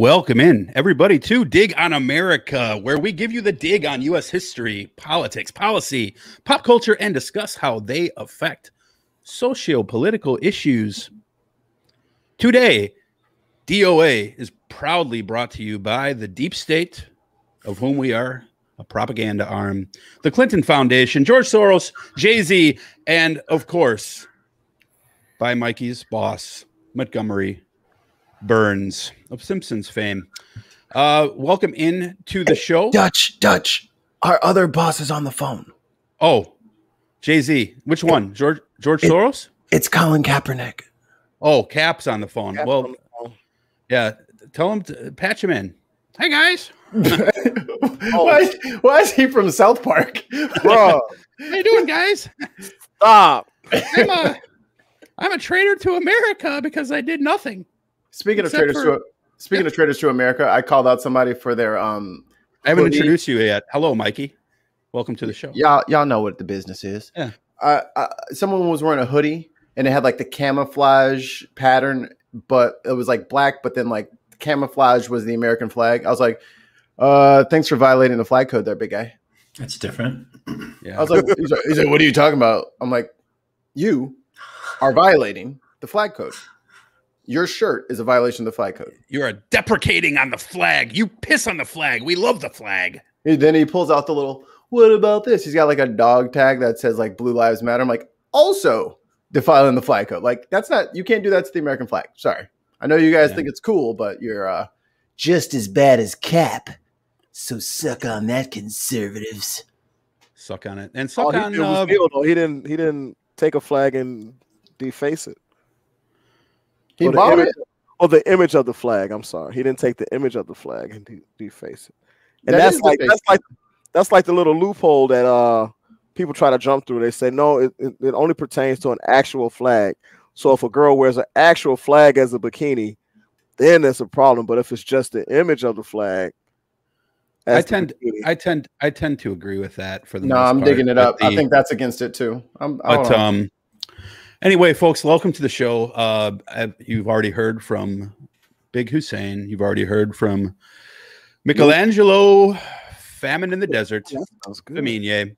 Welcome in, everybody, to Dig on America, where we give you the dig on U.S. history, politics, policy, pop culture, and discuss how they affect socio-political issues. Today, DOA is proudly brought to you by the deep state, of whom we are a propaganda arm, the Clinton Foundation, George Soros, Jay-Z, and, of course, by Mikey's boss, Montgomery Burns of Simpsons fame. Welcome in to the show. Dutch, our other boss is on the phone. Oh, Jay-Z. Which one? George Soros? It's Colin Kaepernick. Oh, Cap's on the phone. Yeah, tell him to patch him in. Hey, guys. Why is he from South Park? Bro. How you doing, guys? Stop. I'm a traitor to America because I did nothing. Speaking of traitors to America, I called out somebody for their I haven't introduced you yet. Hello, Mikey. Welcome to the show. Y'all know what the business is. Yeah. Someone was wearing a hoodie and it had like the camouflage pattern, but it was like black, but then like the camouflage was the American flag. I was like, thanks for violating the flag code there, big guy. That's different. Yeah. I was like, he's like, what are you talking about? I'm like, you are violating the flag code. Your shirt is a violation of the flag code. You are deprecating on the flag. You piss on the flag. We love the flag. And then he pulls out the little, what about this? He's got like a dog tag that says like Blue Lives Matter. I'm like, also defiling the flag code. Like, that's not, you can't do that to the American flag. Sorry. I know you guys think it's cool, but you're just as bad as Cap. So suck on that, conservatives. Suck on it. And suck on he didn't take a flag and deface it. He bought it? Or the image of the flag. I'm sorry. He didn't take the image of the flag and deface it. And that's like the little loophole that people try to jump through. They say, no, it only pertains to an actual flag. So if a girl wears an actual flag as a bikini, then there's a problem. But if it's just the image of the flag, I tend to agree with that for the most part. No, I'm digging it up. I think that's against it too. Anyway, folks, welcome to the show. You've already heard from Big Hussein. You've already heard from Michelangelo, Famine in the Desert, Famine.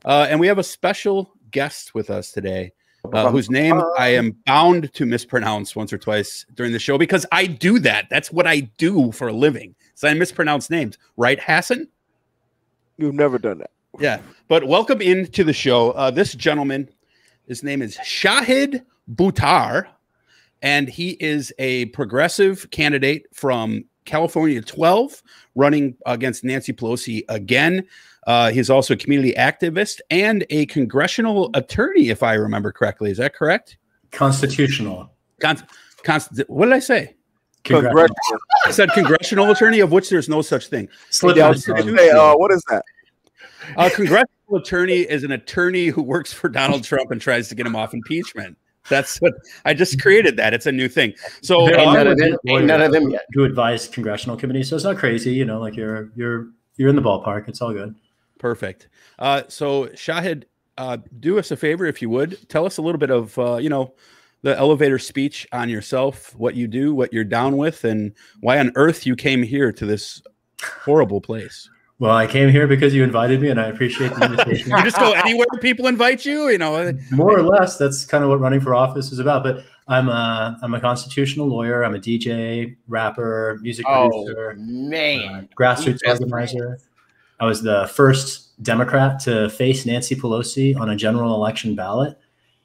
And we have a special guest with us today, whose name I am bound to mispronounce once or twice during the show because I do that. That's what I do for a living. So I mispronounce names. Right, Hassan? You've never done that. Yeah. But welcome into the show. This gentleman, his name is Shahid Buttar, and he is a progressive candidate from California 12, running against Nancy Pelosi again. He's also a community activist and a congressional attorney, if I remember correctly. Is that correct? Constitutional. What did I say? Congressional. I said congressional attorney, of which there's no such thing. What is that? A congressional attorney is an attorney who works for Donald Trump and tries to get him off impeachment. That's what I just created. That it's a new thing. So none of them yet who advise congressional committees. So it's not crazy, you know. Like you're in the ballpark. It's all good. Perfect. So Shahid, do us a favor if you would. Tell us a little bit of the elevator speech on yourself, what you do, what you're down with, and why on earth you came here to this horrible place. Well, I came here because you invited me, and I appreciate the invitation. You just go anywhere people invite you, you know. More or less, that's kind of what running for office is about. But I'm a constitutional lawyer. I'm a DJ, rapper, music producer, grassroots organizer. I was the first Democrat to face Nancy Pelosi on a general election ballot,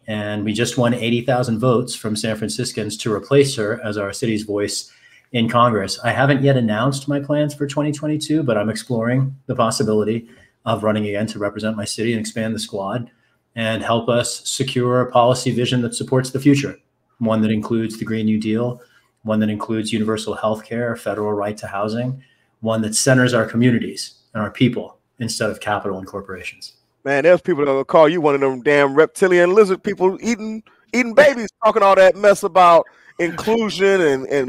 and we just won 80,000 votes from San Franciscans to replace her as our city's voice in Congress. I haven't yet announced my plans for 2022, but I'm exploring the possibility of running again to represent my city and expand the squad and help us secure a policy vision that supports the future. One that includes the Green New Deal, one that includes universal health care, federal right to housing, one that centers our communities and our people instead of capital and corporations. Man, there's people that will call you one of them damn reptilian lizard people eating babies, talking all that mess about inclusion and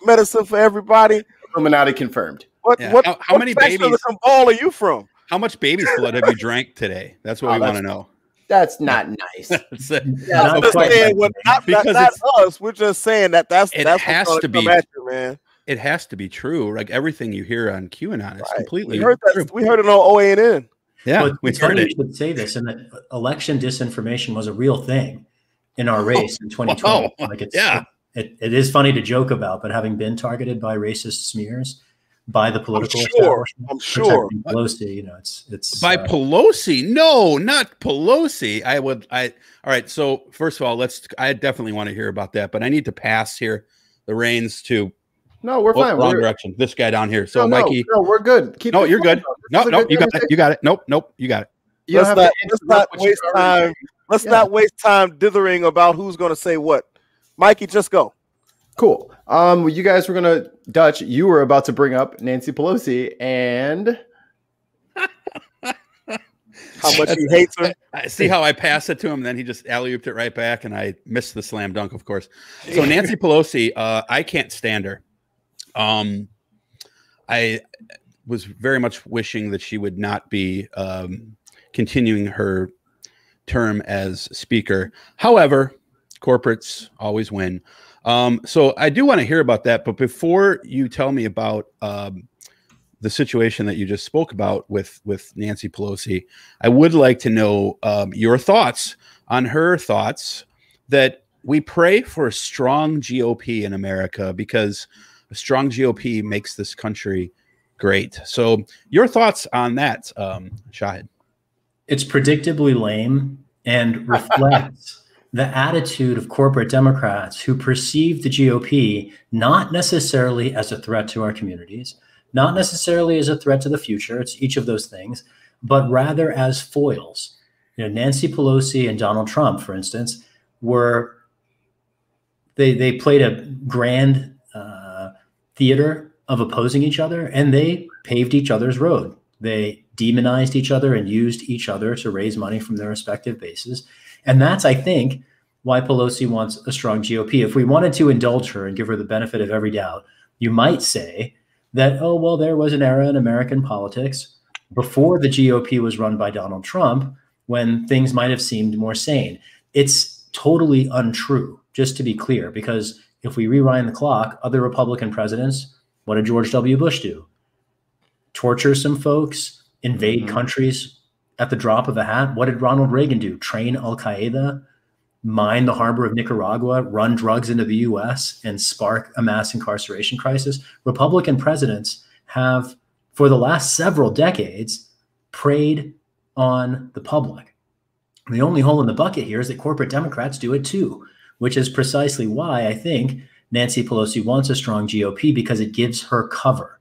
medicine for everybody. Illuminati confirmed. How many babies? Ball are you from? How much baby's blood have you drank today? That's what we want to know. That's not nice. Not us. We're just saying that's has to be. At you, man. it has to be true. Like everything you hear on QAnon is completely we heard true. We heard it on OANN. Yeah, but we heard it. You should say this, and that election disinformation was a real thing in our race in 2020. Like it is funny to joke about, but having been targeted by racist smears by the political establishment, I'm sure. Pelosi, you know, it's by Pelosi. No, not Pelosi. All right. So first of all, I definitely want to hear about that, but I need to pass here the reins to. No, we're fine. Wrong direction. This guy down here. So Mikey. No, we're good. You're good. No, you got it. You got it. Nope, you got it. Let's not waste time. Let's not waste time dithering about who's going to say what. Mikey, just go. Cool. You guys were gonna Dutch. You were about to bring up Nancy Pelosi and how much he hates her. I see how I passed it to him, then he just alley-ooped it right back, and I missed the slam dunk, of course. So Nancy Pelosi, I can't stand her. I was very much wishing that she would not be continuing her term as speaker. However, corporates always win. So I do want to hear about that. But before you tell me about the situation that you just spoke about with Nancy Pelosi, I would like to know your thoughts on her thoughts that we pray for a strong GOP in America because a strong GOP makes this country great. So your thoughts on that, Shahid? It's predictably lame and reflects the attitude of corporate Democrats who perceive the GOP not necessarily as a threat to our communities, not necessarily as a threat to the future. It's each of those things, but rather as foils. You know, Nancy Pelosi and Donald Trump, for instance, they played a grand theater of opposing each other, and they paved each other's road. They demonized each other and used each other to raise money from their respective bases. And that's, I think, why Pelosi wants a strong GOP. If we wanted to indulge her and give her the benefit of every doubt, you might say that, oh, well, there was an era in American politics before the GOP was run by Donald Trump when things might have seemed more sane. It's totally untrue, just to be clear, because if we rewind the clock, other Republican presidents, what did George W. Bush do? Torture some folks, invade countries at the drop of a hat. What did Ronald Reagan do? Train Al-Qaeda, mine the harbor of Nicaragua, run drugs into the U.S., and spark a mass incarceration crisis? Republican presidents have, for the last several decades, preyed on the public. The only hole in the bucket here is that corporate Democrats do it too, which is precisely why I think Nancy Pelosi wants a strong GOP, because it gives her cover.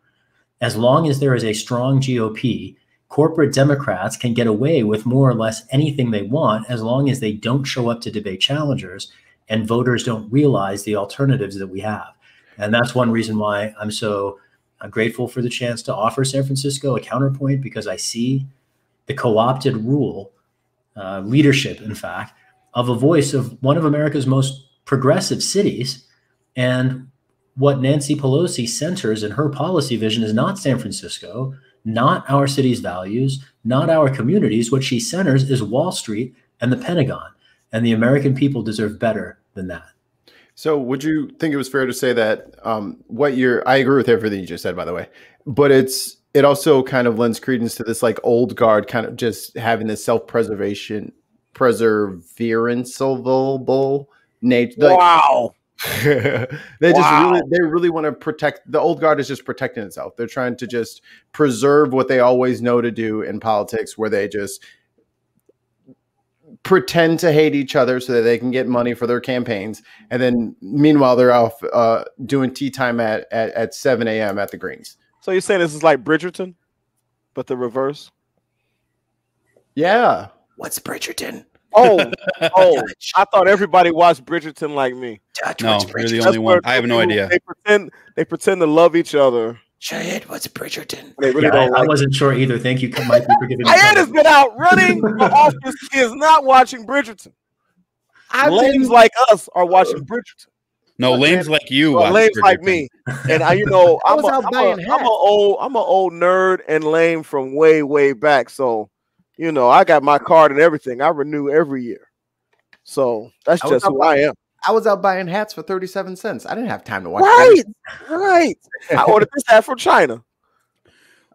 As long as there is a strong GOP, corporate Democrats can get away with more or less anything they want as long as they don't show up to debate challengers and voters don't realize the alternatives that we have. And that's one reason why I'm so grateful for the chance to offer San Francisco a counterpoint, because I see the co-opted rule, leadership, in fact, of a voice of one of America's most progressive cities. And what Nancy Pelosi centers in her policy vision is not San Francisco, not our city's values, not our communities. What she centers is Wall Street and the Pentagon. And the American people deserve better than that. So would you think it was fair to say that I agree with everything you just said, by the way, but it also kind of lends credence to this like old guard kind of just having this perseveranceable nature. Wow. They really want to protect. The old guard is just protecting itself. They're trying to just preserve what they always know to do in politics, where they just pretend to hate each other so that they can get money for their campaigns, and then meanwhile they're off doing tea time at 7 a.m. at the Greens. So you're saying this is like Bridgerton, but the reverse? Yeah. What's Bridgerton? Oh! I thought everybody watched Bridgerton like me. No, you're the only one. I have no idea. They pretend to love each other. Shahid, what's Bridgerton? They really don't. I wasn't sure either. Thank you, Mikey, for giving me. Shahid has been out running for office. He is not watching Bridgerton. Lames like us are watching Bridgerton. No, lames like you. Lames like me. And I'm an old nerd and lame from way back. So, I got my card and everything. I renew every year. So that's just who I am. I was out buying hats for 37 cents. I didn't have time to watch. Right. I ordered this hat from China.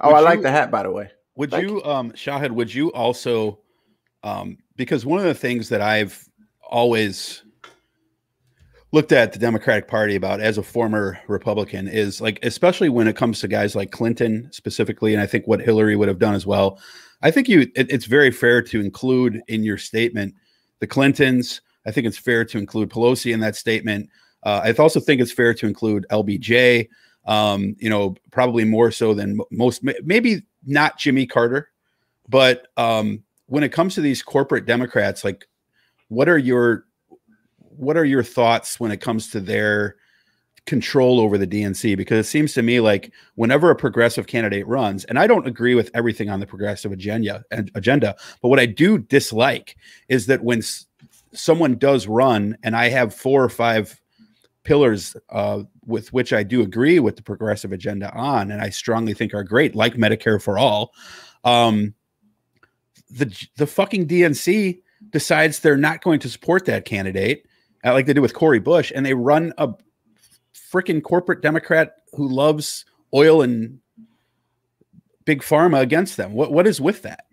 Oh, I like the hat, by the way. Would you, Shahid, would you also, because one of the things that I've always looked at the Democratic Party about as a former Republican is like, especially when it comes to guys like Clinton specifically, and I think what Hillary would have done as well. I think it's very fair to include in your statement the Clintons. I think it's fair to include Pelosi in that statement. I also think it's fair to include LBJ, you know, probably more so than most, maybe not Jimmy Carter. But when it comes to these corporate Democrats, like, what are your thoughts when it comes to their control over the DNC? Because it seems to me like whenever a progressive candidate runs, and I don't agree with everything on the progressive agenda, but what I do dislike is that when someone does run, and I have 4 or 5 pillars with which I do agree with the progressive agenda on, and I strongly think are great, like Medicare for all, the fucking DNC decides they're not going to support that candidate, like they did with Cori Bush, and they run a freaking corporate Democrat who loves oil and big pharma against them. What is with that?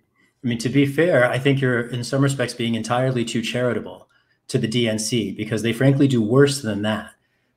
I mean, to be fair, I think you're in some respects being entirely too charitable to the DNC, because they frankly do worse than that.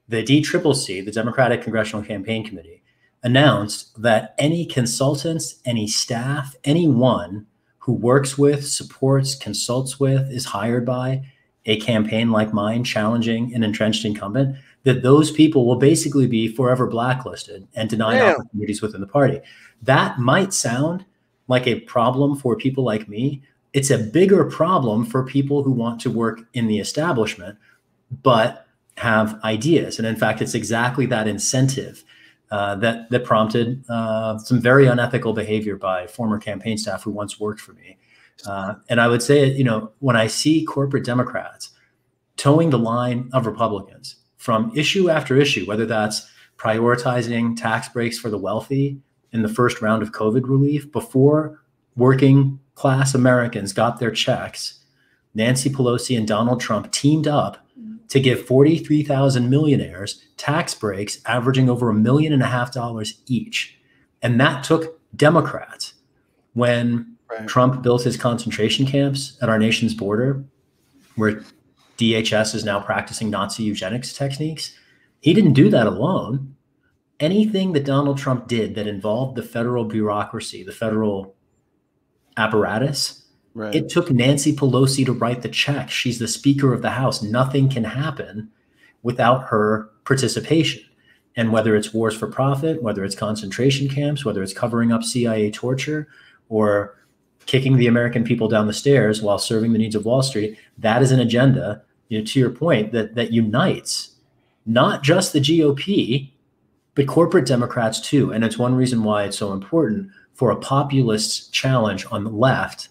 The DCCC, the Democratic Congressional Campaign Committee, announced that any consultants, any staff, anyone who works with, supports, consults with, is hired by a campaign like mine challenging an entrenched incumbent, that those people will basically be forever blacklisted and denied opportunities within the party. That might sound like a problem for people like me. It's a bigger problem for people who want to work in the establishment, but have ideas. And in fact, it's exactly that incentive that prompted some very unethical behavior by former campaign staff who once worked for me. And I would say, you know, when I see corporate Democrats towing the line of Republicans from issue after issue, whether that's prioritizing tax breaks for the wealthy in the first round of COVID relief before working class Americans got their checks, Nancy Pelosi and Donald Trump teamed up to give 43,000 millionaires tax breaks averaging over $1.5 million each. And that took Democrats. When Trump built his concentration camps at our nation's border, where DHS is now practicing Nazi eugenics techniques, he didn't do that alone. Anything that Donald Trump did that involved the federal bureaucracy, the federal apparatus, it took Nancy Pelosi to write the check. She's the Speaker of the House. Nothing can happen without her participation. And whether it's wars for profit, whether it's concentration camps, whether it's covering up CIA torture, or kicking the American people down the stairs while serving the needs of Wall Street, that is an agenda, you know, to your point, that unites not just the GOP, but corporate Democrats too. And it's one reason why it's so important for a populist challenge on the left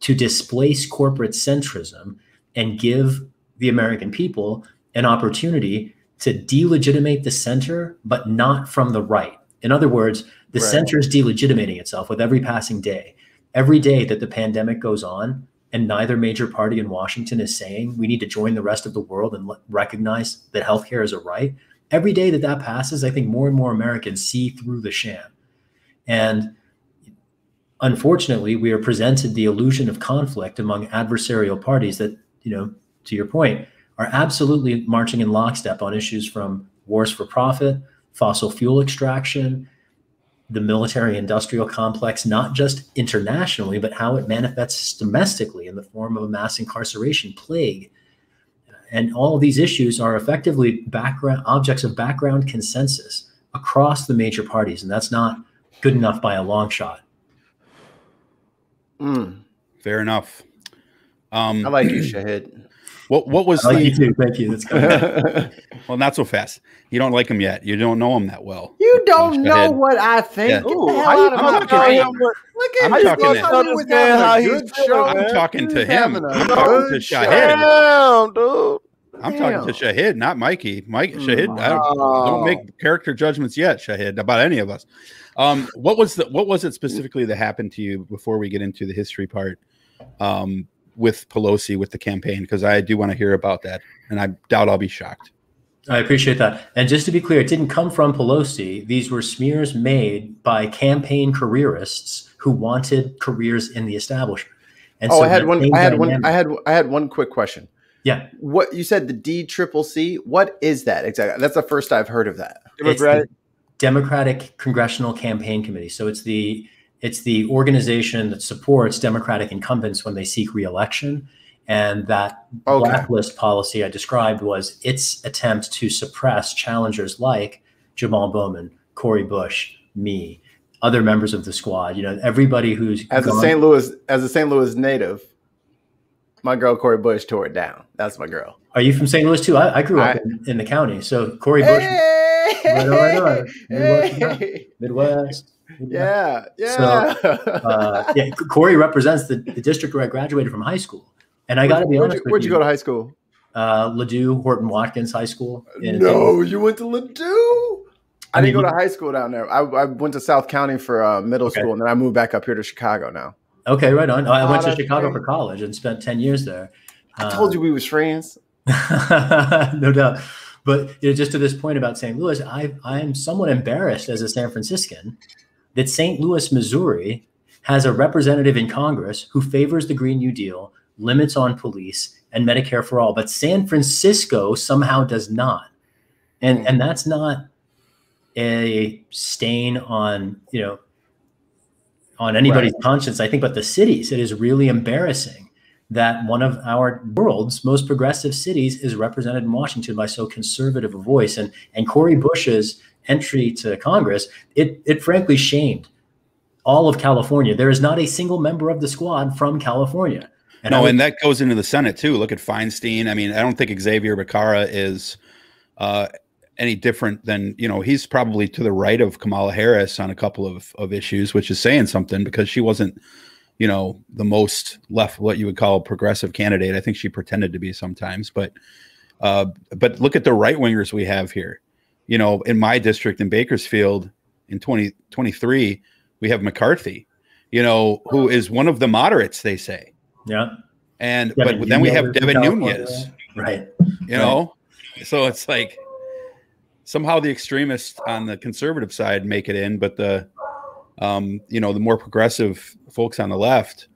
to displace corporate centrism and give the American people an opportunity to delegitimate the center, but not from the right. In other words, the center is delegitimating itself with every passing day. Every day that the pandemic goes on and neither major party in Washington is saying we need to join the rest of the world and recognize that healthcare is a right, every day that that passes, I think more and more Americans see through the sham. And unfortunately, we are presented the illusion of conflict among adversarial parties that, you know, to your point, are absolutely marching in lockstep on issues from wars for profit, fossil fuel extraction, the military industrial complex, not just internationally, but how it manifests domestically in the form of a mass incarceration plague. And all of these issues are effectively objects of background consensus across the major parties. And that's not good enough by a long shot. Fair enough. I like you, Shahid. What was I like you too. Thank you. That's good. Well, not so fast. You don't like him yet. You don't know him that well. You don't know what I think. Yeah. Get the hell out of my brain. Look at I'm talking to him. I'm talking to Shahid. Damn, dude. I'm talking to Shahid, not Mikey. Shahid, don't make character judgments yet, Shahid, about any of us. What was it specifically that happened to you before we get into the history part? with Pelosi with the campaign, because I do want to hear about that, and I doubt I'll be shocked. I appreciate that. And just to be clear, it didn't come from Pelosi. These were smears made by campaign careerists who wanted careers in the establishment. And I had one quick question. Yeah. What you said, the DCCC, what is that exactly? That's the first I've heard of that. Democratic Congressional Campaign Committee. So it's the organization that supports Democratic incumbents when they seek re-election. And that blacklist policy I described was its attempt to suppress challengers like Jamal Bowman, Cori Bush, me, other members of the squad. You know, everybody who's as a St. Louis native. My girl Cori Bush tore it down. That's my girl. Are you from St. Louis too? I grew up in the county, so Cori Bush. Right. Midwest. Yeah. So, Cori represents the district where I graduated from high school. And I got to be honest with you. Where'd you go to high school? Ladue, Horton Watkins High School. You went to Ladue? I didn't go to high school down there. I went to South County for middle school, and then I moved back up here to Chicago now. Okay, right on. I went to Chicago for college and spent 10 years there. I told you we was friends. No doubt. But just to this point about St. Louis, I am somewhat embarrassed as a San Franciscan that St. Louis, Missouri has a representative in Congress who favors the Green New Deal, limits on police, and Medicare for all. But San Francisco somehow does not. And that's not a stain on, on anybody's conscience, I think, but the cities. It is really embarrassing that one of our world's most progressive cities is represented in Washington by so conservative a voice. And Cori Bush's entry to Congress, it frankly shamed all of California. There is not a single member of the squad from California. And that goes into the Senate too. Look at Feinstein. I mean, I don't think Xavier Becerra is any different than, he's probably to the right of Kamala Harris on a couple of issues, which is saying something, because she wasn't, the most left, what you would call a progressive candidate. I think she pretended to be sometimes, but look at the right wingers we have here. In my district in Bakersfield in 2023, we have McCarthy, who is one of the moderates, they say. Yeah. But then we have Devin Nunes, right? So it's like somehow the extremists on the conservative side make it in, but the more progressive folks on the left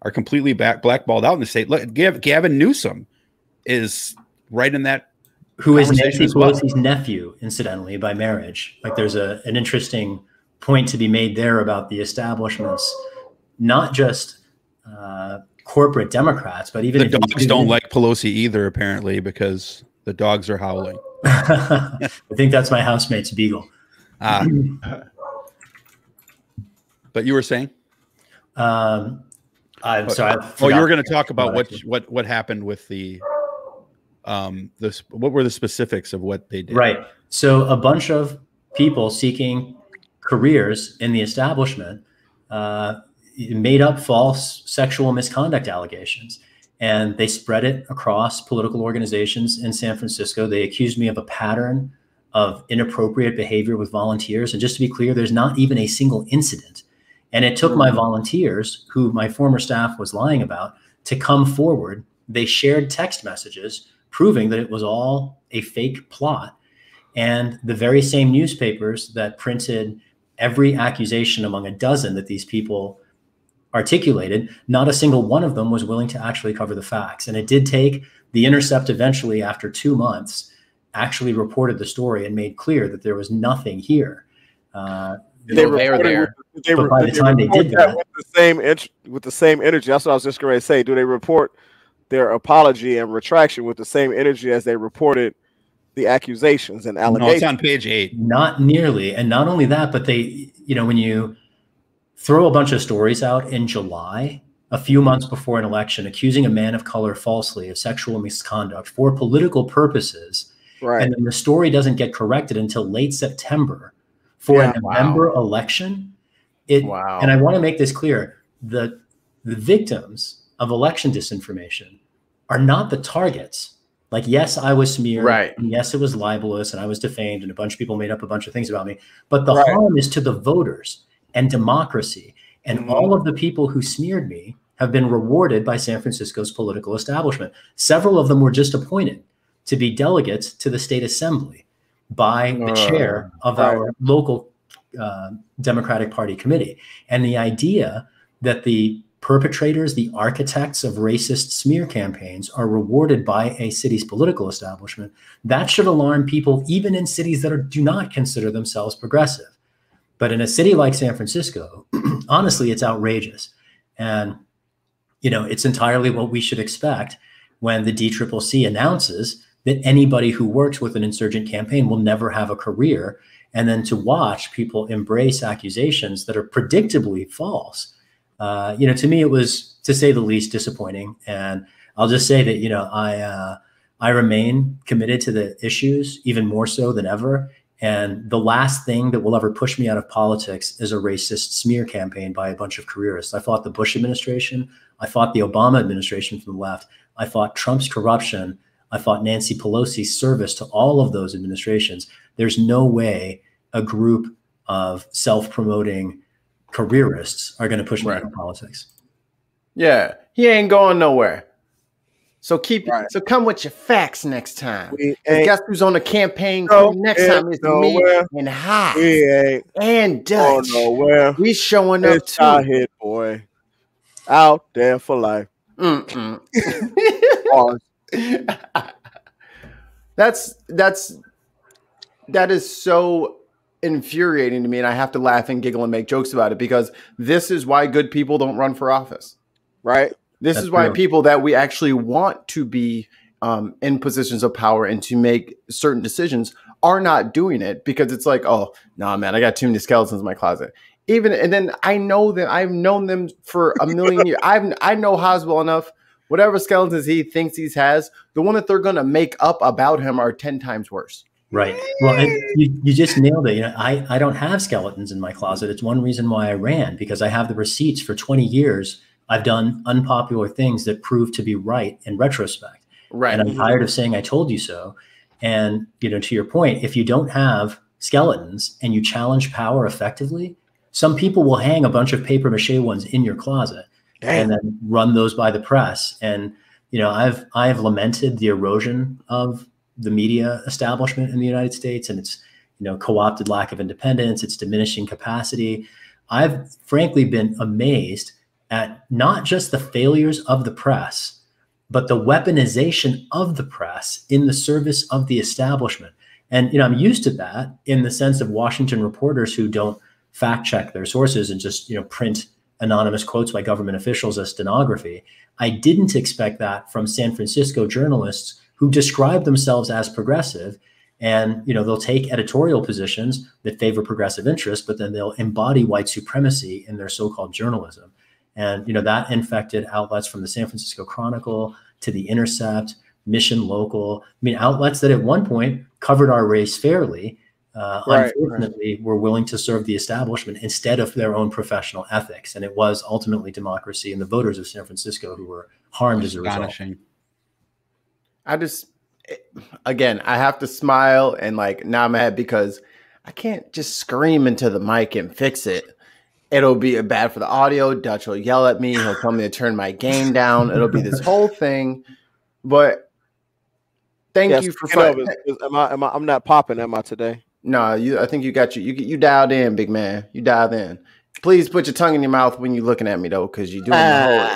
are completely blackballed out in the state. Look, Gavin Newsom is right in that. Who is Nancy Pelosi's nephew, incidentally, by marriage. Like, there's an interesting point to be made there about the establishments, not just corporate Democrats, but even the dogs don't like Pelosi either, apparently, because the dogs are howling. I think that's my housemate's beagle. But you were saying? I'm sorry. You were going to talk about what happened with the what were the specifics of what they did? Right. So a bunch of people seeking careers in the establishment made up false sexual misconduct allegations, and they spread it across political organizations in San Francisco. They accused me of a pattern of inappropriate behavior with volunteers. And just to be clear, there's not even a single incident. And it took my volunteers, who my former staff was lying about, to come forward. They shared text messages proving that it was all a fake plot. And the very same newspapers that printed every accusation among a dozen that these people articulated, not a single one of them was willing to actually cover the facts. And it did take The Intercept eventually, after 2 months, actually reported the story and made clear that there was nothing here. They were there. But by the time they did that, with the same energy, that's what I was just going to say. Do they report their apology and retraction with the same energy as they reported the accusations and allegations? No, it's on page 8. Not nearly. And not only that, but they, when you throw a bunch of stories out in July, a few months before an election, accusing a man of color falsely of sexual misconduct for political purposes, right, and then the story doesn't get corrected until late September for a November election. And I want to make this clear: the victims of election disinformation are not the targets. Like, yes, I was smeared, right, and yes, it was libelous, and I was defamed, and a bunch of people made up a bunch of things about me. But the harm is to the voters and democracy, and all of the people who smeared me have been rewarded by San Francisco's political establishment. Several of them were just appointed to be delegates to the state assembly by the chair of our local Democratic Party committee. And the idea that the perpetrators, the architects of racist smear campaigns are rewarded by a city's political establishment, that should alarm people even in cities that do not consider themselves progressive. But in a city like San Francisco, honestly, it's outrageous. And, you know, it's entirely what we should expect when the DCCC announces that anybody who works with an insurgent campaign will never have a career. And then to watch people embrace accusations that are predictably false. You know, to me, it was, to say the least, disappointing. And I'll just say that, you know, I remain committed to the issues even more so than ever. And the last thing that will ever push me out of politics is a racist smear campaign by a bunch of careerists. I fought the Bush administration. I fought the Obama administration from the left. I fought Trump's corruption. I fought Nancy Pelosi's service to all of those administrations. There's no way a group of self-promoting careerists are going to push me out of politics. Yeah, he ain't going nowhere. So so come with your facts next time. Guess who's on the campaign next time? It's me and High and Dutch. We showing up too. Shahid, boy, out there for life. That is so infuriating to me, and I have to laugh and giggle and make jokes about it, because this is why good people don't run for office, right? This is why people that we actually want to be in positions of power and to make certain decisions are not doing it, because it's like, oh, nah, man, I got too many skeletons in my closet. And then I know that I've known them for a million years. I know Haas well enough. Whatever skeletons he thinks he has, the one that they're going to make up about him are 10 times worse. Right. Well, you just nailed it. You know, I don't have skeletons in my closet. It's one reason why I ran, because I have the receipts for 20 years. I've done unpopular things that prove to be right in retrospect. Right. And I'm tired of saying I told you so. And, you know, to your point, if you don't have skeletons and you challenge power effectively, some people will hang a bunch of paper mache ones in your closet and then run those by the press. And, you know, I've lamented the erosion of the media establishment in the United States and its, you know, co-opted lack of independence, its diminishing capacity. I've frankly been amazed at not just the failures of the press, but the weaponization of the press in the service of the establishment. And, you know, I'm used to that in the sense of Washington reporters who don't fact check their sources and just, you know, print anonymous quotes by government officials as stenography. I didn't expect that from San Francisco journalists who describe themselves as progressive. And, you know, they'll take editorial positions that favor progressive interests, but then they'll embody white supremacy in their so-called journalism. And, you know, that infected outlets from the San Francisco Chronicle to The Intercept, Mission Local. I mean, outlets that at one point covered our race fairly, unfortunately, were willing to serve the establishment instead of their own professional ethics. And it was ultimately democracy and the voters of San Francisco who were harmed as a result. Again, I have to smile and like nod my head, because I can't just scream into the mic and fix it. It'll be bad for the audio. Dutch will yell at me. He'll tell me to turn my gain down. It'll be this whole thing. But thank you for fighting. I'm not popping, am I, today? No, I think you got you dialed in, big man. You dialed in. Please put your tongue in your mouth when you're looking at me, though, because you're doing the whole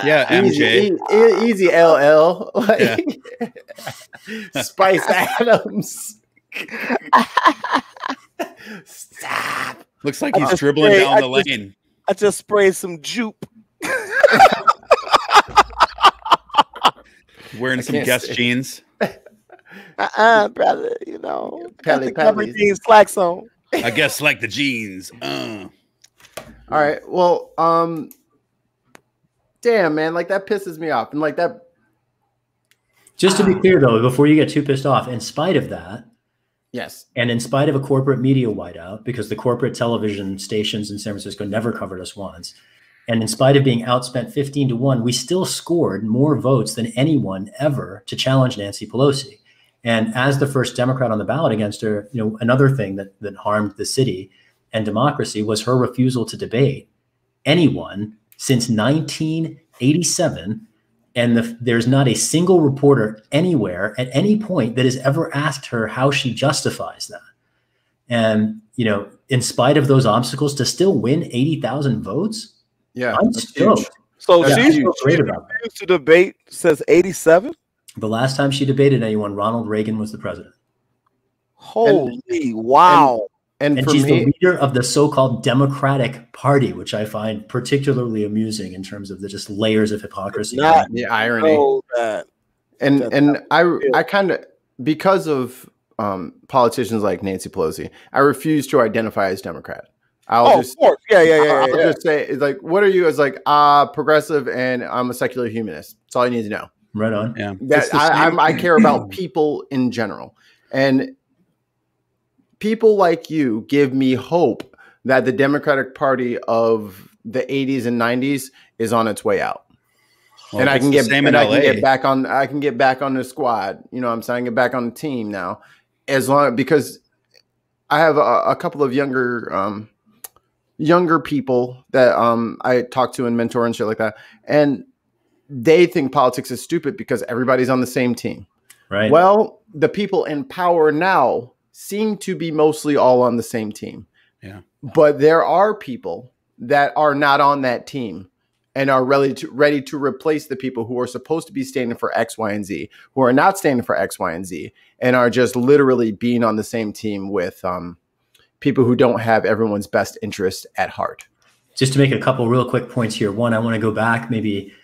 MJ. Easy LL. Like, Spice Adams. Stop. Looks like he's dribbling down the lane. I just sprayed some jupe. Wearing some Guess jeans. Brother, you know. Pelly jeans, slacks on. I guess like the jeans. All right. Well, damn, man, like that pisses me off. And like that. Just to be clear, though, before you get too pissed off, in spite of that, yes, and in spite of a corporate media whiteout, because the corporate television stations in San Francisco never covered us once, and in spite of being outspent 15-1, we still scored more votes than anyone ever to challenge Nancy Pelosi. And as the first Democrat on the ballot against her, you know, another thing that harmed the city and democracy was her refusal to debate anyone since 19 87, and there's not a single reporter anywhere at any point that has ever asked her how she justifies that. And, you know, in spite of those obstacles, to still win 80,000 votes, I'm stoked. So she's refused to debate since 87? The last time she debated anyone, Ronald Reagan was the president. Holy wow. And she's the leader of the so-called Democratic Party, which I find particularly amusing in terms of the just layers of hypocrisy. The irony. And I kind of, because of politicians like Nancy Pelosi, I refuse to identify as Democrat. I'll just say, it's like, what are you? As like progressive, and I'm a secular humanist. That's all you need to know. Right on. Yeah. I care about people in general, and people like you give me hope that the Democratic Party of the 80s and 90s is on its way out. Well, and I can get back on the squad. You know what I'm saying? Get back on the team now, because I have a couple of younger people that I talk to and mentor and shit like that, and they think politics is stupid because everybody's on the same team. Right. Well, the people in power now seem to be mostly all on the same team. Yeah. But there are people that are not on that team and are ready to replace the people who are supposed to be standing for X, Y, and Z, who are not standing for X, Y, and Z, and are just literally being on the same team with people who don't have everyone's best interest at heart. Just to make a couple real quick points here. One, I want to go back maybe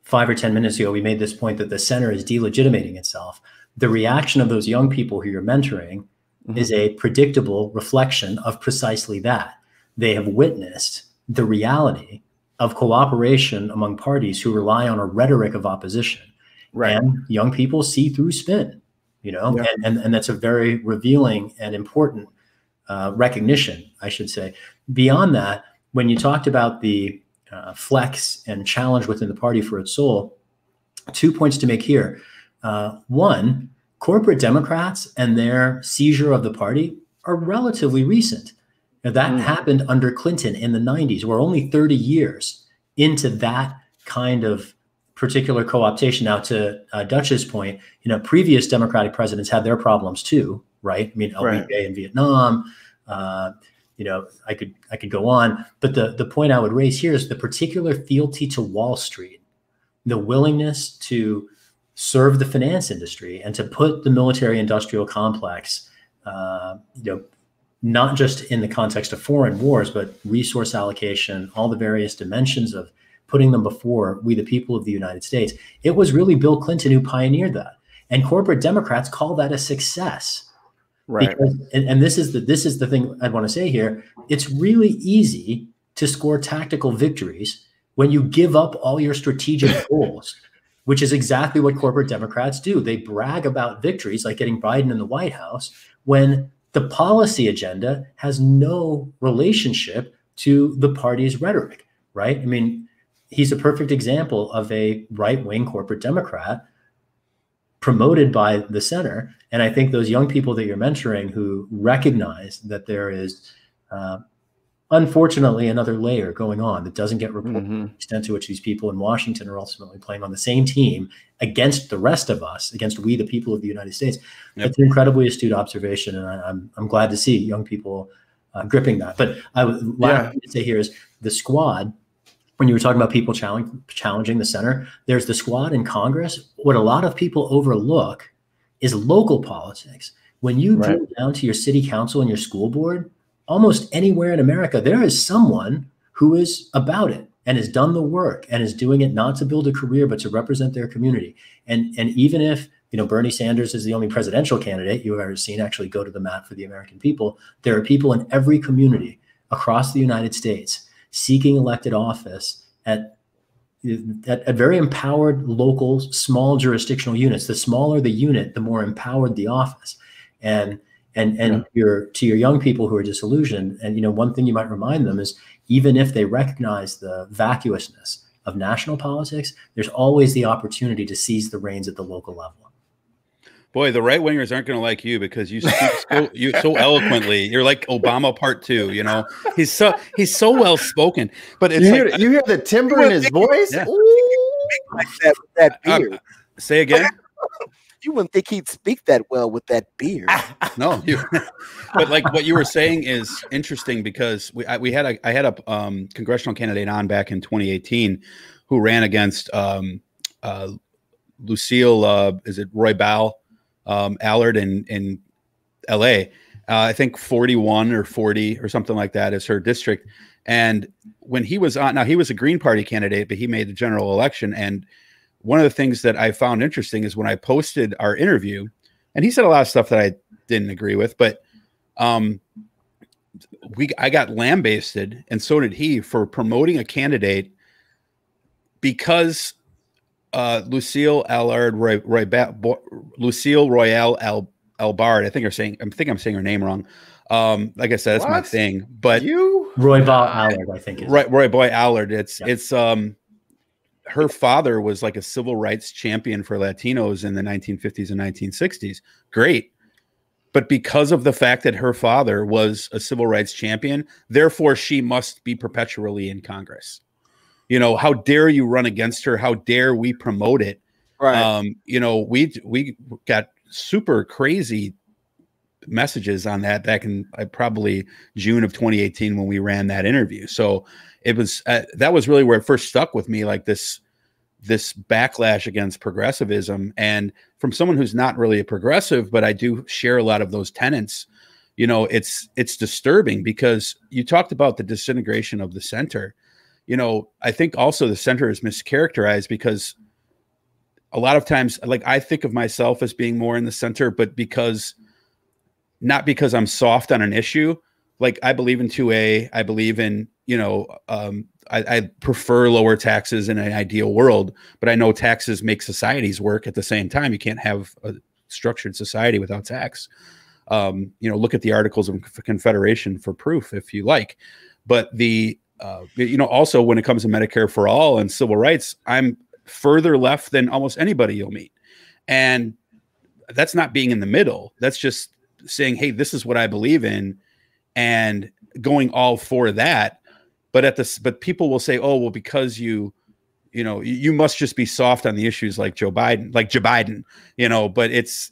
5 or 10 minutes ago. We made this point that the center is delegitimating itself. The reaction of those young people who you're mentoring is a predictable reflection of precisely that. They have witnessed the reality of cooperation among parties who rely on a rhetoric of opposition. Right. And young people see through spin, you know, and that's a very revealing and important recognition, I should say. Beyond that, when you talked about the flex and challenge within the party for its soul, 2 points to make here. One, corporate Democrats and their seizure of the party are relatively recent. Now, that happened under Clinton in the 90s. We're only 30 years into that kind of particular co-optation. Now, to Dutch's point, you know, previous Democratic presidents had their problems too, right? I mean, LBJ in Vietnam, you know, I could go on. But the point I would raise here is the particular fealty to Wall Street, the willingness to serve the finance industry and to put the military industrial complex, you know, not just in the context of foreign wars, but resource allocation, all the various dimensions of putting them before we, the people of the United States. It was really Bill Clinton who pioneered that. And corporate Democrats call that a success. Right. Because, and this is the thing I'd want to say here. It's really easy to score tactical victories when you give up all your strategic goals, which is exactly what corporate Democrats do. They brag about victories like getting Biden in the White House when the policy agenda has no relationship to the party's rhetoric, right? I mean, he's a perfect example of a right-wing corporate Democrat promoted by the center. And I think those young people that you're mentoring who recognize that there is, unfortunately, another layer going on that doesn't get reported, the extent to which these people in Washington are ultimately playing on the same team against the rest of us, against we, the people of the United States. It's an incredibly astute observation, and I'm glad to see young people gripping that. But I would last thing to say here is the squad. When you were talking about people challenging the center, there's the squad in Congress. What a lot of people overlook is local politics. When you drill down to your city council and your school board, almost anywhere in America, there is someone who is about it and has done the work and is doing it not to build a career, but to represent their community. And even if, you know, Bernie Sanders is the only presidential candidate you've ever seen actually go to the mat for the American people, there are people in every community across the United States seeking elected office at very empowered local small jurisdictional units. The smaller the unit, the more empowered the office. And to your young people who are disillusioned, and you know, one thing you might remind them is even if they recognize the vacuousness of national politics, there's always the opportunity to seize the reins at the local level. Boy, the right wingers aren't going to like you because you speak so eloquently. You're like Obama Part 2. You know, he's so well spoken. But it's you hear the timbre in his voice. Yeah. like that with that beard. Say again. You wouldn't think he'd speak that well with that beard. No, but like what you were saying is interesting because I had a congressional candidate on back in 2018 who ran against Lucille, is it Roybal Allard in LA? I think 41 or 40 or something like that is her district. And when he was on, now he was a Green Party candidate, but he made the general election. And one of the things that I found interesting is when I posted our interview, and he said a lot of stuff that I didn't agree with, but I got lambasted, and so did he, for promoting a candidate because Lucille Allard, Lucille Royale Albard, I think I'm saying her name wrong. Like I said, that's my thing. But Roybal Allard, I think. Roybal Allard. It's her father was like a civil rights champion for Latinos in the 1950s and 1960s. Great. But because of the fact that her father was a civil rights champion, therefore she must be perpetually in Congress. You know, how dare you run against her? How dare we promote it? Right. You know, we got super crazy messages on that back in probably June of 2018 when we ran that interview. So it was that was really where it first stuck with me, like this backlash against progressivism. And from someone who's not really a progressive, but I do share a lot of those tenets, you know, it's disturbing because you talked about the disintegration of the center. You know, I think also the center is mischaracterized because a lot of times, like, I think of myself as being more in the center, but not because I'm soft on an issue. Like, I believe in 2A. I believe in, you know, I prefer lower taxes in an ideal world, but I know taxes make societies work at the same time. You can't have a structured society without tax. You know, look at the Articles of Confederation for proof if you like. But you know, also when it comes to Medicare for all and civil rights, I'm further left than almost anybody you'll meet. And that's not being in the middle. That's just saying, hey, this is what I believe in and going all for that. But people will say, oh, well, because you must just be soft on the issues like Joe Biden, you know, but it's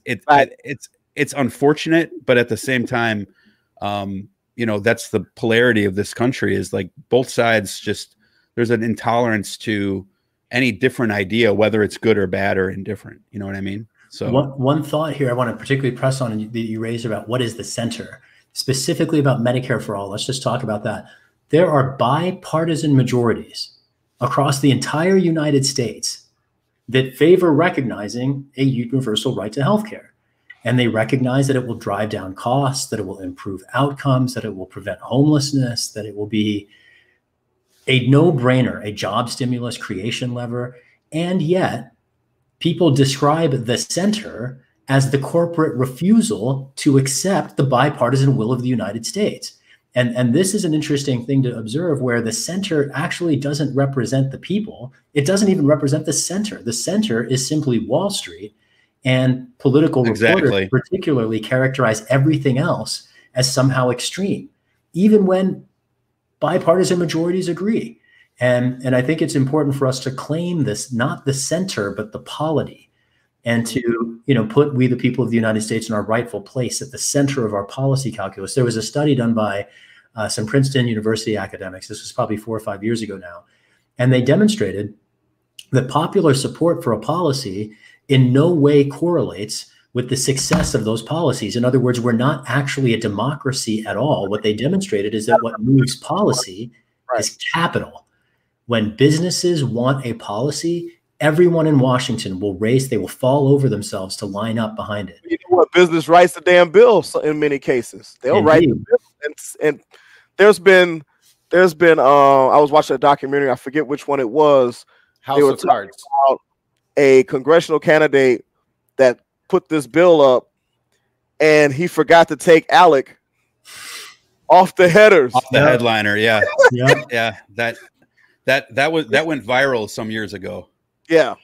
unfortunate. But at the same time, you know, that's the polarity of this country, is like both sides there's an intolerance to any different idea, whether it's good or bad or indifferent. You know what I mean? So one thought here I want to particularly press on that you raised about what is the center, specifically about Medicare for all. Let's just talk about that. There are bipartisan majorities across the entire United States that favor recognizing a universal right to healthcare. And they recognize that it will drive down costs, that it will improve outcomes, that it will prevent homelessness, that it will be a no-brainer, a job stimulus creation lever. And yet people describe the center as the corporate refusal to accept the bipartisan will of the United States. And this is an interesting thing to observe, where the center actually doesn't represent the people. It doesn't even represent the center. The center is simply Wall Street, and political reporters particularly characterize everything else as somehow extreme, even when bipartisan majorities agree. And I think it's important for us to claim this, not the center, but the polity, and to, you know, put we the people of the United States in our rightful place at the center of our policy calculus. There was a study done by some Princeton University academics. This was probably 4 or 5 years ago now. And they demonstrated that popular support for a policy in no way correlates with the success of those policies. In other words, we're not actually a democracy at all. What they demonstrated is that what moves policy is capital. When businesses want a policy, everyone in Washington will race. They will fall over themselves to line up behind it. You know what? Business writes the damn bill in many cases. They'll write the bill. And there's been I was watching a documentary, I forget which one it was. House of Cards. About a congressional candidate that put this bill up, and he forgot to take Alec off the headers. Off the headliner, yeah. Yeah. That went viral some years ago. Yeah.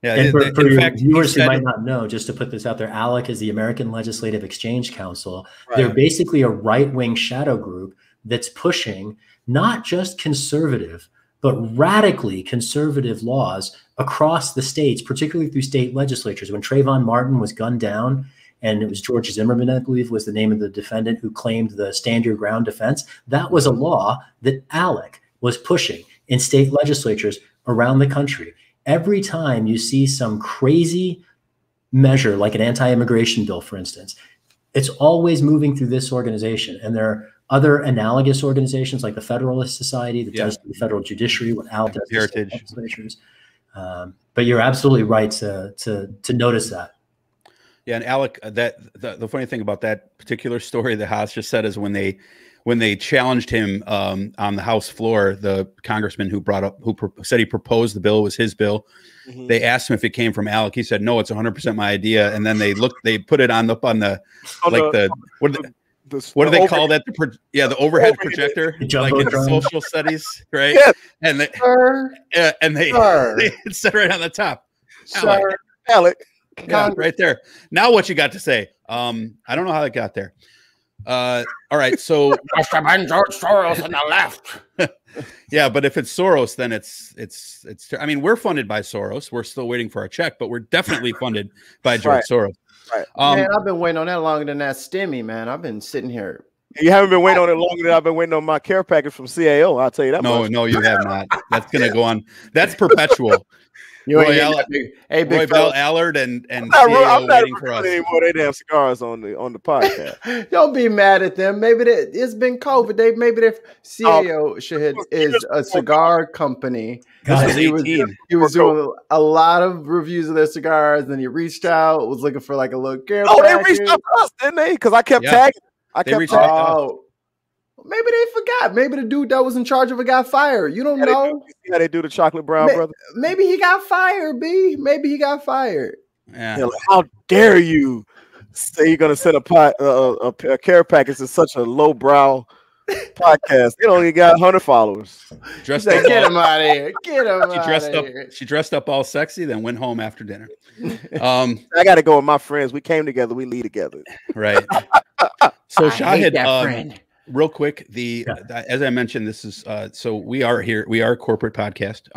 Yeah. And for in fact, viewers who might not know, just to put this out there, ALEC is the American Legislative Exchange Council. Right. They're basically a right-wing shadow group that's pushing not just conservative, but radically conservative laws across the states, particularly through state legislatures. When Trayvon Martin was gunned down, and it was George Zimmerman, I believe, was the name of the defendant who claimed the stand your ground defense. That was a law that ALEC was pushing in state legislatures around the country. Every time you see some crazy measure, like an anti-immigration bill, for instance, it's always moving through this organization. And there are other analogous organizations like the Federalist Society that does the federal judiciary, what ALEC does to state legislatures. But you're absolutely right to notice that. Yeah, and Alec, the funny thing about that particular story that Haas just said is when they challenged him on the House floor, the congressman who said he proposed the bill, was his bill. Mm-hmm. They asked him if it came from Alec. He said, "No, it's 100% my idea." And then they put it on what do they call that? The overhead projector, like in social studies, right? Yes. And they sit right on the top. Alec. Yeah, right there. Now what you got to say? I don't know how it got there. All right, so must have been George Soros on the left. Yeah, but if it's Soros, then it's I mean, we're funded by Soros. We're still waiting for our check, but we're definitely funded by George Soros. Right. Man, I've been waiting on that longer than that stimmy, man. I've been sitting here. You haven't been waiting on it longer than I've been waiting on my care package from CAO. I'll tell you that. No, you have not. That's gonna go on. That's perpetual. Roy Bell Allard and I'm not waiting for us anymore. They damn cigars on the podcast. Don't be mad at them. Maybe it's been COVID. Maybe their CEO Shahid is a cigar company. He was doing a lot of reviews of their cigars. Then he reached out, was looking for like a little care. Oh, they reached out to us, didn't they? Because I kept tagging. Maybe they forgot. Maybe the dude that was in charge of it got fired. You don't know. How they do the chocolate brown brother? Maybe he got fired, B. Maybe he got fired. Yeah. Like, how dare you say you're going to send a care package to such a lowbrow podcast? They only got 100 followers. Get him out of here. Get him out of here. She dressed up all sexy, then went home after dinner. I got to go with my friends. We came together. We lead together. Right. So Shahid, real quick, as I mentioned, this is so we are here. We are a corporate podcast.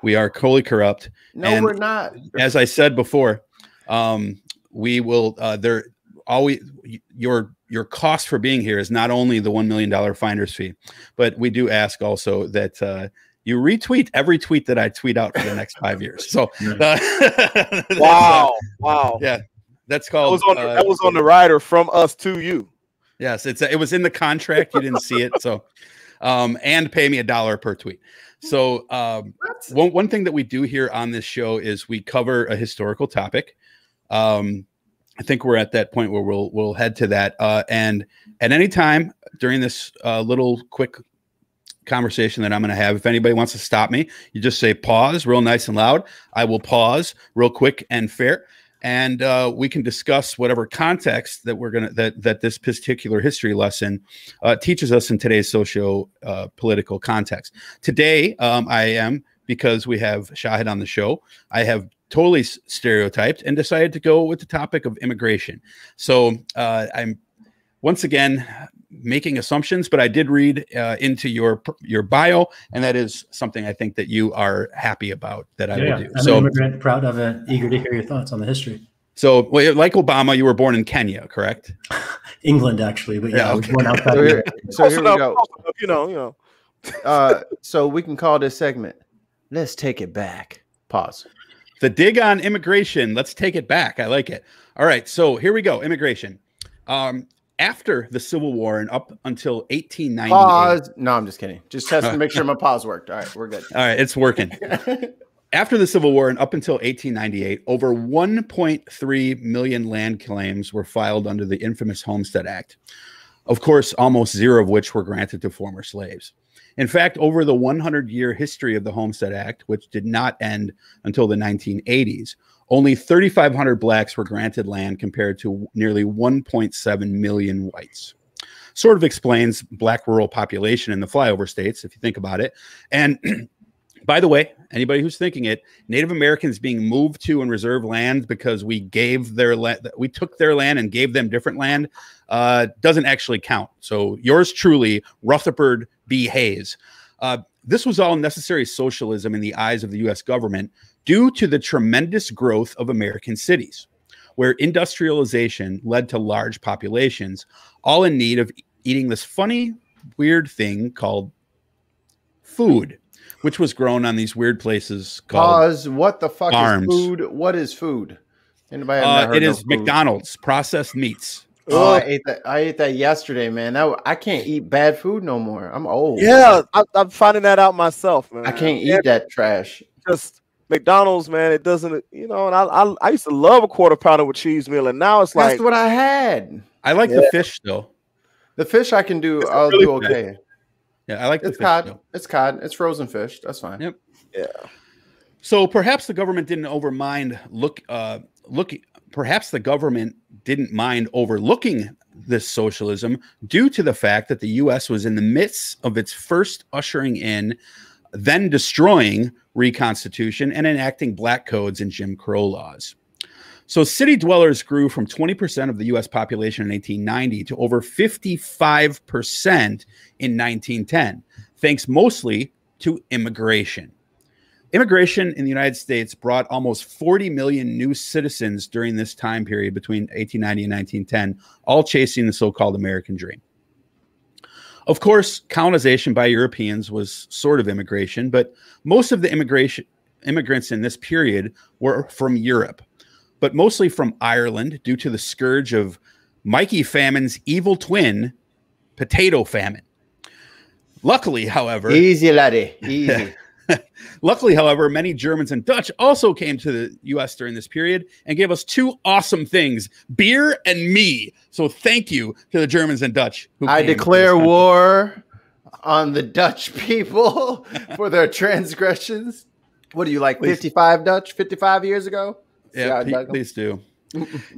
We are Wholly Corrupt. No, we're not. As I said before, we will. Your cost for being here is not only the $1 million finder's fee, but we do ask also that you retweet every tweet that I tweet out for the next 5 years. So, wow, yeah, that's called. That was on the rider from us to you. Yes, it was in the contract. You didn't see it, so and pay me $1 per tweet. So one thing that we do here on this show is we cover a historical topic. I think we're at that point where we'll head to that. And at any time during this little quick conversation that I'm going to have, if anybody wants to stop me, you just say pause, real nice and loud. I will pause real quick and fair. And we can discuss whatever context that that this particular history lesson teaches us in today's socio-political context. Today, because we have Shahid on the show, I have totally stereotyped and decided to go with the topic of immigration. So I'm once again making assumptions, but I did read into your bio, and that is something I think that you are happy about that I will do. I'm an immigrant, proud of it, eager to hear your thoughts on the history. So, like Obama, you were born in Kenya, correct? England, actually, but I was born outside. So here we go. You know. So we can call this segment, "Let's Take It Back." Pause. The dig on immigration. Let's take it back. I like it. All right. So here we go. Immigration. After the Civil War and up until 1898. Pause. No, I'm just kidding. Just test to make sure my pause worked. All right, we're good. All right, it's working. After the Civil War and up until 1898, over 1.3 million land claims were filed under the infamous Homestead Act. Of course, almost zero of which were granted to former slaves. In fact, over the 100-year history of the Homestead Act, which did not end until the 1980s, only 3,500 blacks were granted land compared to nearly 1.7 million whites. Sort of explains black rural population in the flyover states, if you think about it. And by the way, anybody who's thinking it, Native Americans being moved to and reserved land because we gave their land, we took their land and gave them different land, doesn't actually count. So yours truly, Rutherford B. Hayes. This was all necessary socialism in the eyes of the U.S. government due to the tremendous growth of American cities, where industrialization led to large populations, all in need of eating this funny, weird thing called food, which was grown on these weird places called What the fuck farms. is food? What is food? Anybody it is McDonald's processed meats. Oh, I ate that yesterday, man. I can't eat bad food no more. I'm old. Yeah, I'm finding that out myself, man. I can't eat that trash. Just McDonald's, man. It doesn't, and I used to love a quarter pounder with cheese meal, and now it's like that's what I had. I like the fish though. The fish I can do. I'll do okay. Good. Yeah, I like the fish. Cod. It's cod. It's frozen fish. That's fine. Yep. Yeah. So perhaps the government didn't perhaps the government didn't mind overlooking this socialism due to the fact that the U.S. was in the midst of its first ushering in, then destroying Reconstitution and enacting black codes and Jim Crow laws. So city dwellers grew from 20% of the U.S. population in 1890 to over 55% in 1910, thanks mostly to immigration. Immigration in the United States brought almost 40 million new citizens during this time period between 1890 and 1910, all chasing the so-called American dream. Of course, colonization by Europeans was sort of immigration, but most of the immigrants in this period were from Europe, but mostly from Ireland due to the scourge of Mikey Famine's evil twin, potato famine. Luckily, however... Easy, laddie. Easy. Luckily, however, many Germans and Dutch also came to the U.S. during this period and gave us two awesome things, beer and me. So thank you to the Germans and Dutch. I declare war on the Dutch people for their transgressions. What do you like, 55 Dutch, 55 years ago? Yeah, please do.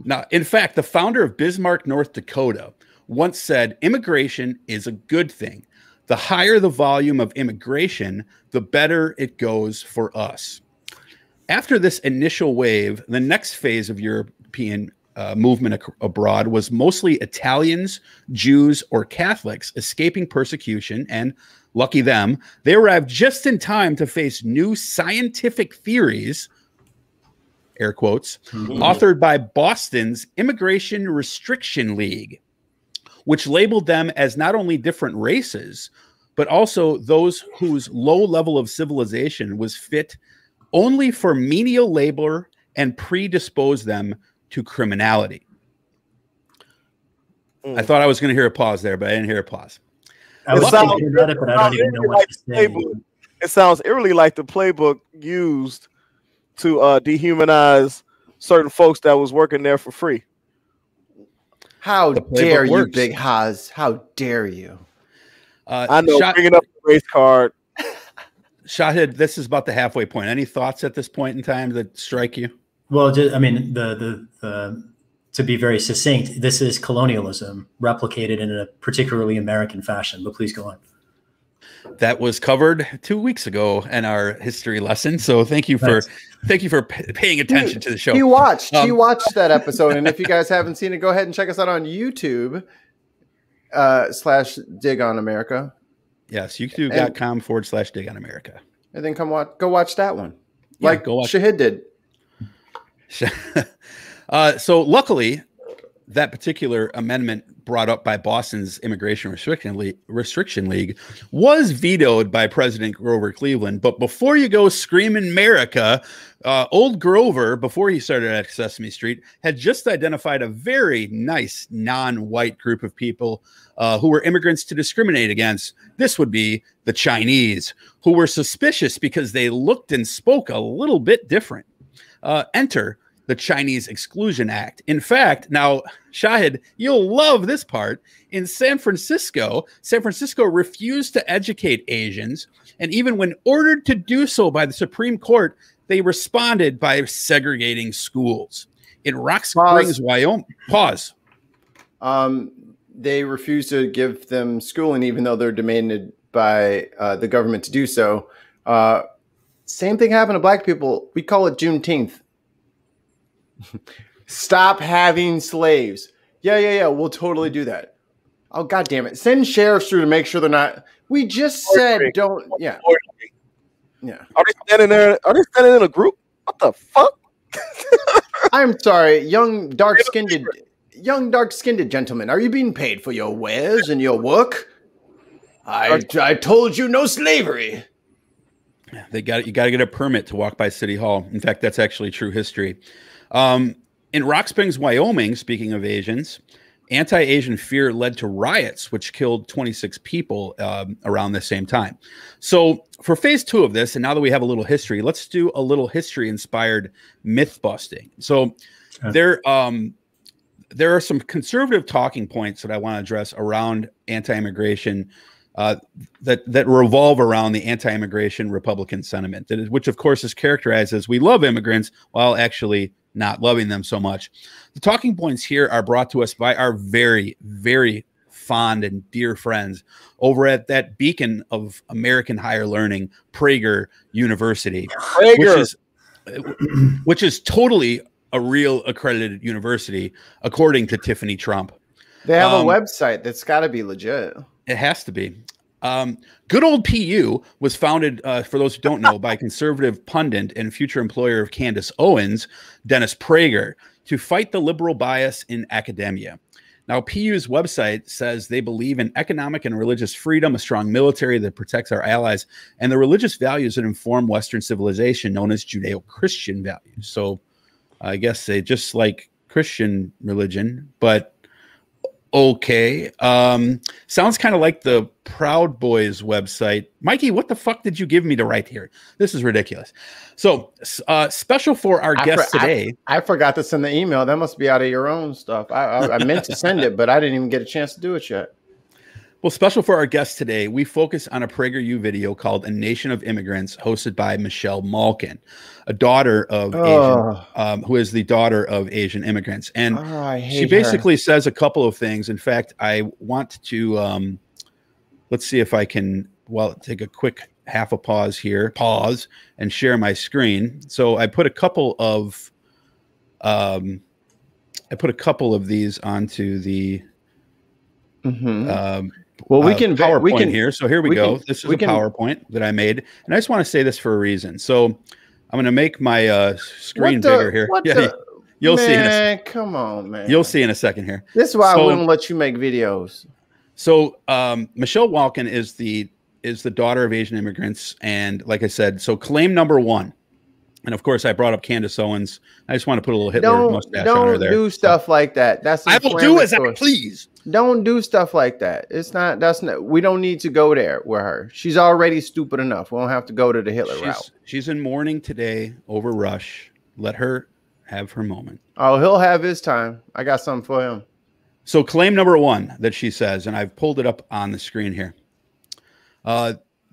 Now, in fact, the founder of Bismarck, North Dakota, once said, immigration is a good thing. The higher the volume of immigration, the better it goes for us. After this initial wave, the next phase of European movement abroad was mostly Italians, Jews, or Catholics escaping persecution, and lucky them, they arrived just in time to face new scientific theories, air quotes, authored by Boston's Immigration Restriction League, which labeled them as not only different races, but also those whose low level of civilization was fit only for menial labor and predisposed them to criminality. I thought I was going to hear a pause there, but I didn't hear a pause. It sounds eerily like the playbook used to dehumanize certain folks that was working there for free. How dare you, Big Haas? How dare you? I know, bringing up the race card. Shahid, this is about the halfway point. Any thoughts at this point in time that strike you? Well, I mean, to be very succinct, this is colonialism replicated in a particularly American fashion. But please go on. That was covered 2 weeks ago in our history lesson. So thank you for paying attention to the show. He watched that episode, and if you guys haven't seen it, go ahead and check us out on YouTube /Dig on America. Yes, youtube.com/Dig on America. And then go watch that one. Yeah, go watch. Shahid did. So luckily, that particular amendment brought up by Boston's Immigration Restriction League was vetoed by President Grover Cleveland. But before you go screaming America, old Grover, before he started at Sesame Street, had just identified a very nice non-white group of people who were immigrants to discriminate against. This would be the Chinese, who were suspicious because they looked and spoke a little bit different. Enter the Chinese Exclusion Act. In fact, now, Shahid, you'll love this part. In San Francisco refused to educate Asians, and even when ordered to do so by the Supreme Court, they responded by segregating schools. In Rock Springs, Wyoming, they refused to give them schooling, even though they're demanded by the government to do so. Same thing happened to black people. We call it Juneteenth. Stop having slaves. Yeah. We'll totally do that. Oh, God damn it. Send sheriffs through to make sure they're not. We just said don't. Yeah. Yeah. Are they standing there? Are they standing in a group? What the fuck? I'm sorry, young dark-skinned gentlemen. Are you being paid for your wares and your work? I told you no slavery. You got to get a permit to walk by City Hall. In fact, that's actually true history. In Rock Springs, Wyoming, speaking of Asians, anti-Asian fear led to riots, which killed 26 people around the same time. So for phase 2 of this, and now that we have a little history, let's do a little history-inspired myth busting. So there are some conservative talking points that I want to address around anti-immigration that revolve around the anti-immigration Republican sentiment, which of course is characterized as we love immigrants while actually not loving them so much. The talking points here are brought to us by our very, very fond and dear friends over at that beacon of American higher learning, Prager University, which is totally a real accredited university, according to Tiffany Trump. They have a website that's got to be legit. It has to be. Good old PU was founded, for those who don't know, by conservative pundit and future employer of Candace Owens, Dennis Prager, to fight the liberal bias in academia. Now, PU's website says they believe in economic and religious freedom, a strong military that protects our allies, and the religious values that inform Western civilization, known as Judeo-Christian values. So I guess they just like Christian religion, but okay. Sounds kind of like the Proud Boys website. Mikey, what the fuck did you give me to write here? This is ridiculous. So special for our guest today. I forgot to send the email. That must be out of your own stuff. I meant to send it, but I didn't even get a chance to do it yet. Well, special for our guest today, we focus on a PragerU video called A Nation of Immigrants, hosted by Michelle Malkin, a daughter of Asian, who is the daughter of Asian immigrants. And she basically says a couple of things. In fact, I want to, let's see if I can, take a quick half a pause here, and share my screen. So I put a couple of, these onto the, well, we can PowerPoint here. So here we go. This is a PowerPoint that I made, and I just want to say this for a reason. So I'm going to make my screen bigger here. You'll see in a second. Come on, man. You'll see in a second here. This is why I wouldn't let you make videos. So Michelle Malkin is the daughter of Asian immigrants, and like I said, so claim number 1. And of course, I brought up Candace Owens. I just want to put a little Hitler mustache on her there. Don't do stuff like that. That's I will do as I please. Don't do stuff like that. It's not. That's not. We don't need to go there with her. She's already stupid enough. We don't have to go to the Hitler route. She's in mourning today over Rush. Let her have her moment. Oh, he'll have his time. I got something for him. So claim number 1 that she says, and I've pulled it up on the screen here.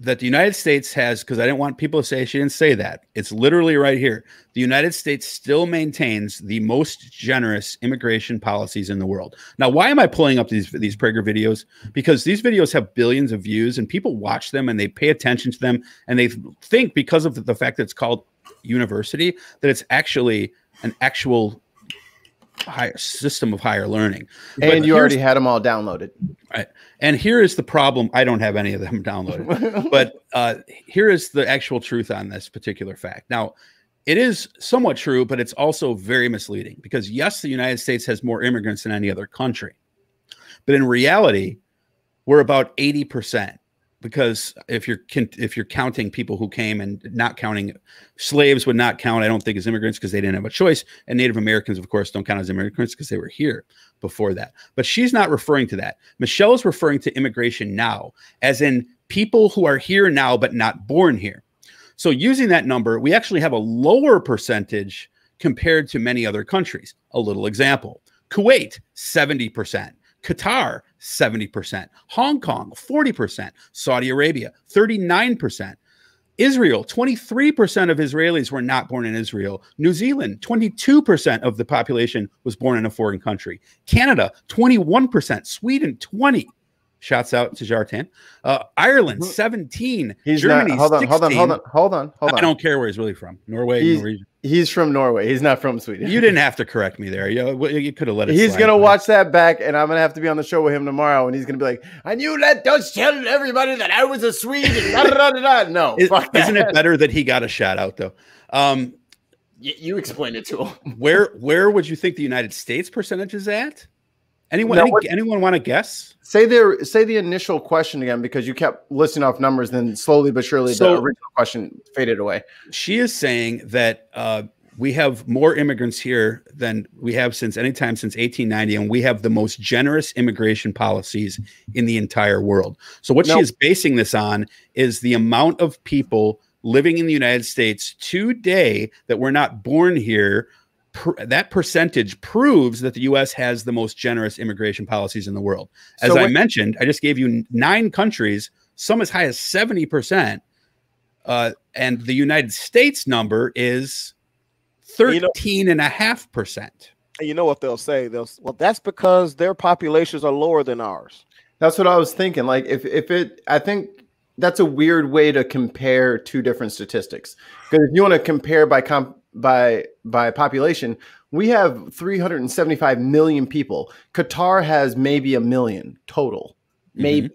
That the United States has, because I didn't want people to say she didn't say that. It's literally right here. The United States still maintains the most generous immigration policies in the world. Now, why am I pulling up these Prager videos? Because these videos have billions of views, and people watch them and they pay attention to them, and they think because of the fact that it's called university, that it's actually an actual higher system of higher learning. And you already had them all downloaded. Right. And here is the problem. I don't have any of them downloaded, but here is the actual truth on this particular fact. Now, it is somewhat true, but it's also very misleading because yes, the United States has more immigrants than any other country, but in reality, we're about 80%. Because if you're counting people who came and not counting slaves would not count, I don't think, as immigrants because they didn't have a choice. And Native Americans, of course, don't count as immigrants because they were here before that. But she's not referring to that. Michelle is referring to immigration now, as in people who are here now but not born here. So using that number, we actually have a lower percentage compared to many other countries. A little example: Kuwait, 70%. Qatar, 70%, Hong Kong, 40%, Saudi Arabia, 39%, Israel, 23% of Israelis were not born in Israel, New Zealand, 22% of the population was born in a foreign country, Canada, 21%, Sweden, 20%. Shouts out to Jartan. Ireland 17. He's Germany not, 16. Hold on. I don't care where he's really from. Norway, Norwegian. He's from Norway. He's not from Sweden. You didn't have to correct me there. You could have let it. He's gonna watch that back, and I'm gonna have to be on the show with him tomorrow, and he's gonna be like, "And you don't tell everybody that I was a Swede." No, isn't it better that he got a shout out though? You explained it to him. Where would you think the United States percentage is at? Anyone want to guess? Say the initial question again, because you kept listing off numbers, then slowly but surely the original question faded away. She is saying that we have more immigrants here than we have since 1890, and we have the most generous immigration policies in the entire world. So what she is basing this on is the amount of people living in the United States today that were not born here. That percentage proves that the U.S. has the most generous immigration policies in the world. As I mentioned, I just gave you 9 countries, some as high as 70%. And the United States number is 13.5%. You know what they'll say? Well, that's because their populations are lower than ours. That's what I was thinking. Like I think that's a weird way to compare 2 different statistics. Because if you want to compare by population, we have 375 million people. Qatar has maybe 1 million total, maybe.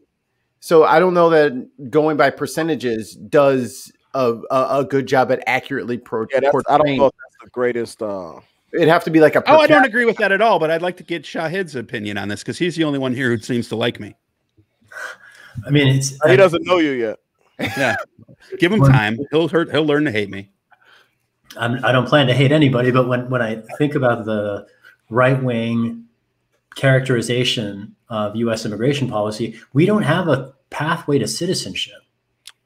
So I don't know that going by percentages does a good job at accurately portraying. I don't know if that's the greatest. It'd have to be like a. I don't agree with that at all. But I'd like to get Shahid's opinion on this because he's the only one here who seems to like me. I mean, he doesn't know you yet. Yeah, give him time. He'll learn to hate me. I don't plan to hate anybody, but when I think about the right-wing characterization of U.S. immigration policy, we don't have a pathway to citizenship.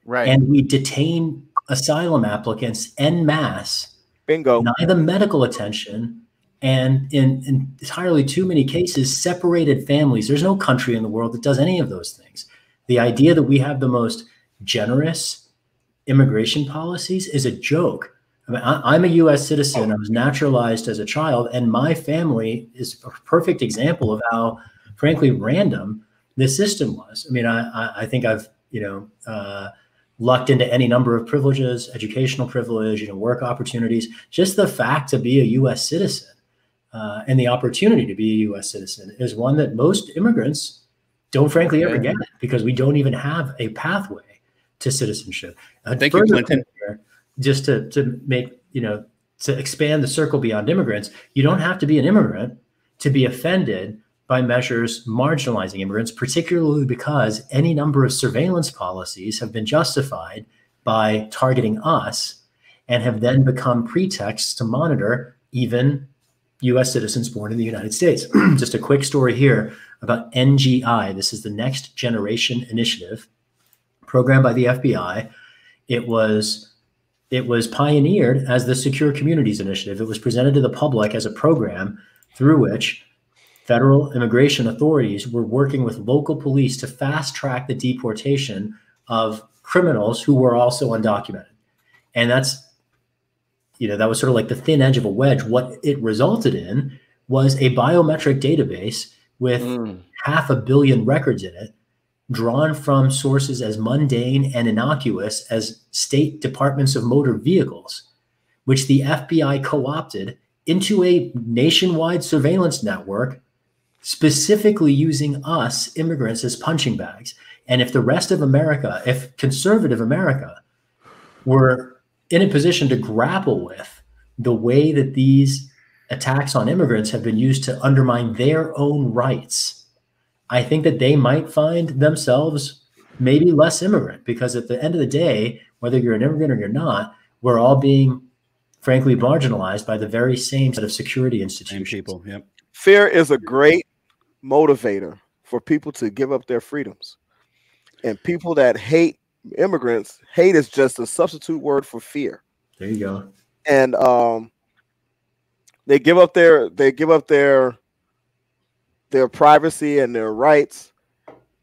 Right. And we detain asylum applicants en masse. Bingo. Deny them medical attention. And in entirely too many cases, separated families. There's no country in the world that does any of those things. The idea that we have the most generous immigration policies is a joke. I mean, I'm a U.S. citizen. I was naturalized as a child, and my family is a perfect example of how, frankly, random this system was. I mean, I think I've lucked into any number of privileges, educational privilege, work opportunities. Just the fact to be a U.S. citizen and the opportunity to be a U.S. citizen is one that most immigrants don't, frankly, ever get because we don't even have a pathway to citizenship. Thank you, Clinton. Just to make, to expand the circle beyond immigrants, you don't have to be an immigrant to be offended by measures marginalizing immigrants, particularly because any number of surveillance policies have been justified by targeting us and have then become pretexts to monitor even U.S. citizens born in the United States. Just a quick story here about NGI. This is the Next Generation Initiative, program by the FBI. It was pioneered as the Secure Communities Initiative. It was presented to the public as a program through which federal immigration authorities were working with local police to fast track the deportation of criminals who were also undocumented. And that's, that was sort of like the thin edge of a wedge. What it resulted in was a biometric database with 500 million records in it, drawn from sources as mundane and innocuous as state departments of motor vehicles, which the FBI co-opted into a nationwide surveillance network, specifically using us immigrants as punching bags. And if the rest of America, if conservative America were in a position to grapple with the way that these attacks on immigrants have been used to undermine their own rights, I think that they might find themselves maybe less immigrant, because at the end of the day, whether you're an immigrant or you're not, we're all being, frankly, marginalized by the very same set of security institutions. Same people, yep. Fear is a great motivator for people to give up their freedoms. And people that hate immigrants, hate is just a substitute word for fear. There you go. And they give up their privacy and their rights,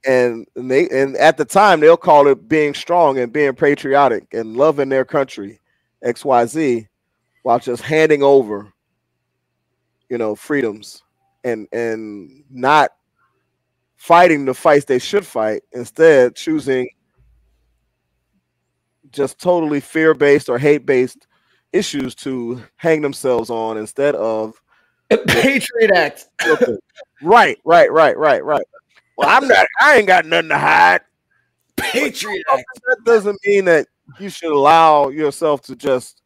and at the time they'll call it being strong and being patriotic and loving their country, XYZ, while just handing over, freedoms and not fighting the fights they should fight, instead choosing just totally fear-based or hate-based issues to hang themselves on instead of Patriot Act. Right. Well, I ain't got nothing to hide. Patriot Act. That doesn't mean that you should allow yourself to just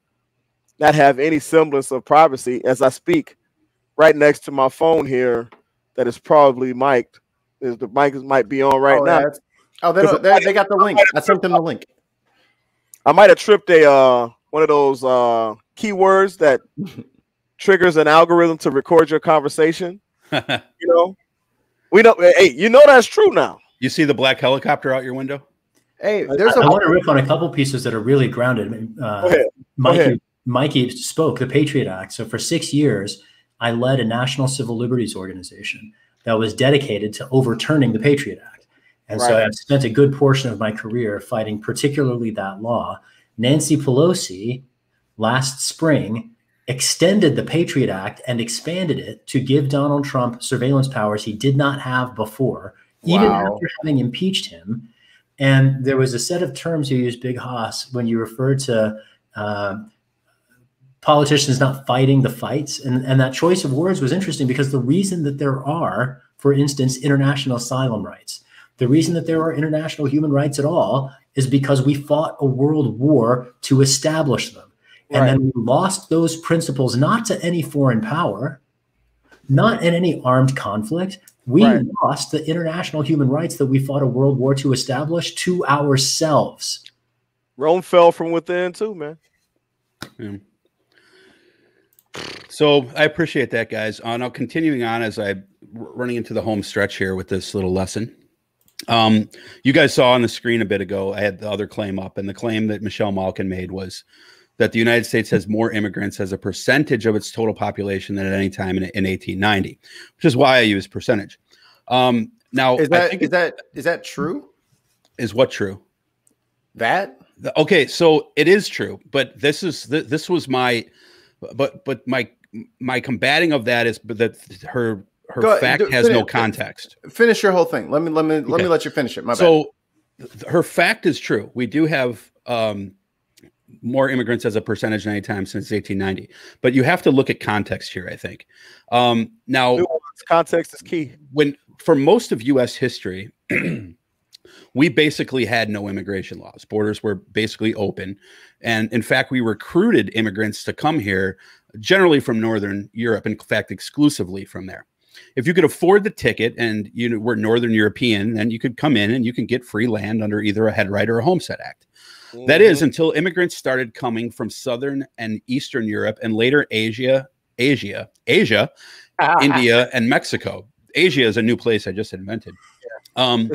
not have any semblance of privacy. As I speak, right next to my phone here, that is probably mic'd. The mic might be on right now. They got the link. I sent them the link. I might have tripped one of those keywords that triggers an algorithm to record your conversation. We know. Hey, that's true now. You see the black helicopter out your window? Hey, I want to riff on a couple pieces that are really grounded. Go ahead. Mikey spoke the Patriot Act. So for 6 years, I led a national civil liberties organization that was dedicated to overturning the Patriot Act. And so I've spent a good portion of my career fighting particularly that law. Nancy Pelosi last spring extended the Patriot Act and expanded it to give Donald Trump surveillance powers he did not have before, even after having impeached him. And there was a set of terms you used, Big Hoss, when you referred to politicians not fighting the fights. And that choice of words was interesting because the reason that there are, for instance, international asylum rights, the reason that there are international human rights at all is because we fought a world war to establish them. And then we lost those principles, not to any foreign power, not in any armed conflict. We lost the international human rights that we fought a world war to establish to ourselves. Rome fell from within too, man. Yeah. So I appreciate that, guys. Now continuing on as I'm running into the home stretch here with this little lesson. You guys saw on the screen a bit ago, I had the other claim up, and the claim that Michelle Malkin made was that the United States has more immigrants as a percentage of its total population than at any time in 1890, which is why I use percentage. Now, is that true? Is what true? That? Okay, so it is true, but this was my, but my combating of that is that her fact has no context. Finish your whole thing. Let me let you finish it. My bad. So her fact is true. We do have more immigrants as a percentage than any time since 1890, but you have to look at context here, I think. Now, context is key. For most of U.S. history, we basically had no immigration laws. Borders were basically open. And in fact, we recruited immigrants to come here, generally from Northern Europe, in fact, exclusively from there. If you could afford the ticket and you were Northern European, then you could come in and you can get free land under either a head right or a homestead act. Mm-hmm. That is until immigrants started coming from Southern and Eastern Europe and later Asia, India, and Mexico. Asia is a new place I just invented. And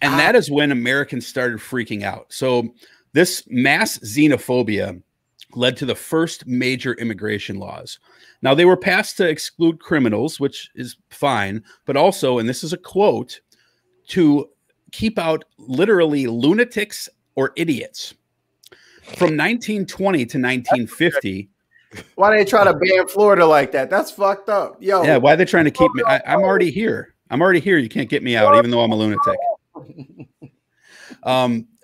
that is when Americans started freaking out. So this mass xenophobia led to the first major immigration laws. Now, they were passed to exclude criminals, which is fine, but also, and this is a quote, to keep out literally lunatics or idiots. From 1920 to 1950. Why they try to ban Florida like that? That's fucked up. Yo. Yeah, why are they trying to keep me? I'm already here. I'm already here. You can't get me out, even though I'm a lunatic.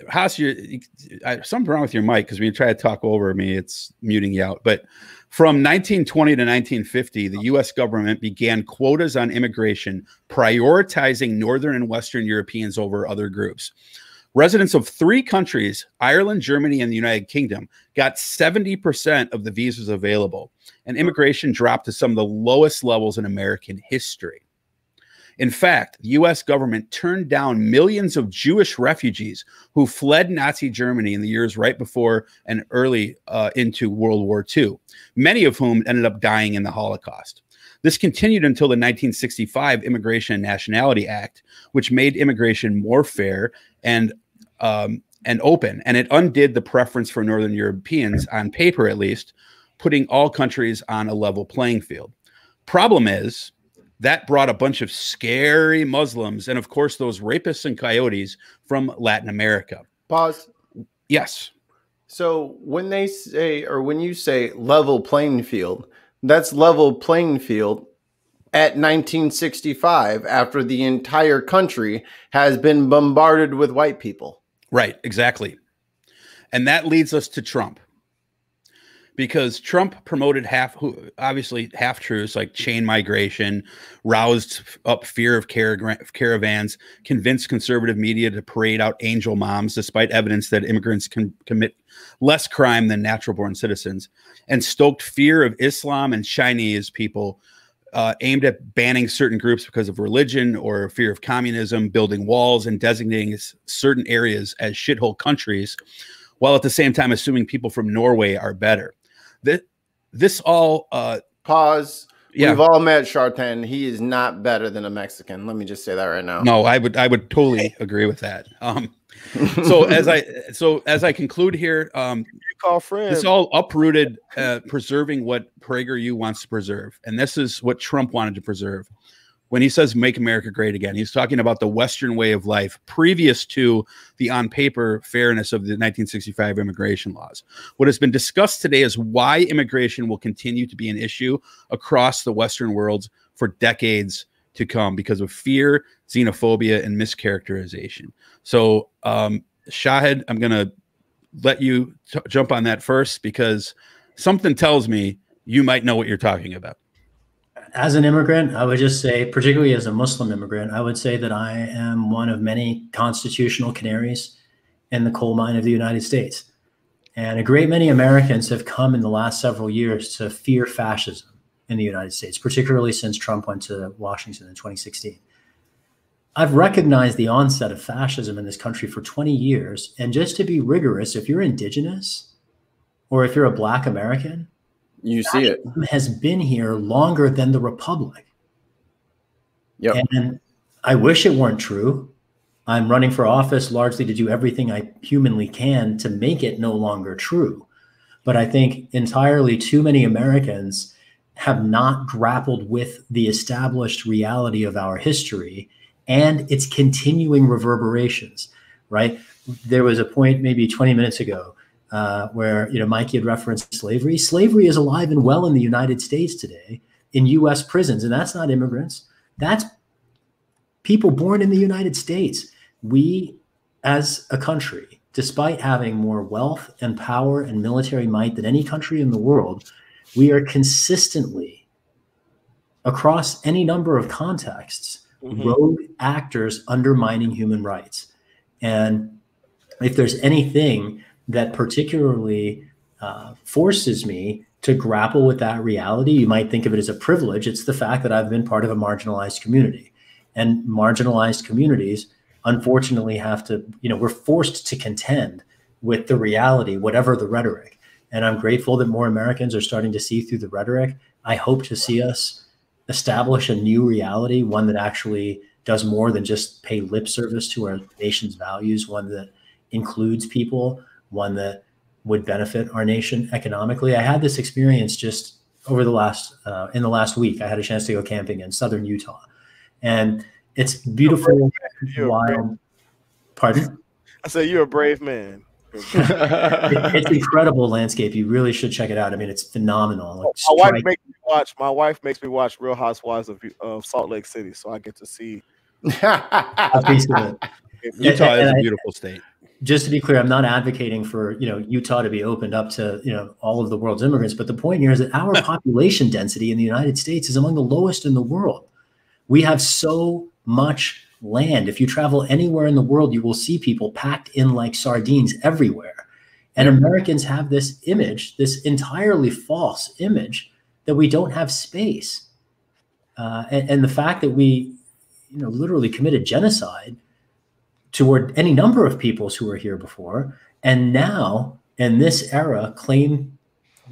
Haas, something wrong with your mic because when you try to talk over me, it's muting you out. But from 1920 to 1950, the U.S. government began quotas on immigration, prioritizing Northern and Western Europeans over other groups. Residents of 3 countries, Ireland, Germany, and the United Kingdom, got 70% of the visas available, and immigration dropped to some of the lowest levels in American history. In fact, the U.S. government turned down millions of Jewish refugees who fled Nazi Germany in the years right before and early into World War II, many of whom ended up dying in the Holocaust. This continued until the 1965 Immigration and Nationality Act, which made immigration more fair and open, and it undid the preference for Northern Europeans, on paper at least, putting all countries on a level playing field. Problem is, that brought a bunch of scary Muslims and, of course, those rapists and coyotes from Latin America. Pause. Yes. So when they say, or when you say level playing field, that's level playing field at 1965 after the entire country has been bombarded with white people. Right, exactly. And that leads us to Trump. Because Trump promoted half-truths like chain migration, roused up fear of caravans, convinced conservative media to parade out angel moms, despite evidence that immigrants can commit less crime than natural-born citizens, and stoked fear of Islam and Chinese people, aimed at banning certain groups because of religion or fear of communism, building walls and designating certain areas as shithole countries, while at the same time assuming people from Norway are better. This all pause. Yeah. We've all met Shartan. He is not better than a Mexican. Let me just say that right now. No, I would totally agree with that. So as I conclude here, this all uprooted preserving what PragerU wants to preserve, and this is what Trump wanted to preserve. When he says "Make America Great Again," he's talking about the Western way of life previous to the on-paper fairness of the 1965 immigration laws. What has been discussed today is why immigration will continue to be an issue across the Western world for decades to come because of fear, xenophobia, and mischaracterization. So, Shahid, I'm going to let you jump on that first because something tells me you might know what you're talking about. As an immigrant, I would just say, particularly as a Muslim immigrant, I would say that I am one of many constitutional canaries in the coal mine of the United States. And a great many Americans have come in the last several years to fear fascism in the United States, particularly since Trump went to Washington in 2016. I've recognized the onset of fascism in this country for 20 years. And just to be rigorous, if you're indigenous or if you're a Black American, you see it has been here longer than the Republic. Yep. And I wish it weren't true. I'm running for office largely to do everything I humanly can to make it no longer true. But I think entirely too many Americans have not grappled with the established reality of our history and its continuing reverberations, right? There was a point maybe 20 minutes ago where, Mikey had referenced slavery. Slavery is alive and well in the United States today in U.S. prisons, and that's not immigrants. That's people born in the United States. We, as a country, despite having more wealth and power and military might than any country in the world, we are consistently, across any number of contexts, rogue actors undermining human rights. And if there's anything that particularly forces me to grapple with that reality, you might think of it as a privilege. It's the fact that I've been part of a marginalized community. And marginalized communities, unfortunately, have to, we're forced to contend with the reality, whatever the rhetoric. And I'm grateful that more Americans are starting to see through the rhetoric. I hope to see us establish a new reality, one that actually does more than just pay lip service to our nation's values, one that includes people, one that would benefit our nation economically. I had this experience just over in the last week. I had a chance to go camping in southern Utah, and it's beautiful, wild. Pardon? I said, you're a brave man. It's incredible landscape. You really should check it out. I mean, it's phenomenal. My wife makes me watch Real Housewives of Salt Lake City, so I get to see a piece of it. Utah is a beautiful state. Just to be clear, I'm not advocating for Utah to be opened up to all of the world's immigrants, but the point here is that our population density in the United States is among the lowest in the world. We have so much land. If you travel anywhere in the world, you will see people packed in like sardines everywhere. And Americans have this image, this entirely false image, that we don't have space. And the fact that we literally committed genocide toward any number of peoples who were here before, and now in this era claim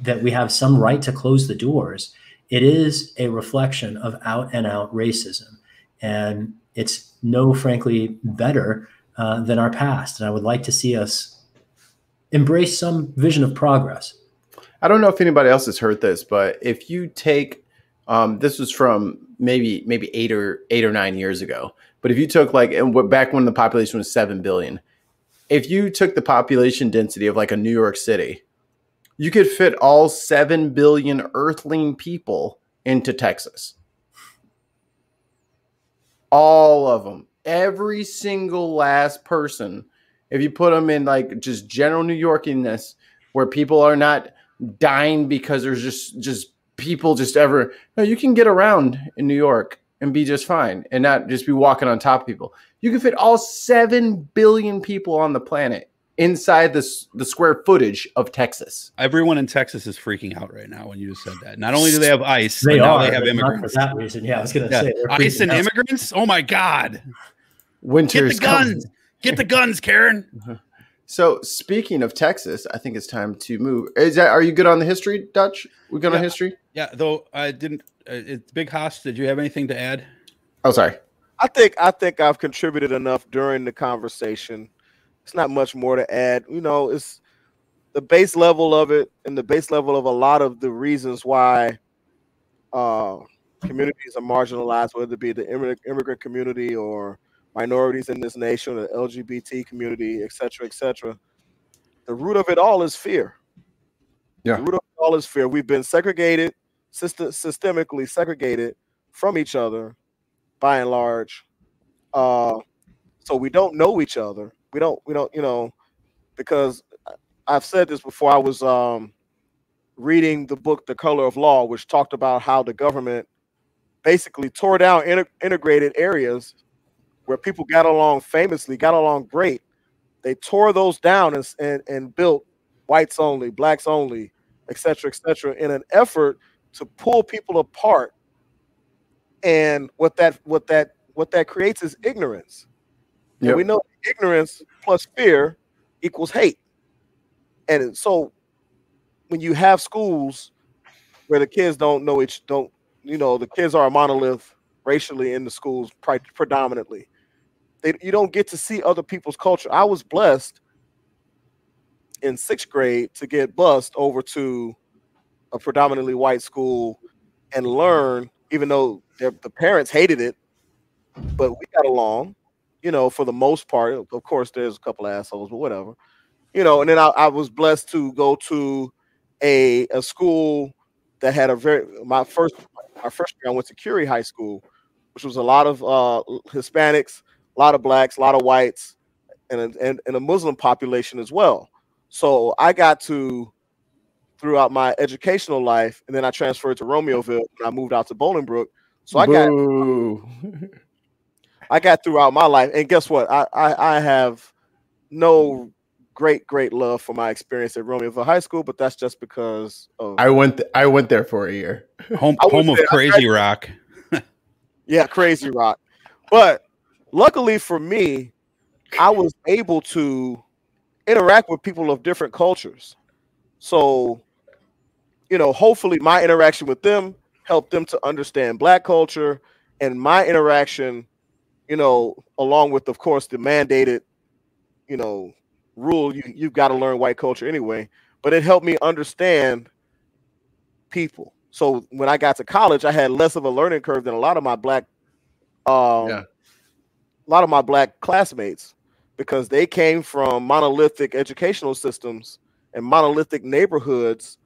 that we have some right to close the doors, it is a reflection of out and out racism. And it's frankly better than our past. And I would like to see us embrace some vision of progress. I don't know if anybody else has heard this, but if you take, this was from maybe 8 or 9 years ago, but if you took back when the population was 7 billion, if you took the population density of like a New York City, you could fit all 7 billion earthling people into Texas. All of them. Every single last person. If you put them in like just general New Yorkiness, where people are not dying because there's just people just ever. No, you can get around in New York and be just fine and not just be walking on top of people. You can fit all 7 billion people on the planet inside the square footage of Texas. Everyone in Texas is freaking out right now when you just said that. Not only do they have ICE, but now they have immigrants. For that reason, yeah, I was going to say ICE and immigrants. Oh my God! Winter's Get the guns! Coming. Get the guns, Karen. So speaking of Texas, I think it's time to move. Are you good on the history, Dutch? We good on history? Yeah, though I didn't. It's Big Haas. Did you have anything to add? Oh, sorry. I think I've contributed enough during the conversation. It's not much more to add. You know, it's the base level of it and the base level of a lot of the reasons why communities are marginalized, whether it be the immigrant community or minorities in this nation, the LGBT community, et cetera, et cetera. The root of it all is fear. Yeah. The root of it all is fear. We've been segregated, systemically segregated from each other, by and large. So we don't know each other. We don't, you know, because I've said this before. I was reading the book, The Color of Law, which talked about how the government basically tore down integrated areas where people got along great. They tore those down and built whites only, blacks only, et cetera, in an effort to pull people apart. And what that creates is ignorance. Yep. And we know ignorance plus fear equals hate. And so when you have schools where the kids the kids are a monolith racially in the schools predominantly, you don't get to see other people's culture. I was blessed in 6th grade to get bused over to a predominantly white school and learn, even though the parents hated it, but we got along, you know, for the most part. Of course, there's a couple of assholes, but whatever, you know. And then I was blessed to go to a school that had my first year I went to Curie High School, which was a lot of Hispanics, a lot of blacks, a lot of whites, and a Muslim population as well. So I got to, throughout my educational life, and then I transferred to Romeoville and I moved out to Bolingbrook. So I got throughout my life, and guess what? I have no great love for my experience at Romeoville High School, but that's just because of I went there for a year. Home of Crazy Rock. Yeah, Crazy Rock. But luckily for me, I was able to interact with people of different cultures. So, you know, hopefully my interaction with them helped them to understand Black culture, and my interaction, you know, along with, of course, the mandated, you know, rule, you've got to learn white culture anyway, but it helped me understand people. So when I got to college, I had less of a learning curve than a lot of my black classmates, because they came from monolithic educational systems and monolithic neighborhoods.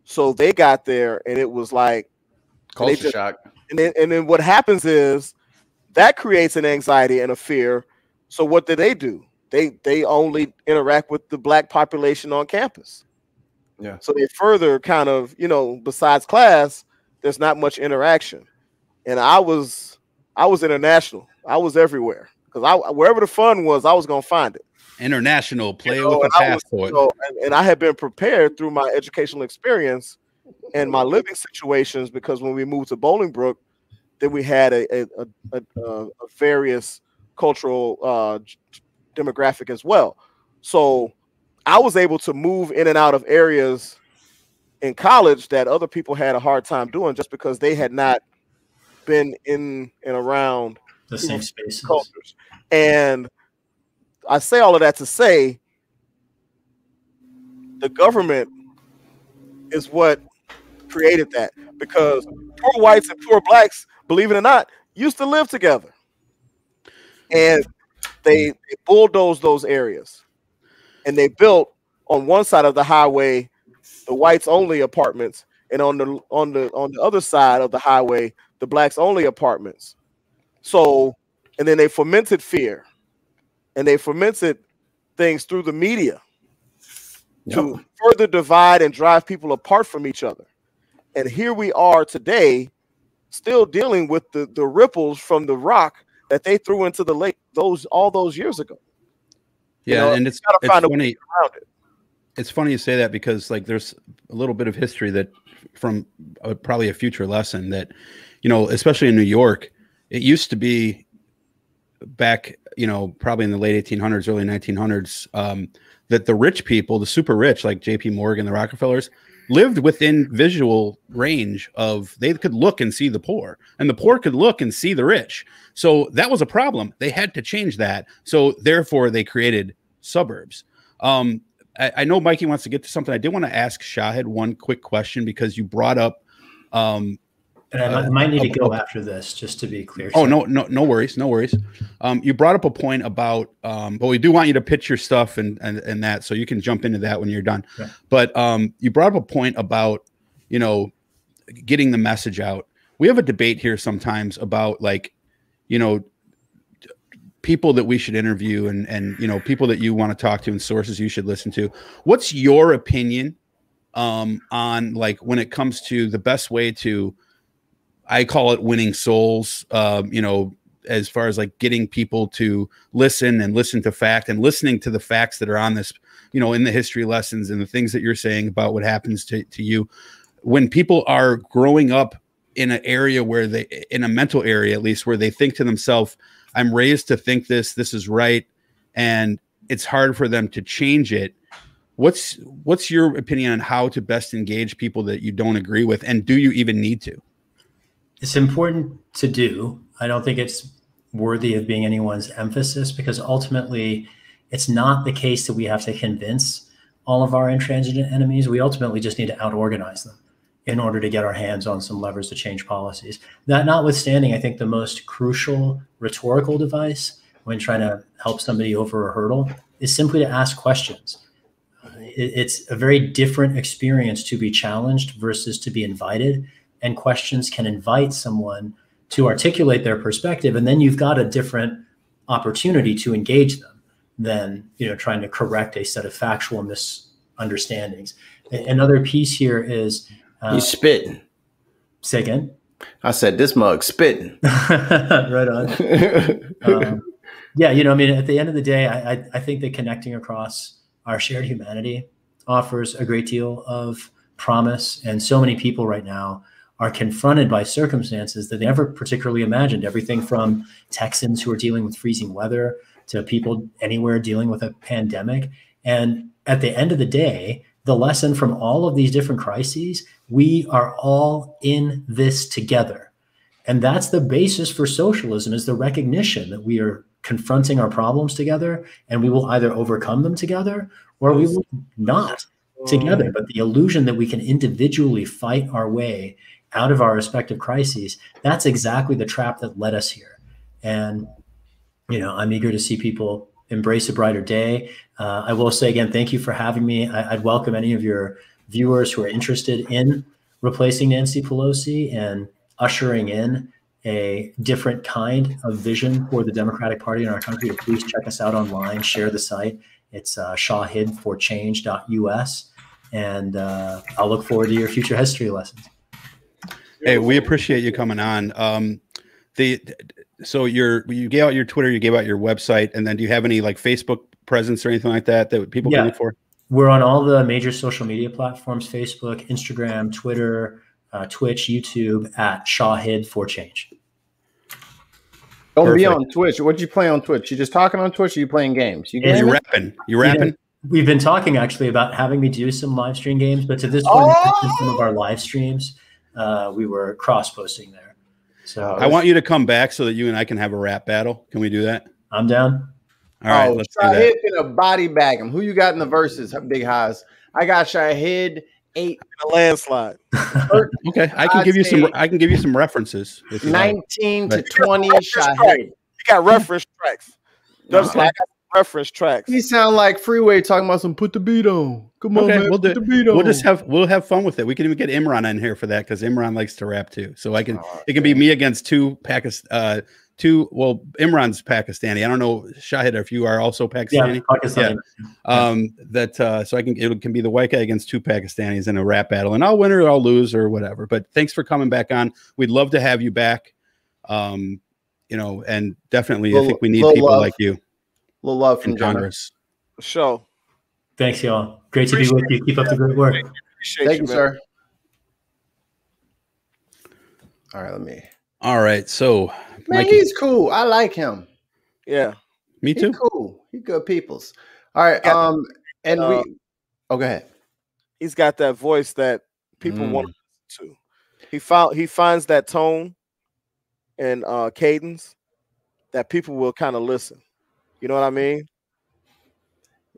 So they got there and it was like culture shock. And then what happens is that creates an anxiety and a fear. So what do? They only interact with the Black population on campus. Yeah. So they further kind of, you know, besides class, there's not much interaction. And I was international. I was everywhere, because wherever the fun was, I was gonna find it. International, play with a passport. And I had been prepared through my educational experience and my living situations, because when we moved to Bolingbrook, then we had a various cultural demographic as well. So I was able to move in and out of areas in college that other people had a hard time doing, just because they had not been in and around the same spaces. Cultures. And I say all of that to say the government is what created that, because poor whites and poor blacks, believe it or not, used to live together. And they bulldozed those areas, and they built on one side of the highway the whites only apartments, and on the other side of the highway the blacks only apartments. So, and then they fomented fear, and they fomented things through the media to further divide and drive people apart from each other. And here we are today, still dealing with the ripples from the rock that they threw into the lake all those years ago. Yeah, and it's funny. It's funny you say that, because like there's a little bit of history that from probably a future lesson that, you know, especially in New York, it used to be back, you know, probably in the late 1800s, early 1900s, that the rich people, the super rich, like J.P. Morgan, the Rockefellers, lived within visual range of, they could look and see the poor, and the poor could look and see the rich. So that was a problem. They had to change that. So therefore they created suburbs. I know Mikey wants to get to something. I did want to ask Shahid one quick question, because you brought up, and I might need to go after this, just to be clear. Oh, no worries. No worries. You brought up a point about, but we do want you to pitch your stuff and that, so you can jump into that when you're done. Yeah. But you brought up a point about, you know, getting the message out. We have a debate here sometimes about, like, you know, people that we should interview and you know, people that you want to talk to and sources you should listen to. What's your opinion on, like, when it comes to the best way to, I call it winning souls, you know, as far as like getting people to listen to fact, and listening to the facts that are on this, you know, in the history lessons and the things that you're saying about what happens to you when people are growing up in an area where in a mental area, at least, where they think to themselves, I'm raised to think this is right, and it's hard for them to change it. What's your opinion on how to best engage people that you don't agree with, and do you even need to? It's important to do. I don't think it's worthy of being anyone's emphasis, because ultimately it's not the case that we have to convince all of our intransigent enemies. We ultimately just need to out-organize them in order to get our hands on some levers to change policies. That notwithstanding, I think the most crucial rhetorical device when trying to help somebody over a hurdle is simply to ask questions. It's a very different experience to be challenged versus to be invited. And questions can invite someone to articulate their perspective, and then you've got a different opportunity to engage them than, you know, trying to correct a set of factual misunderstandings. Another piece here is he's spitting. Say again? I said this mug spitting. Right on. Yeah, you know, I mean, at the end of the day, I think that connecting across our shared humanity offers a great deal of promise, and so many people right now are confronted by circumstances that they never particularly imagined. Everything from Texans who are dealing with freezing weather to people anywhere dealing with a pandemic. And at the end of the day, the lesson from all of these different crises, we are all in this together. And that's the basis for socialism, is the recognition that we are confronting our problems together, and we will either overcome them together or we will not together. But the illusion that we can individually fight our way out of our respective crises, that's exactly the trap that led us here. And, you know, I'm eager to see people embrace a brighter day. I will say again, thank you for having me. I'd welcome any of your viewers who are interested in replacing Nancy Pelosi and ushering in a different kind of vision for the Democratic Party in our country, to please check us out online, share the site. It's shahidforchange.us. And I'll look forward to your future history lessons. Hey, we appreciate you coming on. So you gave out your Twitter, you gave out your website, and then do you have any like Facebook presence or anything like that that people can look for? We're on all the major social media platforms: Facebook, Instagram, Twitter, Twitch, YouTube, at Shahid for Change. Don't be on Twitch. What'd you play on Twitch? You just talking on Twitch, or you playing games? You rapping? You rapping? We've been talking actually about having me do some live stream games, but to this point, some of our live streams, we were cross-posting there. So I want you to come back so that you and I can have a rap battle. Can we do that? I'm down. All right, let's do that. Shahid gonna body bag him. Who you got in the verses? Big highs. I got Shahid 8 a landslide. Okay, I can give you some. I can give you some references. 19 to 20. Shahid. You got reference tracks. reference tracks. He sound like Freeway talking about some put the beat on. Come on, man, we'll put the beat on. We'll have fun with it. We can even get Imran in here for that because Imran likes to rap too. So it can be me against Imran's Pakistani. I don't know, Shahid, if you are also Pakistani. Yeah, Pakistani. Yeah. So it can be the white guy against two Pakistanis in a rap battle, and I'll win or I'll lose or whatever. But thanks for coming back on. We'd love to have you back. And definitely I think we need people like you. A little love from Congress. Show. Thanks, y'all. Great to be with you. Keep up the great work. Thank you, sir. All right, All right, so man, Mikey. he's cool. I like him. Yeah, me too. He's cool. He good peoples. All right, go ahead. He's got that voice that people want to listen to. He finds that tone and cadence that people will kind of listen. You know what I mean?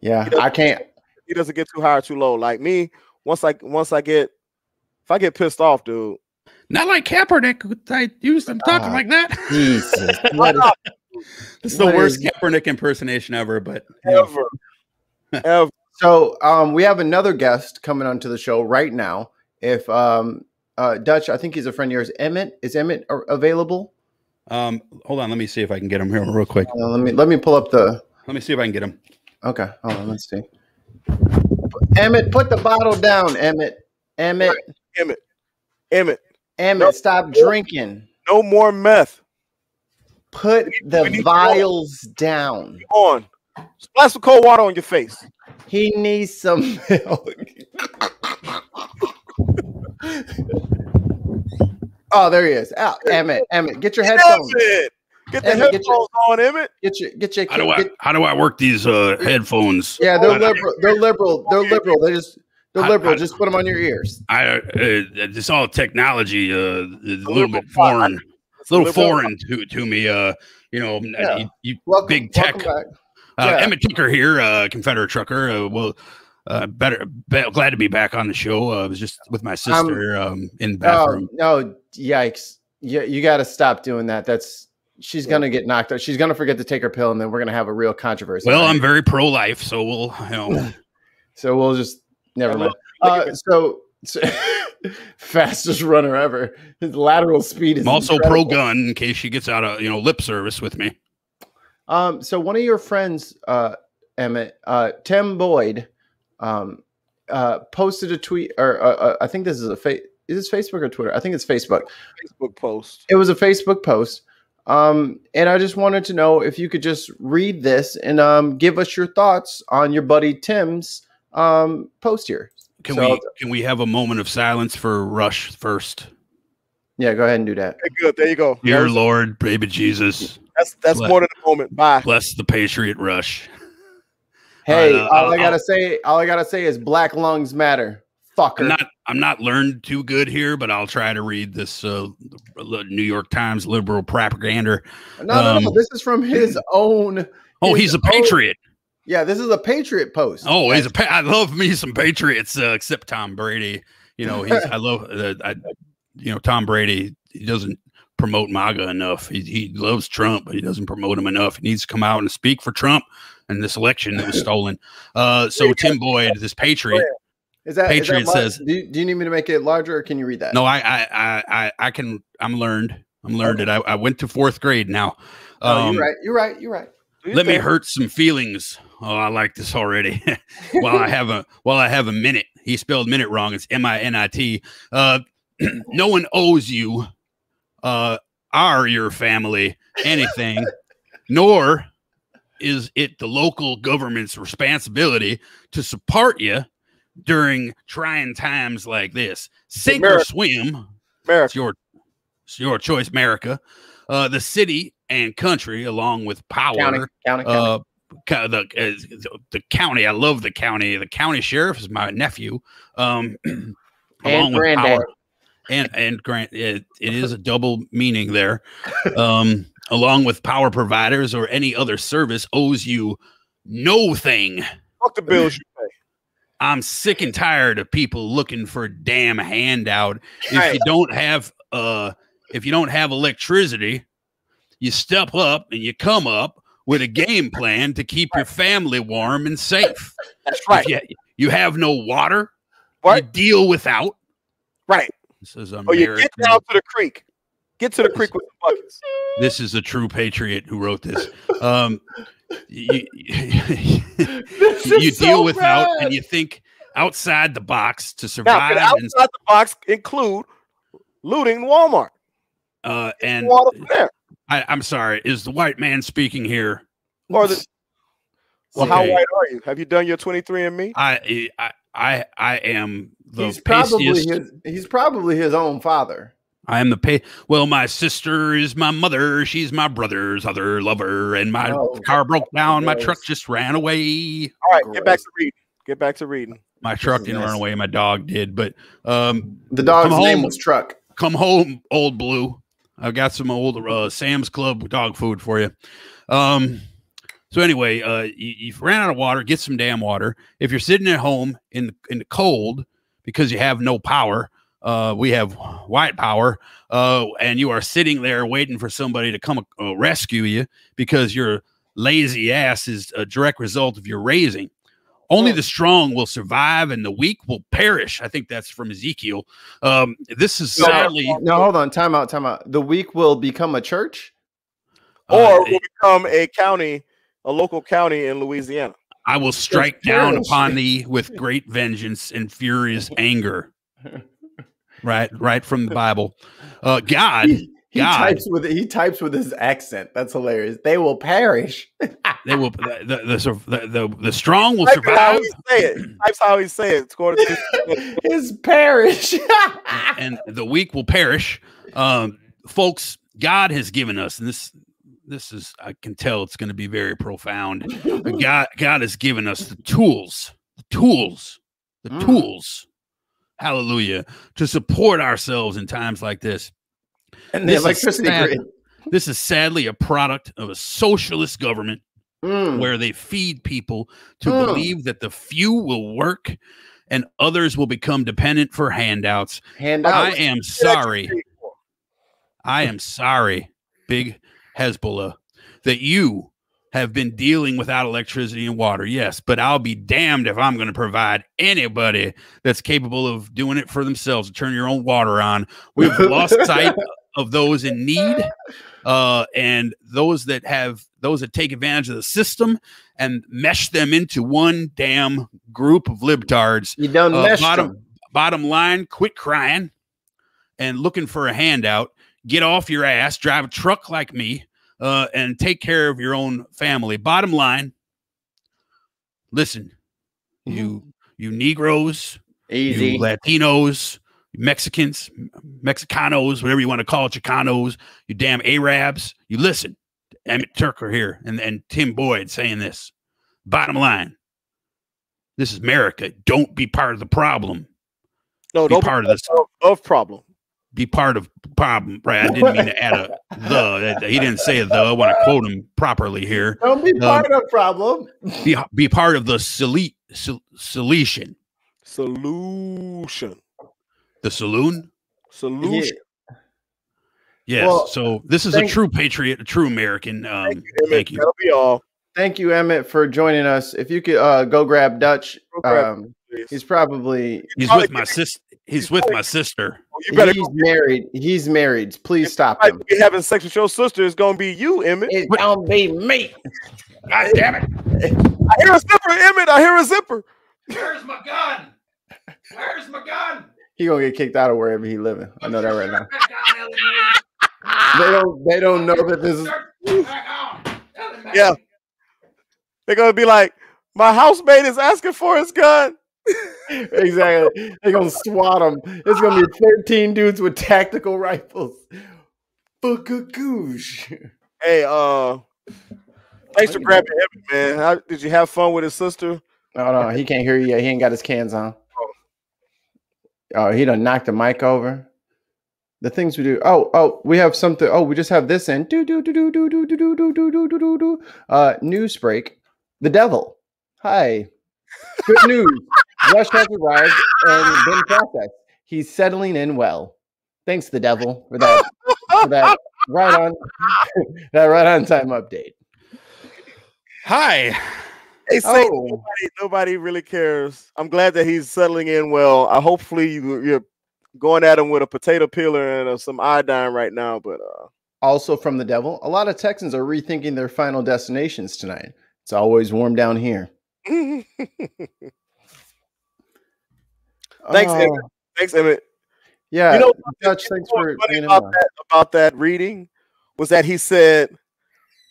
Yeah, I can't. He doesn't get too high or too low. Like me, if I get pissed off, dude. Not like Kaepernick. I used him talking like that. Jesus. This is the worst Kaepernick impersonation ever, but ever. So we have another guest coming onto the show right now. If Dutch, I think he's a friend of yours. Is Emmett available? Hold on, let me see if I can get him here real quick. Let me pull up the. Let me see if I can get him. Okay, hold on. Let's see. Emmett, put the bottle down. Emmett, stop drinking. No more meth. Put the vials down. On. Splash some cold water on your face. He needs some milk. Oh, there he is. Emmett, get your headphones. Get the headphones on, Emmett. How do I work these headphones? Yeah, they're liberal. They're liberal. They're liberal. Just put them on your ears. It's all technology. A little bit foreign. It's a little foreign to me. You big tech. Emmett Tucker here, Confederate trucker. Glad to be back on the show. I was just with my sister in the bathroom. No, yikes! You got to stop doing that. She's gonna get knocked out. She's gonna forget to take her pill, and then we're gonna have a real controversy. Well, I'm very pro-life, so we'll just never mind. So fastest runner ever. His lateral speed is. I'm also pro-gun in case she gets out of lip service with me. So one of your friends, Emmett, Tim Boyd, posted a tweet, or I think this is is this Facebook or Twitter? I think it's Facebook. Facebook post. It was a Facebook post. And I just wanted to know if you could just read this and give us your thoughts on your buddy Tim's post here. Can we have a moment of silence for Rush first? Yeah, go ahead and do that. Okay, good. There you go. Dear Lord, baby Jesus. That's more than a moment. Bye. Bless the Patriot Rush. Hey, all I gotta say is Black Lungs Matter. Fucker. I'm not learned too good here, but I'll try to read this New York Times liberal propaganda. No. This is from his own. He's a patriot. Yeah, this is a patriot post. Oh, I love me some patriots, except Tom Brady. I love Tom Brady. He doesn't promote MAGA enough. He loves Trump, but he doesn't promote him enough. He needs to come out and speak for Trump and this election that was stolen. So Tim Boyd, this patriot. Patriot says, do you need me to make it larger, or can you read that? No, I can. I'm learned. I went to 4th grade now. You're right. Let me hurt some feelings. Oh, I like this already. while I have a minute. He spelled minute wrong. It's MINIT. No one owes you, your family, anything, nor is it the local government's responsibility to support you during trying times like this. Sink or swim. America. It's your choice, America. The city and country, along with power. County. The county. I love the county. The county sheriff is my nephew. Along with power. And Grant, it is a double meaning there. Along with power providers or any other service owes you no thing. Fuck the bills you pay. I'm sick and tired of people looking for a damn handout. If you don't have electricity, you step up and you come up with a game plan to keep your family warm and safe. That's right. If you have no water, Right. you deal without. Right. This is Or you get down to the creek. Get to the creek with the buckets. This is a true patriot who wrote this. You deal without, and you think outside the box to survive. Now, outside the box include looting Walmart. And there. I'm sorry, is the white man speaking here? Or the well, how white are you? Have you done your 23andMe? I am the he's probably his own father. I am well, my sister is my mother. She's my brother's other lover. And my car broke down. My truck just ran away. All right, get back to reading. Get back to reading. My truck didn't run away. My dog did. But the dog's name was Truck. Come home, old Blue. I've got some old Sam's Club dog food for you. So anyway, you ran out of water. Get some damn water. If you're sitting at home in the cold because you have no power, we have white power, and you are sitting there waiting for somebody to come rescue you because your lazy ass is a direct result of your raising. Only the strong will survive and the weak will perish. I think that's from Ezekiel. This is sadly. No, hold on. Time out. The weak will become a church? Or will become a local county in Louisiana. I will strike down upon thee with great vengeance and furious anger. Right from the Bible. God. He types with his accent. That's hilarious. They will perish. They will. The strong will survive. That's how he say it. His perish, and the weak will perish. Folks, God has given us, and this is, I can tell it's going to be very profound. God has given us the tools. Hallelujah, to support ourselves in times like this. And the electricity grid. This is sadly a product of a socialist government where they feed people to believe that the few will work and others will become dependent for handouts. I am sorry, Big Hezbollah, that you have been dealing without electricity and water. Yes, but I'll be damned if I'm going to provide anybody that's capable of doing it for themselves to turn your own water on. We've lost sight of those in need, and those that take advantage of the system and mesh them into one damn group of libtards. You don't mesh them. Bottom line, quit crying and looking for a handout. Get off your ass, drive a truck like me, and take care of your own family. Bottom line, listen, you Negroes, easy, you Latinos, Mexicans, Mexicanos, whatever you want to call it, Chicanos, you damn Arabs, you listen. Emmett Turker here and Tim Boyd saying this. Bottom line, this is America. Don't be part of the problem. No, don't be part of this problem. Be part of problem, right? I didn't mean to add a the. He didn't say the. I want to quote him properly here. Don't be part of the problem. Be part of the solution. The saloon? Solution. Yes. Well, so this is a true patriot, a true American. Thank you. That'll be all. Thank you, Emmett, for joining us. If you could go grab Dutch. He's with my sister. He's with my sister. He's married. He's married. Please stop him. Be having sex with your sister. It's gonna be you, Emmett. It's gonna be me. God damn it! I hear a zipper, Emmett. I hear a zipper. Where's my gun? Where's my gun? He gonna get kicked out of wherever he living. I know that right now. They don't know that this is. Yeah. They're gonna be like, my housemate is asking for his gun. Exactly. They're gonna swat him. It's gonna be 13 dudes with tactical rifles. Bookagoosh. Hey, thanks for grabbing Emmett, man. Did you have fun with his sister? No, he can't hear you yet. He ain't got his cans on. Oh, he done knocked the mic over. The things we do. Oh, we have something. Oh, we just have this in. News break. The devil. Hi. Good news. Rush has arrived and been processed. He's settling in well. Thanks, the devil, for that right on time update. Hi. They say nobody really cares. I'm glad that he's settling in well. Hopefully you're going at him with a potato peeler and some iodine right now. But also from the devil, a lot of Texans are rethinking their final destinations tonight. It's always warm down here. Thanks, Emmett. Thanks, Emmett. Yeah, you know, Dutch, thanks for about that reading was that he said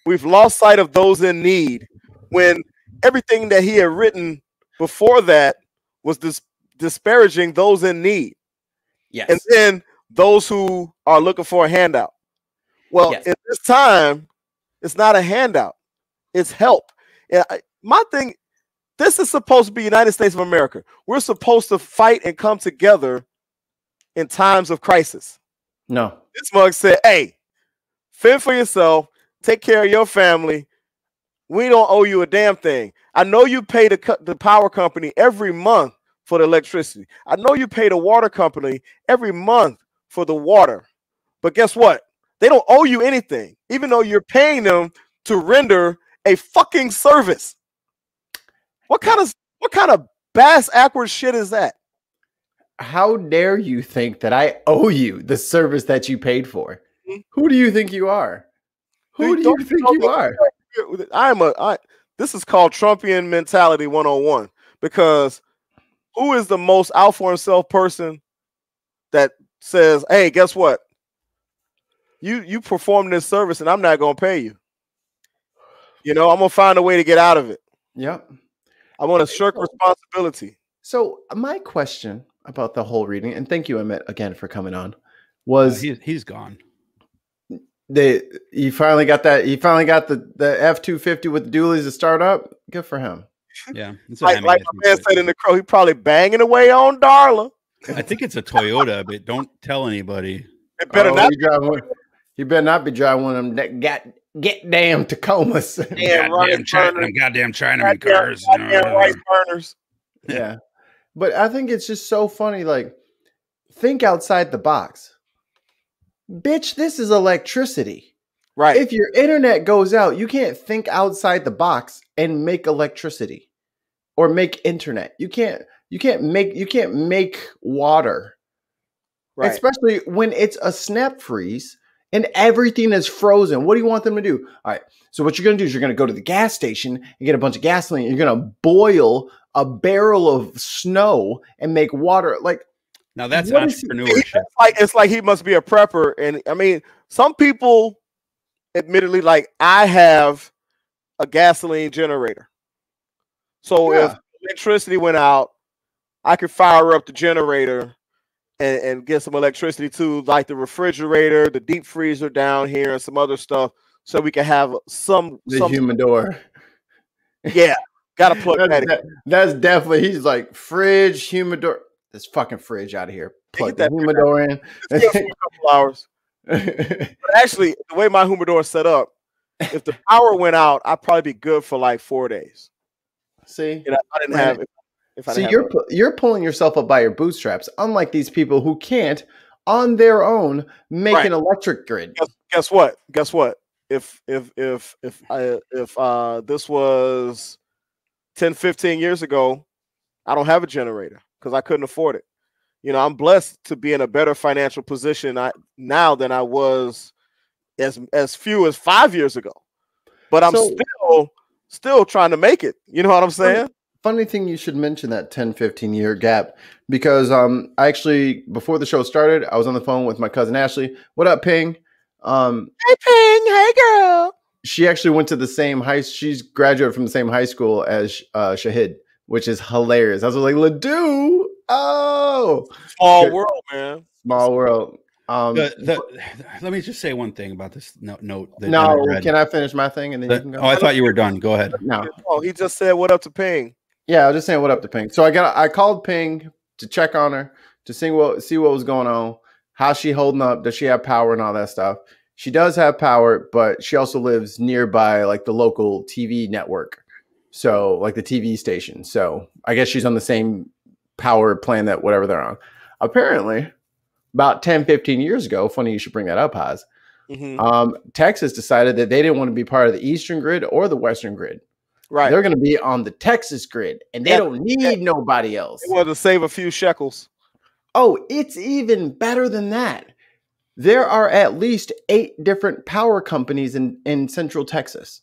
we've lost sight of those in need when everything that he had written before that was disparaging those in need. Yes. And then those who are looking for a handout. Well, yes. At this time, it's not a handout. It's help. My thing, this is supposed to be United States of America. We're supposed to fight and come together in times of crisis. No. This mug said, hey, fend for yourself. Take care of your family. We don't owe you a damn thing. I know you pay the power company every month for the electricity. I know you pay the water company every month for the water. But guess what? They don't owe you anything, even though you're paying them to render a fucking service. What kind of bass awkward shit is that? How dare you think that I owe you the service that you paid for? Mm-hmm. Who do you think you are? Who do you think you are? This is called Trumpian mentality 101, because who is the most out for himself person that says, hey, guess what? You perform this service and I'm not going to pay you. You know, I'm going to find a way to get out of it. Yep. I want to shirk responsibility. So my question about the whole reading, and thank you, Emmett, again for coming on, was he's gone. You finally got that. You finally got the F-250 with the dualies to start up. Good for him. Yeah, like my man said in the crow, he probably banging away on Darla. I think it's a Toyota, but don't tell anybody. It better not. You better not be driving one of them that get damn Tacomas. Goddamn Chinaman cars. Goddamn rice burners. Yeah, but I think it's just so funny. Like, think outside the box. Bitch, this is electricity. Right. If your internet goes out, you can't think outside the box and make electricity or make internet. You can't make water. Right. Especially when it's a snap freeze and everything is frozen. What do you want them to do? All right. So what you're going to do is you're going to go to the gas station and get a bunch of gasoline. You're going to boil a barrel of snow and make water. Like, now that's entrepreneurship. It's like he must be a prepper. And I mean, some people, admittedly, like I have a gasoline generator. So if electricity went out, I could fire up the generator and get some electricity to like the refrigerator, the deep freezer down here, and some other stuff, so we can have some humidor. Yeah, gotta plug that in. That's definitely, he's like fridge, humidor. This fucking fridge out of here. Plug the humidor in. A couple hours. But actually, the way my humidor is set up, if the power went out, I'd probably be good for like 4 days. See, I didn't have it. You're pulling yourself up by your bootstraps, unlike these people who can't, on their own, make an electric grid. Guess what? If this was 10, 15 years ago, I don't have a generator because I couldn't afford it. You know, I'm blessed to be in a better financial position now than I was as few as 5 years ago. But I'm still trying to make it. You know what I'm saying? Funny thing you should mention that 10, 15 year gap, because I actually, before the show started, I was on the phone with my cousin Ashley. What up, Ping? Hey, Ping. Hey, girl. She actually went to the same she's graduated from the same high school as Shahid, which is hilarious. I was like, Ledoux. Oh, small world, man. Small world. Let me just say one thing about this note. No, can I finish my thing and then you can go? Oh, I thought you were done. Go ahead. No. Oh, he just said what up to Ping. Yeah, I was just saying what up to Ping. So I called Ping to check on her, to see what was going on, how she holding up, does she have power and all that stuff. She does have power, but she also lives nearby, like the local TV network. So like the TV station. So I guess she's on the same power plan that whatever they're on. Apparently, about 10, 15 years ago, funny you should bring that up, Haas, Texas decided that they didn't want to be part of the Eastern grid or the Western grid. Right. They're going to be on the Texas grid, and they don't need nobody else. They want to save a few shekels. Oh, it's even better than that. There are at least 8 different power companies in Central Texas.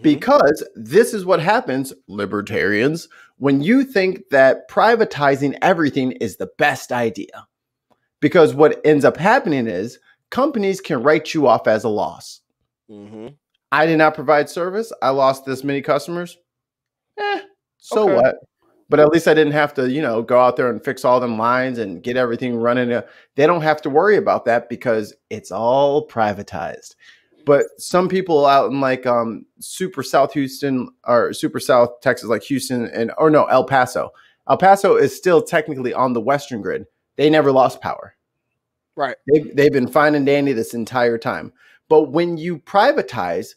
Because this is what happens, libertarians, when you think that privatizing everything is the best idea. Because what ends up happening is companies can write you off as a loss. I did not provide service. I lost this many customers. So what? But at least I didn't have to, you know, go out there and fix all them lines and get everything running. They don't have to worry about that because it's all privatized. But some people out in like super South Houston or super South Texas, like Houston or El Paso. El Paso is still technically on the Western grid. They never lost power. Right. They've been fine and dandy this entire time. But when you privatize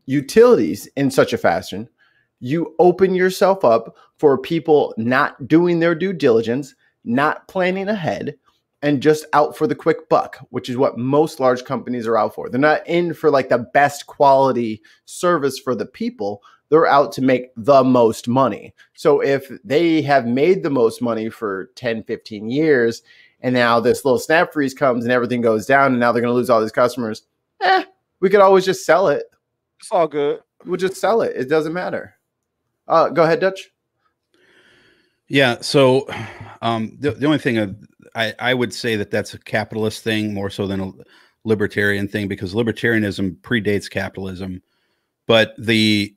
utilities in such a fashion, you open yourself up for people not doing their due diligence, not planning ahead, and just out for the quick buck, which is what most large companies are out for. They're not in for like the best quality service for the people. They're out to make the most money. So if they have made the most money for 10, 15 years, and now this little snap freeze comes and everything goes down, and now they're going to lose all these customers, we could always just sell it. It's all good. We'll just sell it. It doesn't matter. Go ahead, Dutch. Yeah. So the only thing I would say that's a capitalist thing more so than a libertarian thing, because libertarianism predates capitalism. But that's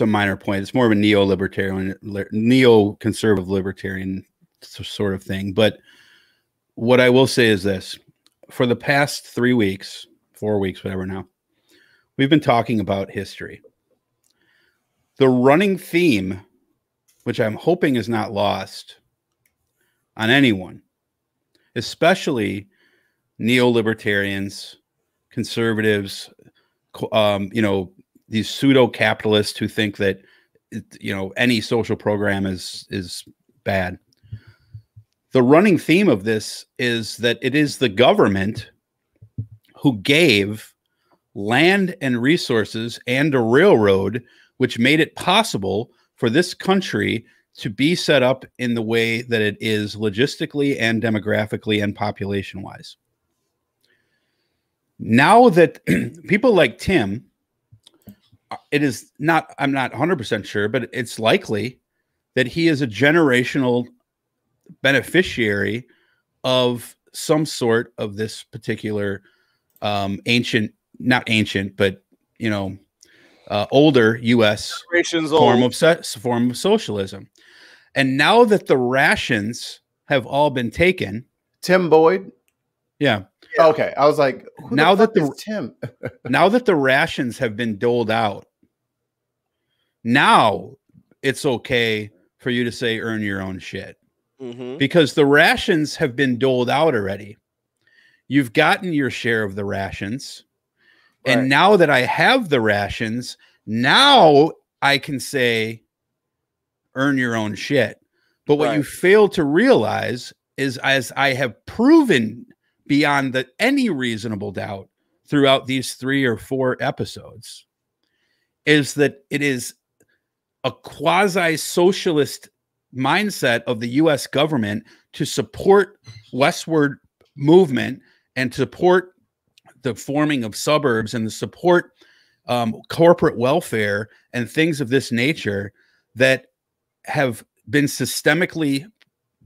a minor point. It's more of a neoconservative libertarian sort of thing. But what I will say is this: for the past 3 weeks, 4 weeks, whatever now, we've been talking about history. The running theme, which I'm hoping is not lost on anyone, especially neo-libertarians, conservatives, you know, these pseudo-capitalists who think that, you know, any social program is bad. The running theme of this is that it is the government who gave land and resources and a railroad, which made it possible for this country to be set up in the way that it is logistically and demographically and population-wise. Now that people like Tim, it is not, I'm not 100% sure, but it's likely that he is a generational beneficiary of some sort of this particular ancient, not ancient, but, you know, older U.S. form of socialism. And now that the rations have all been taken, Tim Boyd. Yeah. Okay. I was like, who now the fuck that is Tim? Now that the rations have been doled out, now it's okay for you to say earn your own shit, because the rations have been doled out already. You've gotten your share of the rations. Right. And now that I have the rations, now I can say earn your own shit. But what you fail to realize is, as I have proven beyond any reasonable doubt throughout these 3 or 4 episodes, is that it is a quasi-socialist mindset of the U.S. government to support westward movement and to support the forming of suburbs and the support corporate welfare and things of this nature that have been systemically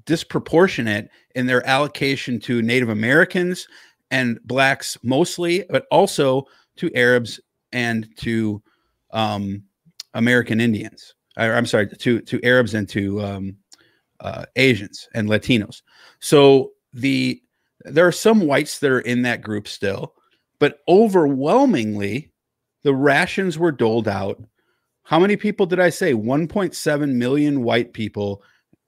disproportionate in their allocation to Native Americans and blacks mostly, but also to Arabs and to American Indians. I'm sorry, to Arabs and to Asians and Latinos. So there are some whites that are in that group still, but overwhelmingly the rations were doled out. How many people did I say? 1.7 million white people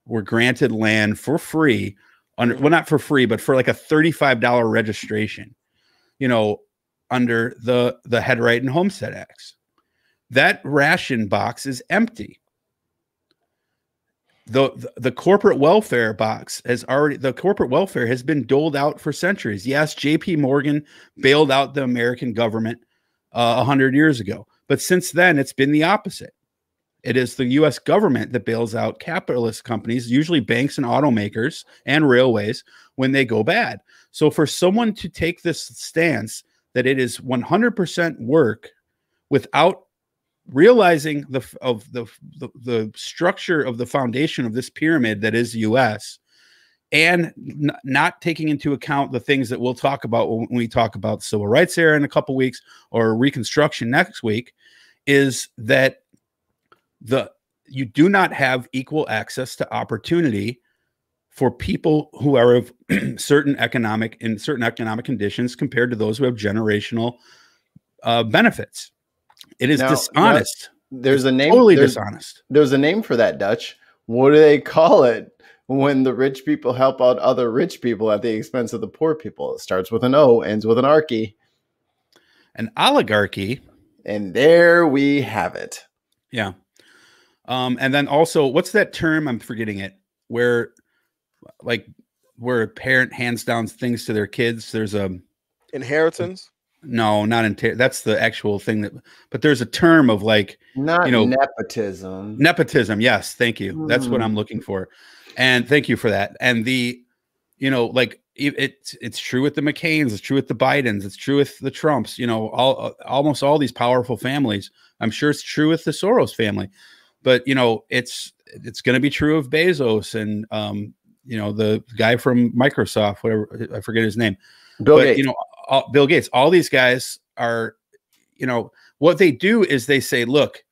were granted land for free, well, not for free, but for like a $35 registration, you know, under the Headright and Homestead Acts. That ration box is empty. The corporate welfare box the corporate welfare has been doled out for centuries. Yes, JP Morgan bailed out the American government 100 years ago. But since then, it's been the opposite. It is the U.S. government that bails out capitalist companies, usually banks and automakers and railways, when they go bad. So for someone to take this stance that it is 100% work without realizing the structure of the foundation of this pyramid that is the U.S., and not taking into account the things that we'll talk about when we talk about the civil rights era in a couple weeks or Reconstruction next week, is that you do not have equal access to opportunity for people who are of certain economic conditions compared to those who have generational benefits. It is dishonest. There's a name. Totally dishonest. There's a name for that, Dutch. What do they call it when the rich people help out other rich people at the expense of the poor people? It starts with an O, ends with an archy. An oligarchy. And there we have it. Yeah. And then also, what's that term? I'm forgetting it. Where a parent hands down things to their kids. There's a inheritance. No, not that's the actual thing but there's a term of nepotism. Nepotism. Yes. Thank you. That's what I'm looking for. And thank you for that. And it's true with the McCains. It's true with the Bidens. It's true with the Trumps, almost all these powerful families. I'm sure it's true with the Soros family. But it's going to be true of Bezos and the guy from Microsoft, whatever, I forget his name. Bill Gates. Bill Gates. All these guys are, what they do is they say, look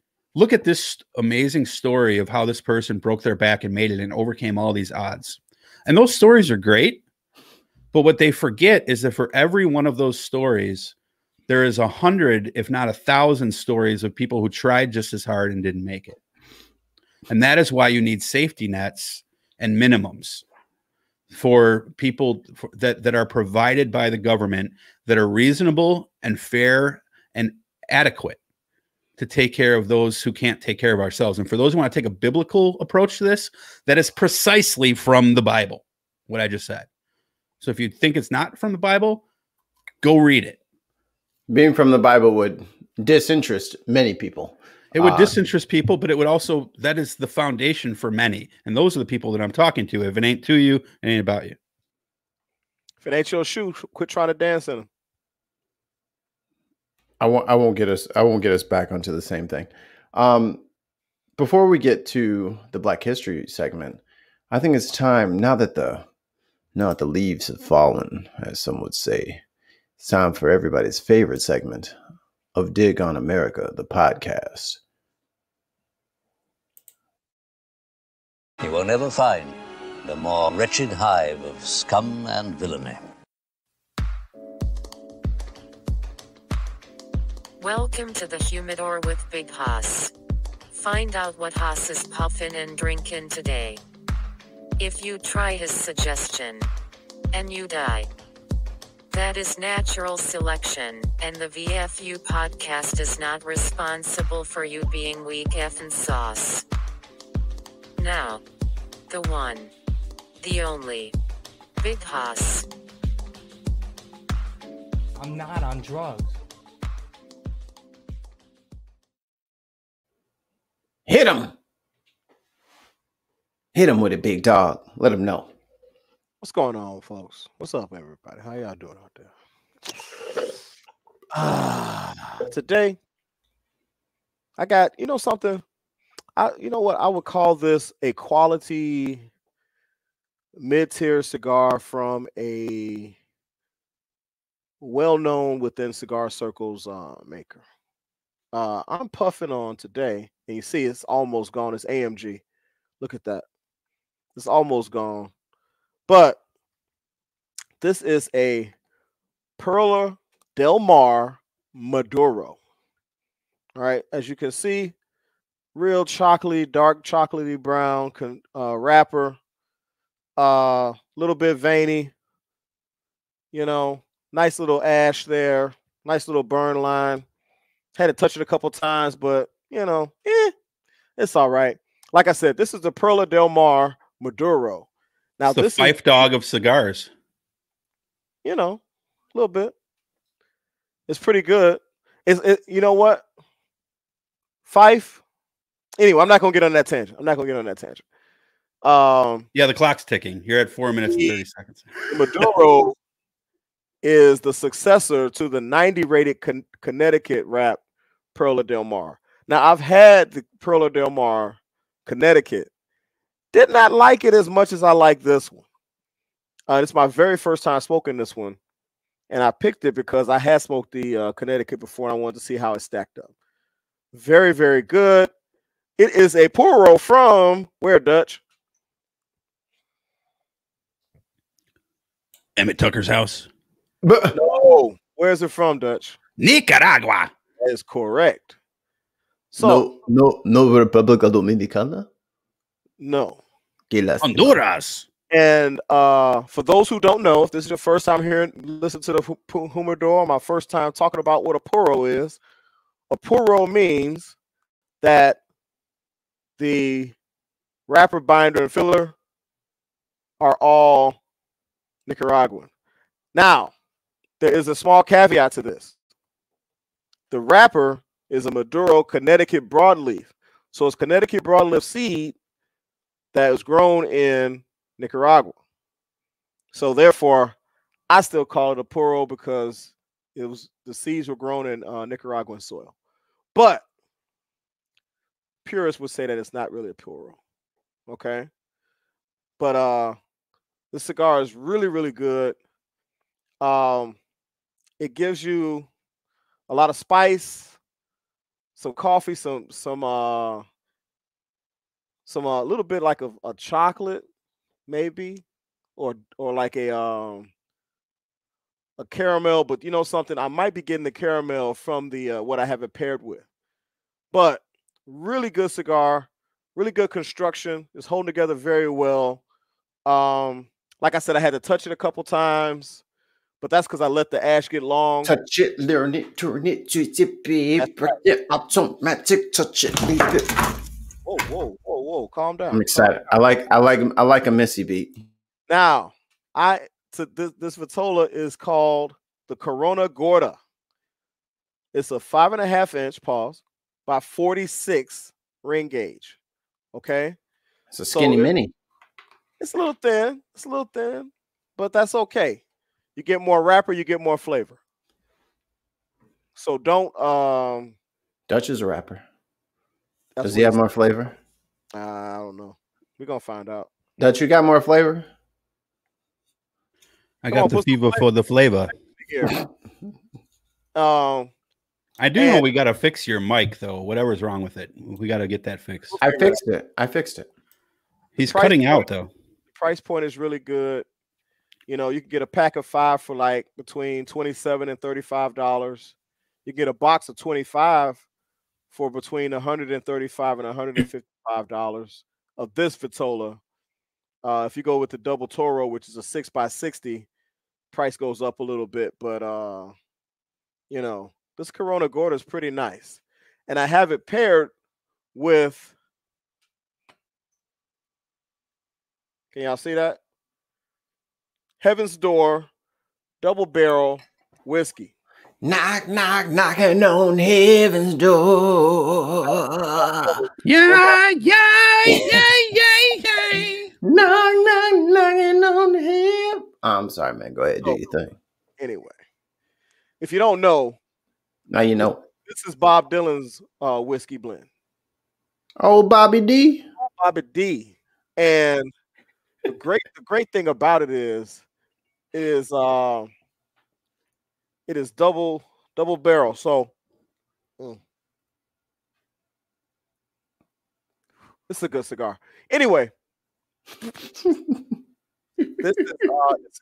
at this amazing story of how this person broke their back and made it and overcame all these odds. And those stories are great. But what they forget is that for every one of those stories, there is 100, if not 1,000 stories of people who tried just as hard and didn't make it. And that is why you need safety nets and minimums for people that are provided by the government that are reasonable and fair and adequate to take care of those who can't take care of ourselves. And for those who want to take a biblical approach to this, that is precisely from the Bible, what I just said. So if you think it's not from the Bible, go read it. Being from the Bible would disinterest many people. It would disinterest people, but it would also, that is the foundation for many. And those are the people that I'm talking to. If it ain't to you, it ain't about you. If it ain't your shoe, quit trying to dance in them. I won't get us back onto the same thing. Before we get to the Black History segment, I think it's time, now that the leaves have fallen, as some would say, it's time for everybody's favorite segment of Dig on America, the podcast. You will never find a more wretched hive of scum and villainy. Welcome to the Humidor with Big Hoss. Find out what Hoss is puffin' and drinkin' today. If you try his suggestion, and you die. That is natural selection, and the VFU podcast is not responsible for you being weak effing sauce. Now, the one, the only, Big Hoss. I'm not on drugs. Hit him! Hit him with it, big dog. Let him know. What's going on, folks? What's up, everybody? How y'all doing out there? Today, I got, something. I would call this a quality mid-tier cigar from a well-known within cigar circles maker. I'm puffing on today, and you see it's almost gone. It's AMG. Look at that. It's almost gone. But this is a Perla Del Mar Maduro. All right, as you can see, real chocolatey, dark chocolatey brown wrapper. Little bit veiny. Nice little ash there. Nice little burn line. Had to touch it a couple times, but it's all right. Like I said, this is the Perla Del Mar Maduro. Now it's the Fife Dog of cigars. A little bit. It's pretty good. You know what? Fife. Anyway, I'm not gonna get on that tangent. Yeah, the clock's ticking. You're at 4 minutes and 30 seconds. Maduro is the successor to the 90 rated Connecticut rap Perla Del Mar. Now, I've had the Perla Del Mar Connecticut. Did not like it as much as I like this one. It's my very first time smoking this one. And I picked it because I had smoked the Connecticut before and I wanted to see how it stacked up. Very, very good. It is a puro from where, Dutch? Emmett Tucker's house. No. Where's it from, Dutch? Nicaragua. That is correct. So no República Dominicana? No. Honduras. And for those who don't know, if this is your first time listen to the Humidor, my first time talking about what a puro is. A puro means that the wrapper, binder, and filler are all Nicaraguan. Now, there is a small caveat to this. The wrapper is a Maduro Connecticut broadleaf. So it's Connecticut broadleaf seed that is grown in Nicaragua. So therefore, I still call it a puro because the seeds were grown in Nicaraguan soil. But purists would say that it's not really a puro. Okay. But this cigar is really, really good. It gives you a lot of spice, some coffee, some little bit like a chocolate, maybe, or like a caramel. But you know something, I might be getting the caramel from the what I have it paired with. But really good cigar, really good construction. It's holding together very well. Like I said, I had to touch it a couple times, but that's because I let the ash get long. Touch it, learn it, turn it, twist it, babe. Right. Automatic, touch it, leave it. Whoa! Calm down. I'm excited. I like a messy beat. Now, this Vitola is called the Corona Gorda. It's a 5.5 inch by 46 ring gauge. Okay, it's a skinny mini. It's a little thin, but that's okay. You get more wrapper, you get more flavor. So don't. Dutch is a rapper. Does he have more flavor? I don't know. We're gonna find out. Dutch, you got more flavor? I got the fever for the flavor. I do know we gotta fix your mic though. Whatever's wrong with it, we gotta get that fixed. I fixed it. He's cutting out though. Price point is really good. You know, you can get a pack of 5 for like between $27 and $35. You get a box of 25 for between $135 and $155 of this Vitola. If you go with the double Toro, which is a 6x60, price goes up a little bit. But you know, this Corona Gorda is pretty nice, and I have it paired with. Can y'all see that? Heaven's Door double barrel whiskey. Knock, knock, knocking on heaven's door. Yeah. Knock, knock, knocking on heaven. I'm sorry, man. Go ahead, do your thing. Anyway, if you don't know, now you know. This is Bob Dylan's whiskey blend. Oh, Bobby D. Bobby D. And the great thing about it is it is double barrel. So this is a good cigar. Anyway, this is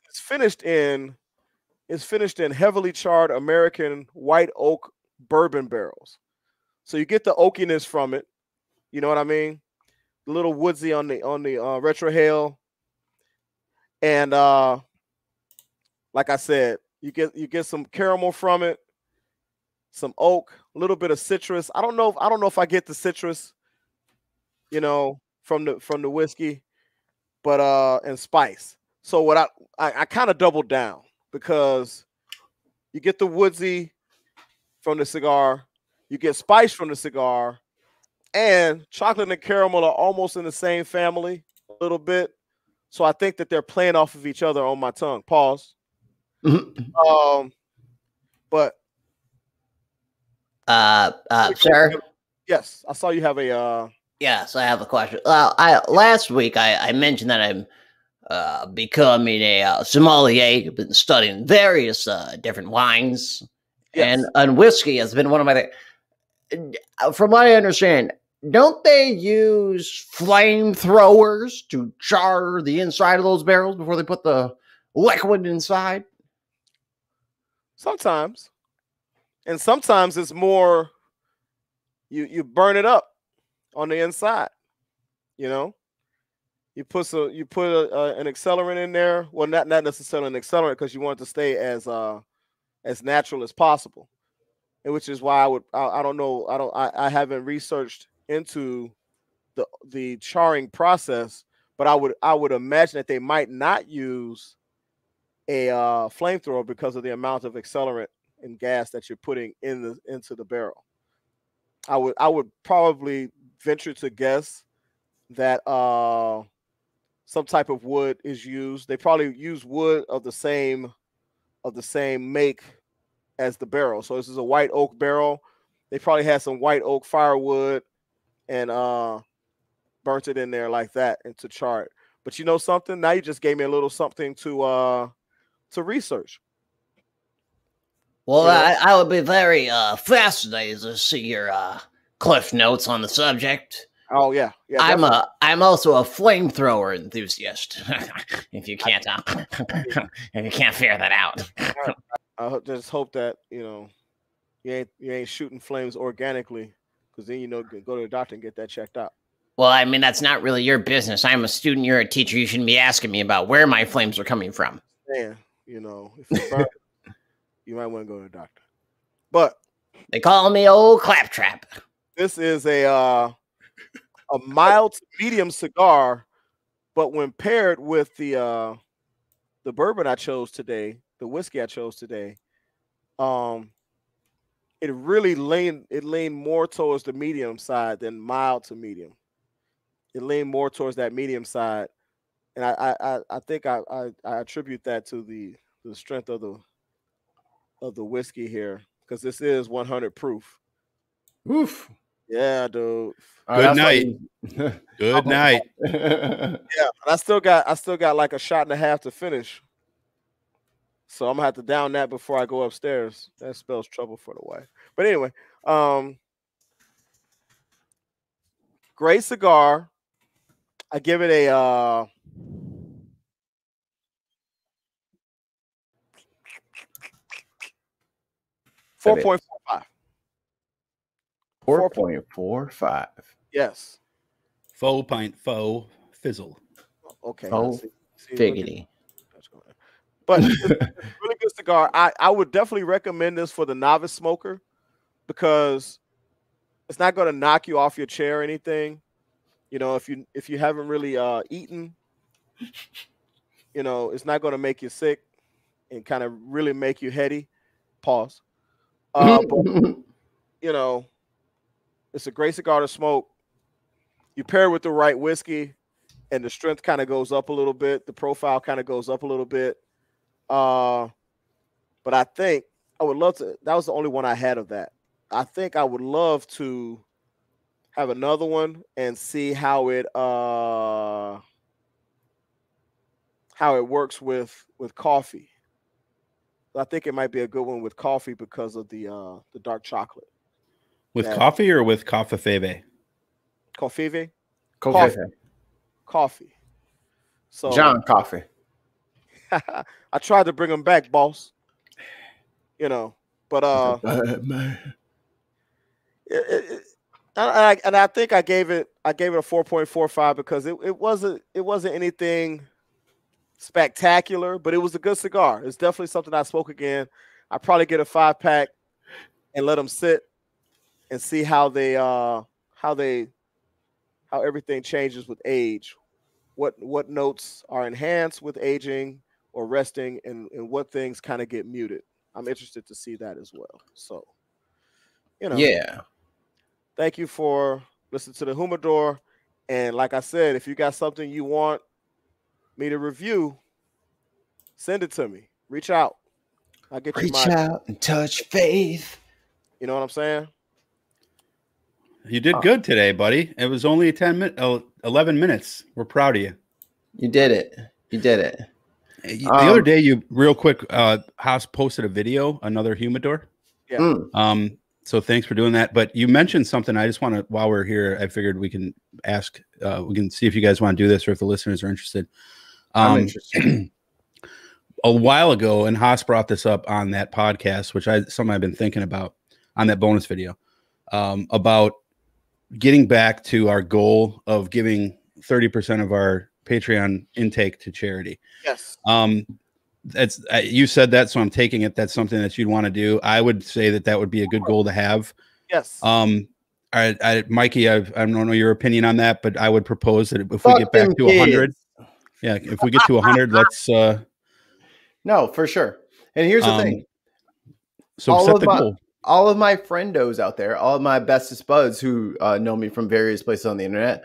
it's finished in heavily charred American white oak bourbon barrels. So you get the oakiness from it. You know what I mean? A little woodsy on the retrohale. And like I said, you get some caramel from it, some oak, a little bit of citrus. I don't know if I get the citrus, you know, from the whiskey, but and spice. So what I kind of doubled down because you get the woodsy, from the cigar. You get spice from the cigar, and chocolate and caramel are almost in the same family a little bit. So I think that they're playing off of each other on my tongue. Pause. But sir. Yes, I saw you have a. Yes, I have a question. Last week I mentioned that I'm becoming a sommelier. I've been studying various different wines, Yes. and whiskey has been one of my. From what I understand, don't they use flamethrowers to char the inside of those barrels before they put the liquid inside? Sometimes, and sometimes it's more. You burn it up on the inside. You know, you put an accelerant in there. Well, not necessarily an accelerant because you want it to stay as natural as possible. And which is why I don't know. I haven't researched into the charring process, but I would imagine that they might not use a flamethrower because of the amount of accelerant and gas that you're putting into the barrel. I would probably venture to guess that some type of wood is used. They probably use wood of the same make as the barrel. So this is a white oak barrel. They probably had some white oak firewood and burnt it in there like that and to char it. But you know something? Now you just gave me a little something to research. Well, I would be very fascinated to see your cliff notes on the subject. Oh yeah. I'm also a flamethrower enthusiast. If you can't figure that out. I just hope that you ain't shooting flames organically, because then you can go to the doctor and get that checked out. Well, I mean, that's not really your business. I'm a student. You're a teacher. You shouldn't be asking me about where my flames are coming from. Yeah, if you burn, you might want to go to the doctor. But they call me old claptrap. This is a mild to medium cigar, but when paired with the bourbon I chose today, the whiskey I chose today, it really leaned more towards the medium side than mild to medium. It leaned more towards that medium side, and I think I attribute that to the strength of the whiskey here, because this is 100 proof. Oof. Yeah, dude. Good night. Good night. Yeah, I still got like a shot and a half to finish. So I'm gonna have to down that before I go upstairs. That spells trouble for the wife. But anyway, great cigar. I give it a 4.45. 4.45. Yes. 4.4 fizzle. Okay. Figgity. But it's a really good cigar. I would definitely recommend this for the novice smoker, because it's not going to knock you off your chair or anything. If you haven't really eaten, it's not going to make you sick and kind of really make you heady. Pause. But it's a great cigar to smoke. You pair it with the right whiskey, and the strength kind of goes up a little bit. The profile kind of goes up a little bit. But I think I would love to. That was the only one I had of that. I think I would love to have another one and see how it works with coffee. I think it might be a good one with coffee because of the dark chocolate. With coffee or with Coffee? Coffee. Coffee. So John Coffee. I tried to bring him back, boss. But man. And I think I gave it a 4.45 because it wasn't anything spectacular, but it was a good cigar. It's definitely something I smoke again. I probably get a 5-pack and let them sit and see how everything changes with age. What notes are enhanced with aging or resting, and what things kind of get muted. I'm interested to see that as well. So you know. Yeah. Thank you for listening to the Humidor. And like I said, if you got something you want me to review, send it to me. Reach out. I'll get you Reach out and touch faith. You know what I'm saying? You did good today, buddy. It was only 11 minutes. We're proud of you. You did it. You did it. The other day, you real quick, Haas posted a video, another humidor. Yeah. So thanks for doing that. But you mentioned something. I just want to, while we're here, I figured we can ask, we can see if you guys want to do this or if the listeners are interested. I'm interested. A while ago, and Haas brought this up on that podcast, which something I've been thinking about on that bonus video, about getting back to our goal of giving 30% of our Patreon intake to charity. Yes. That's you said that, so I'm taking it. That's something that you'd want to do. I would say that would be a good goal to have. Yes. Mikey, I don't know your opinion on that, but I would propose that if we get back to 100, yeah, if we get to 100, let's. No, for sure. And here's the thing. So set the goal. All of my friendos out there, all of my bestest buds who know me from various places on the internet,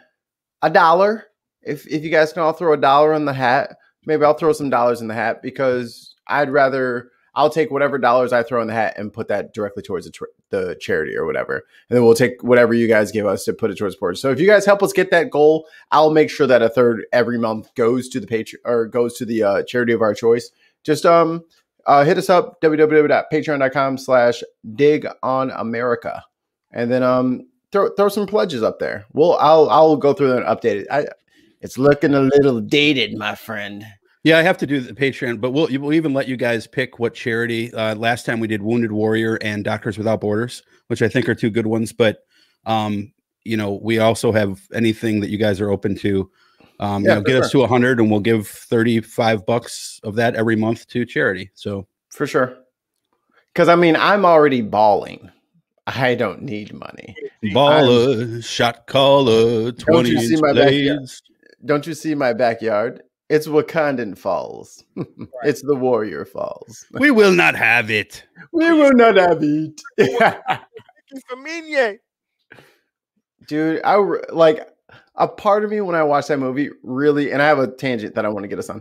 $1. If you guys can all throw $1 in the hat, maybe I'll throw some dollars in the hat, because I'll take whatever dollars I throw in the hat and put that directly towards the charity or whatever. And then we'll take whatever you guys give us to put it towards sports. So if you guys help us get that goal, I'll make sure that a third every month goes to the charity of our choice. Just hit us up, www.patreon.com/digonamerica. And then throw some pledges up there. I'll go through and update it. It's looking a little dated, my friend. Yeah, I have to do the Patreon, but we'll even let you guys pick what charity. Last time we did Wounded Warrior and Doctors Without Borders, which I think are two good ones. But we also have anything that you guys are open to. Get us to 100, and we'll give $35 of that every month to charity. So for sure, because I'm already balling. I don't need money. Baller, shot caller, 20 blades. Don't you see my backyard? It's Wakandan Falls. It's the Warrior Falls. We will not have it. We will not have it. Dude, a part of me when I watched that movie really, and I have a tangent that I want to get us on,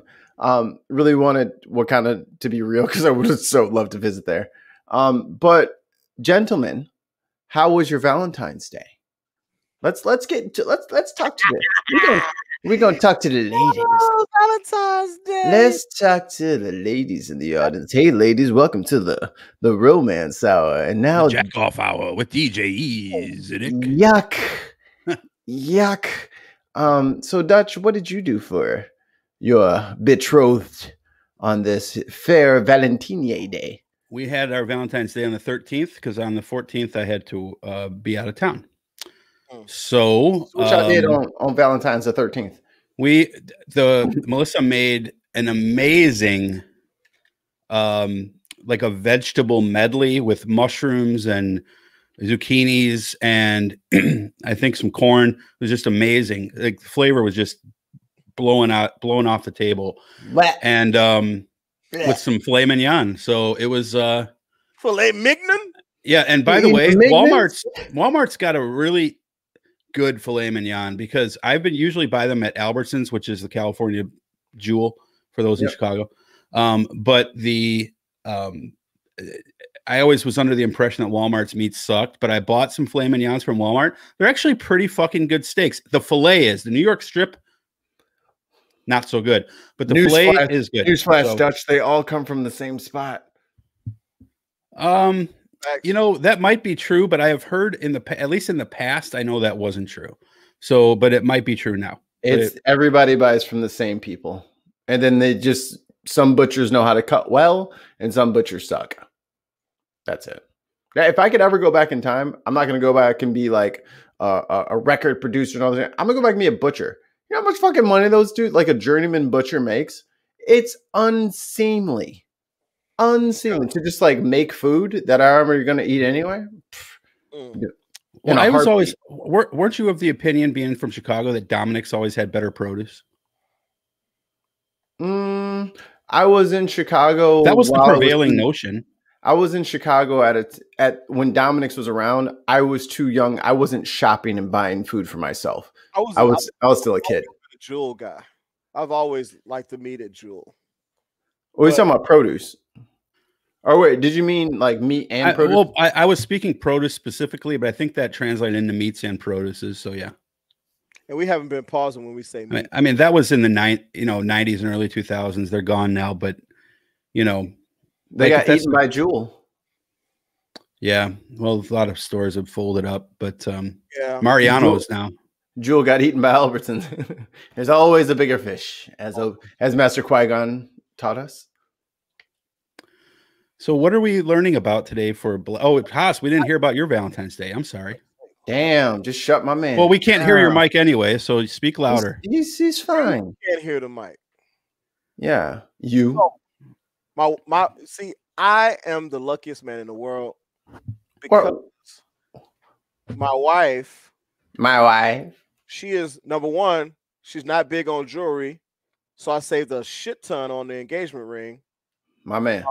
really wanted Wakanda to be real, because I would have so loved to visit there. But gentlemen, how was your Valentine's Day? Let's talk to you. We're gonna talk to the ladies. Oh, Valentine's Day. Let's talk to the ladies in the audience. Hey, ladies, welcome to the romance hour. And now Jack Off Hour with DJ Easy. Yuck. Yuck. So Dutch, what did you do for your betrothed on this fair Valentine Day? We had our Valentine's Day on the 13th, because on the 14th I had to be out of town. So which I did on Valentine's the 13th. Melissa made an amazing like a vegetable medley with mushrooms and zucchinis and I think some corn. It was just amazing. Like the flavor was just blown off the table. And with some filet mignon. So it was filet mignon. Yeah, and by the way, Walmart's got a really good filet mignon, because I've been usually buy them at Albertsons, which is the California jewel for those in Chicago. But I always was under the impression that Walmart's meat sucked, but I bought some filet mignons from Walmart. They're actually pretty fucking good steaks. The filet is the New York strip, not so good, but the filet is good. Newsflash, Dutch, they all come from the same spot. That might be true, but I have heard at least in the past, I know that wasn't true. So, but it might be true now. Everybody buys from the same people. And then some butchers know how to cut well and some butchers suck. That's it. If I could ever go back in time, I'm not going to go back and be like a record producer and all that. I'm going to go back and be a butcher. You know how much fucking money those dudes, like a journeyman butcher, makes? It's unseemly. To just like make food that you're going to eat anyway. Well, I was always, weren't you of the opinion, being from Chicago, that Dominic's always had better produce? I was in Chicago. That was the prevailing notion. I was in Chicago at when Dominic's was around. I was too young. I wasn't shopping and buying food for myself. I was still a kid. A Jewel guy. I've always liked to meet at Jewel. We're talking about produce. Oh wait, did you mean like meat and produce? Well, I was speaking produce specifically, but I think that translated into meats and produces. So yeah. And we haven't been pausing when we say meat. I mean that was in the 90s and early 2000s. They're gone now, but they got eaten by Jewel. Yeah, well, a lot of stores have folded up, but yeah, Mariano's now. Jewel got eaten by Albertsons. There's always a bigger fish, as Master Qui-Gon taught us. So what are we learning about today for Haas, we didn't hear about your Valentine's Day. I'm sorry. Damn, just shut my man. Well, we can't hear your mic anyway, so speak louder. He's fine. You can't hear the mic. Yeah. You. My see, I am the luckiest man in the world because my wife, she is number one, she's not big on jewelry. So I saved a shit ton on the engagement ring. My man.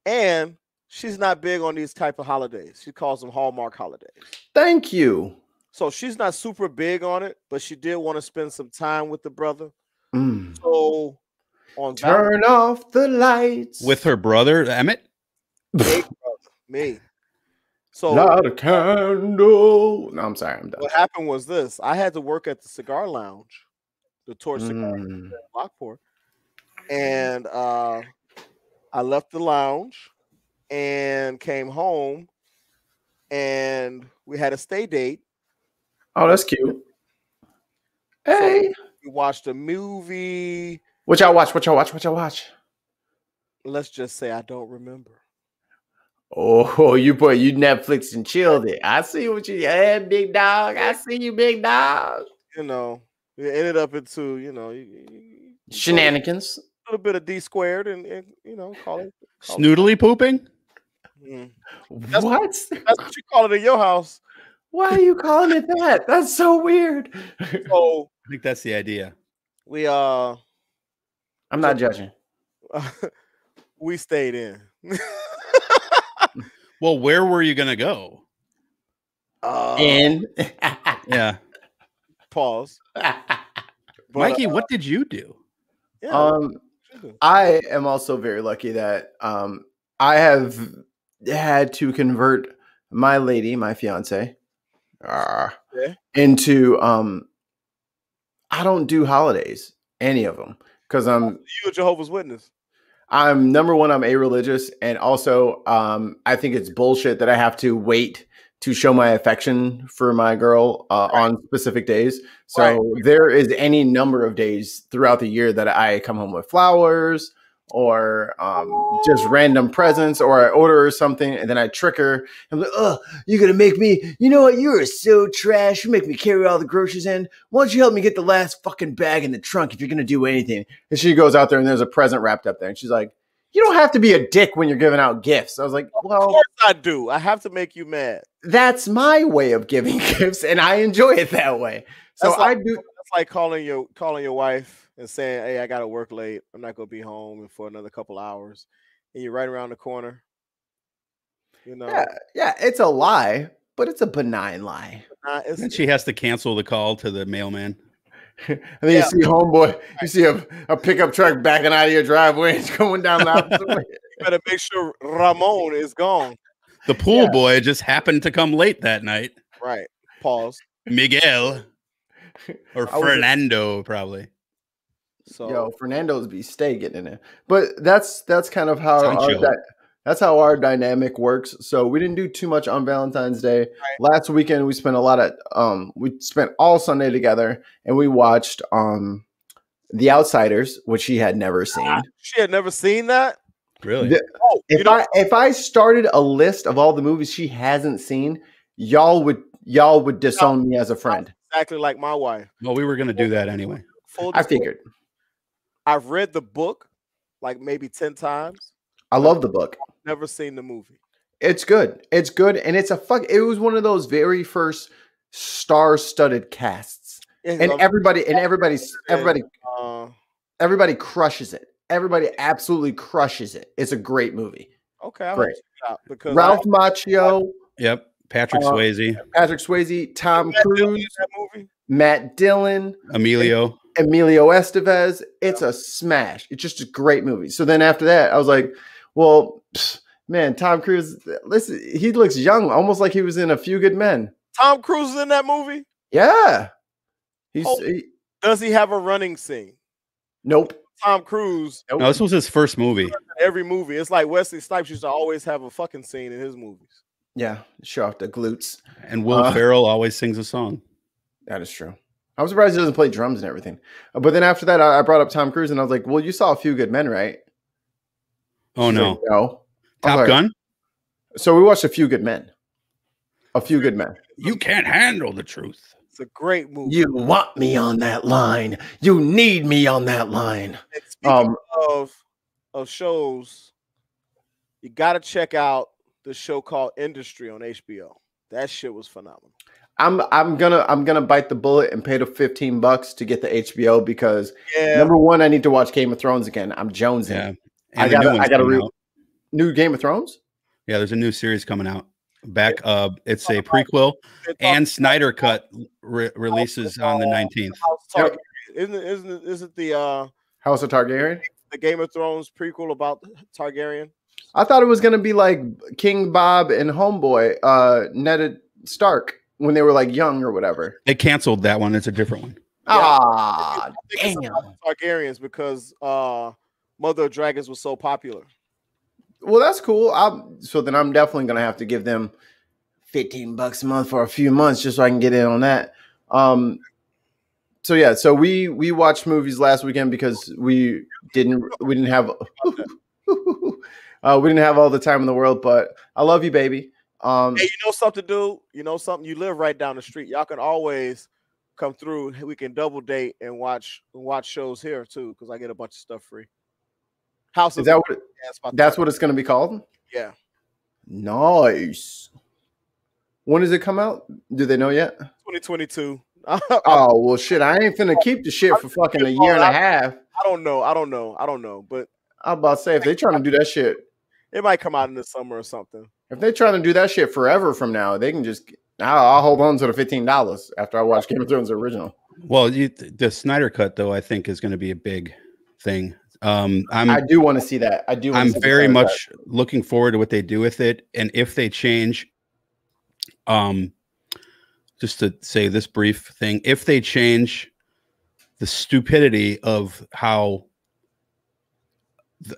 And she's not big on these type of holidays. She calls them Hallmark holidays. Thank you. So she's not super big on it, but she did want to spend some time with the brother. So on turn off the lights with her brother Emmett. Me. So light a candle. No, I'm sorry. I'm done. What happened was this: I had to work at the cigar lounge, the Torch Cigar in Lockport, and I left the lounge and came home, and we had a stay date. Oh, that's cute. Hey, so we watched a movie. What y'all watch? Let's just say I don't remember. Oh, you Netflix and chilled it. I see what you had, big dog. I see you, big dog. It ended up into shenanigans. A little bit of D squared, and call it snoodly pooping. That's what you call it in your house. Why are you calling it that? That's so weird. So I think that's the idea. I'm not judging. We stayed in. Well, where were you gonna go? In. Yeah. Pause. Mikey, what did you do? I am also very lucky that I have had to convert my lady, my fiance, into I don't do holidays, any of them, because you a Jehovah's Witness. I'm number one, I'm a-religious, and also I think it's bullshit that I have to wait to show my affection for my girl on specific days. So there is any number of days throughout the year that I come home with flowers or just random presents, or I order her something and then I trick her. I'm like, oh, you're going to make me, you know what? You are so trash. You make me carry all the groceries in. Why don't you help me get the last fucking bag in the trunk if you're going to do anything? And she goes out there and there's a present wrapped up there. And she's like, you don't have to be a dick when you're giving out gifts. I was like, well, of course I do. I have to make you mad. That's my way of giving gifts, and I enjoy it that way. So I do. That's like calling your wife and saying, "Hey, I got to work late. I'm not gonna be home for another couple hours," and you're right around the corner. Yeah, it's a lie, but it's a benign lie. And she has to cancel the call to the mailman. And then you see homeboy, you see a pickup truck backing out of your driveway. It's going down the opposite way. You better make sure Ramon is gone. The pool boy just happened to come late that night. Right. Pause. Miguel or Fernando, probably. So Fernando's be stay getting in there. But that's kind of how that's how our dynamic works. So we didn't do too much on Valentine's Day. Right. Last weekend we spent we spent all Sunday together and we watched The Outsiders, which she had never seen. She had never seen that? Really? If I started a list of all the movies she hasn't seen, y'all would disown me as a friend. Exactly like my wife. Well, we were going to do that anyway. I figured. I've read the book like maybe 10 times. I love the book. I've never seen the movie. It's good. It's good, and it was one of those very first star-studded casts, and everybody crushes it. Everybody absolutely crushes it. It's a great movie. Okay, great. Because Ralph Macchio. Yep. Patrick Swayze. Patrick Swayze. Tom Cruise. That movie. Matt Dillon. Emilio Estevez. It's a smash. It's just a great movie. So then after that, I was like, well, man, Tom Cruise, listen, he looks young, almost like he was in A Few Good Men. Tom Cruise is in that movie? Yeah. Does he have a running scene? Nope. Tom Cruise. No, this was his first movie. Every movie. It's like Wesley Snipes used to always have a fucking scene in his movies. Yeah. Show off the glutes. And Will Ferrell always sings a song. That is true. I'm surprised he doesn't play drums and everything. But then after that, I brought up Tom Cruise and I was like, well, you saw A Few Good Men, right? Oh, no. Like, no. Top Gun? So we watched A Few Good Men. A Few Good Men. You can't handle the truth. It's a great movie. You want me on that line. You need me on that line. And speaking of shows, you got to check out the show called Industry on HBO. That shit was phenomenal. I'm gonna bite the bullet and pay the $15 to get the HBO because number one, I need to watch Game of Thrones again. I'm jonesing. Yeah. I gotta read new Game of Thrones. Yeah, there's a new series coming out. It's a prequel, and Snyder Cut releases on the 19th. Isn't it the House of Targaryen? The Game of Thrones prequel about Targaryen? I thought it was gonna be like King Bob and Homeboy, Ned Stark, when they were like young or whatever. They canceled that one. It's a different one. Ah, damn. Targaryens because Mother of Dragons was so popular. Well, that's cool. So then I'm definitely going to have to give them $15 a month for a few months just so I can get in on that. So yeah, so we watched movies last weekend because we didn't have all the time in the world, but I love you, baby. Hey, you know something, dude? You know something? You live right down the street. Y'all can always come through. We can double date and watch shows here too, because I get a bunch of stuff free. House is that what? That's what it's going to be called. Yeah. Nice. When does it come out? Do they know yet? 2022. Oh well, shit! I ain't finna keep the shit for fucking a year and a half. I don't know. But I'm about to say if they trying to do that shit, it might come out in the summer or something. If they're trying to do that shit forever from now, they can just. I'll hold on to the $15 after I watch Game of Thrones original. Well, the Snyder Cut though, I think is going to be a big thing. I do want to see that. I'm very much looking forward to what they do with it, and if they change, just to say this brief thing, if they change the stupidity of how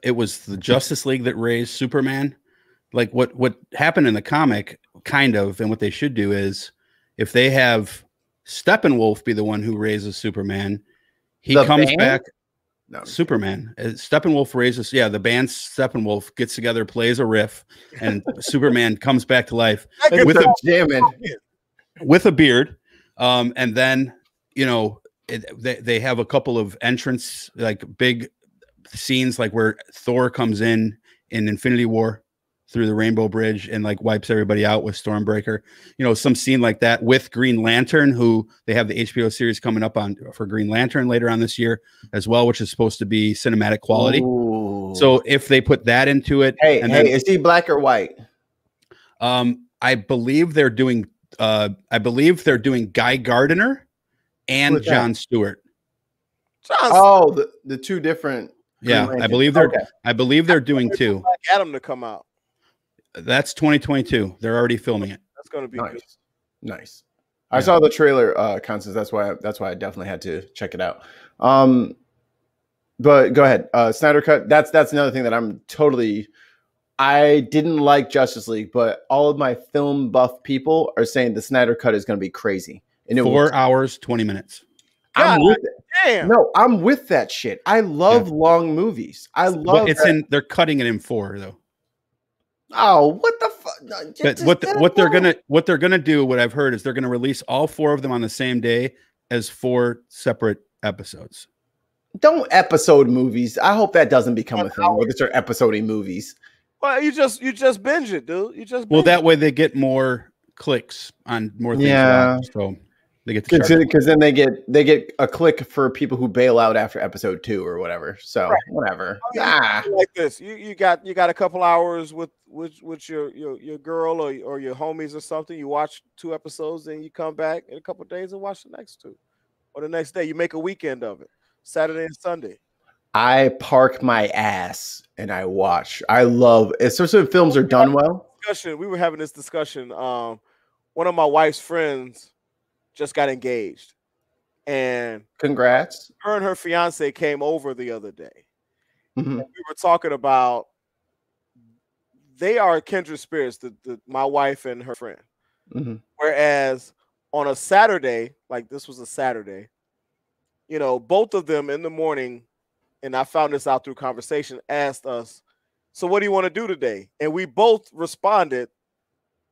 it was the Justice League that raised Superman, like what happened in the comic, kind of, and what they should do is if they have Steppenwolf be the one who raises Superman, he comes back. No, Superman. Steppenwolf raises, the band Steppenwolf gets together, plays a riff, and Superman comes back to life with a beard. And then, they have a couple of entrance, like big scenes, like where Thor comes in Infinity War through the Rainbow Bridge and like wipes everybody out with Stormbreaker, some scene like that with Green Lantern, who they have the HBO series coming up on for Green Lantern later on this year as well, which is supposed to be cinematic quality. Ooh. So if they put that into it, is he black or white? I believe they're doing Guy Gardner and Jon Stewart. The two different. Yeah, I believe they're doing two. Adam to come out. That's 2022. They're already filming it. That's going to be good. Nice. I saw the trailer, Constance. That's why I definitely had to check it out. But go ahead. Snyder Cut. That's another thing that I didn't like Justice League, but all of my film buff people are saying the Snyder Cut is going to be crazy. And 4 hours, 20 minutes. I'm with it. Damn. No, I'm with that shit. I love long movies. They're cutting it in 4 though. Oh, what the fuck? What they're gonna do, what I've heard is they're gonna release all 4 of them on the same day as 4 separate episodes. Don't episode movies. I hope that doesn't become a thing where they start episoding movies. Well, you just binge it, dude. That way they get more clicks on more things. Yeah. So They get the because then they get a click for people who bail out after episode 2 or whatever. So whatever. Like this, you got a couple hours with your girl or your homies or something. You watch 2 episodes, then you come back in a couple of days and watch the next 2, or the next day. You make a weekend of it, Saturday and Sunday. I park my ass and I watch. I love, especially when films are done well. We were having this discussion. One of my wife's friends just got engaged, and congrats. Her and her fiance came over the other day. Mm-hmm. And we were talking about they are kindred spirits, my wife and her friend. Mm-hmm. Whereas on a Saturday, like this was a Saturday, both of them in the morning, and I found this out through conversation, asked us, so what do you want to do today? And we both responded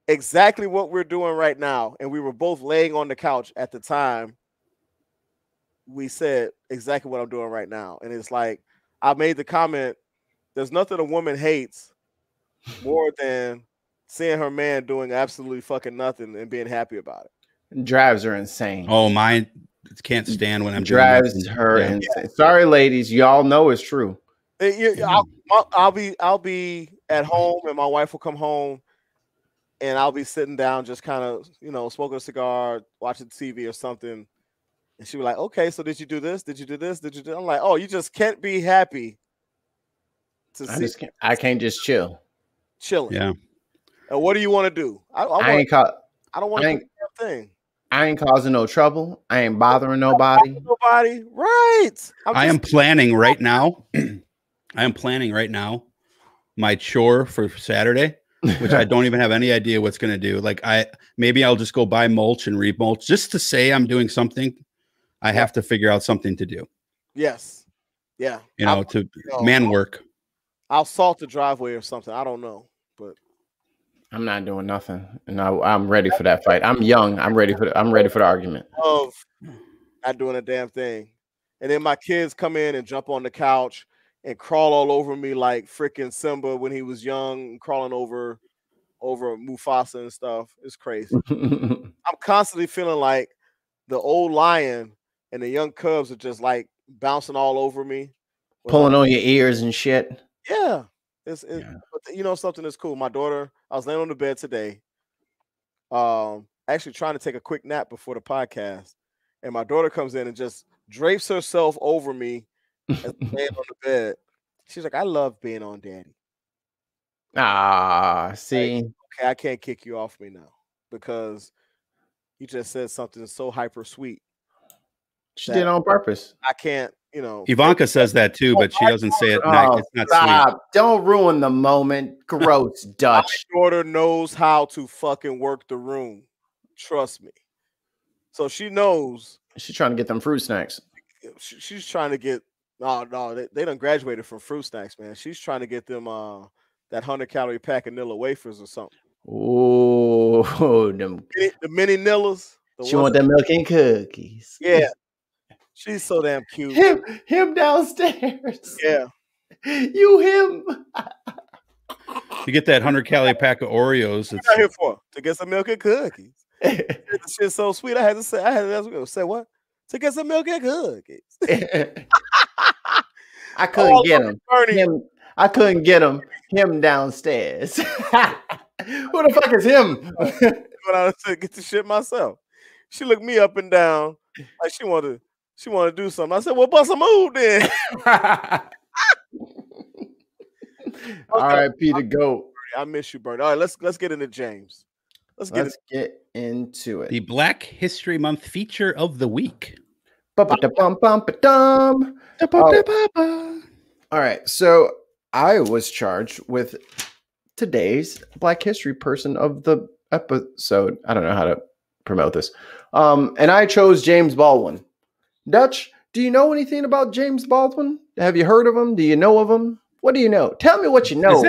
exactly what we're doing right now. And we were both laying on the couch at the time. We said exactly what I'm doing right now. And it's like, I made the comment, there's nothing a woman hates more than seeing her man doing absolutely fucking nothing and being happy about it. Drives are insane. Oh, mine can't stand when I'm drives her insane. Sorry, ladies, y'all know it's true. I'll be at home, and my wife will come home, and I'll be sitting down, just kind of smoking a cigar, watching TV or something, and she'll be like, "Okay, so did you do this? Did you do this? Did you do?" I'm like, "Oh, you just can't be happy to see. I can't just chilling." Yeah. And what do you want to do? I don't want to do a thing. I ain't causing no trouble. I ain't bothering nobody. Right. I am planning right now. I am planning right now my chore for Saturday, which I don't even have any idea what's going to do. Like maybe I'll just go buy mulch and remulch just to say I'm doing something. I have to figure out something to do. Yes. Yeah. Man work. I'll salt the driveway or something. I don't know, but I'm not doing nothing, and I'm ready for that fight. I'm young. I'm ready for the argument. Of not doing a damn thing, and then my kids come in and jump on the couch and crawl all over me like freaking Simba when he was young, crawling over Mufasa and stuff. It's crazy. I'm constantly feeling like the old lion and the young cubs are just like bouncing all over me, pulling on your ears and shit. Yeah. But something that's cool. My daughter, I was laying on the bed today, actually trying to take a quick nap before the podcast, and my daughter comes in and just drapes herself over me as I'm laying on the bed. She's like, "I love being on Daddy." See, like, okay, I can't kick you off me now because you just said something so hyper sweet. She did it on purpose. I can't. Ivanka says that too, but she doesn't say it. It's not stop. sweet. Don't ruin the moment. Gross Dutch. My daughter knows how to fucking work the room. Trust me. So she knows. She's trying to get them fruit snacks. She's trying to get. No, they done graduated from fruit snacks, man. She's trying to get them that 100-calorie pack of Nilla wafers or something. Oh, the mini Nillas. She want them milk and cookies. Yeah. She's so damn cute. Him downstairs. Yeah. You him. You get that 100-calorie pack of Oreos. What I'm here for? To get some milk and cookies. This shit's so sweet. I had to say what? To get some milk and cookies. I couldn't get him. I couldn't get him downstairs. Who the fuck is him? Went out to get the shit myself. She looked me up and down like she wanted to do something. I said, "Well, bust a move then." All right, Peter, go. I miss you, Bernie. All right, let's get into James. Let's get into it. The Black History Month feature of the week. All right, so I was charged with today's Black History person of the episode. I don't know how to promote this. And I chose James Baldwin. Dutch, do you know anything about James Baldwin? Have you heard of him? Do you know of him? What do you know? Tell me what you know.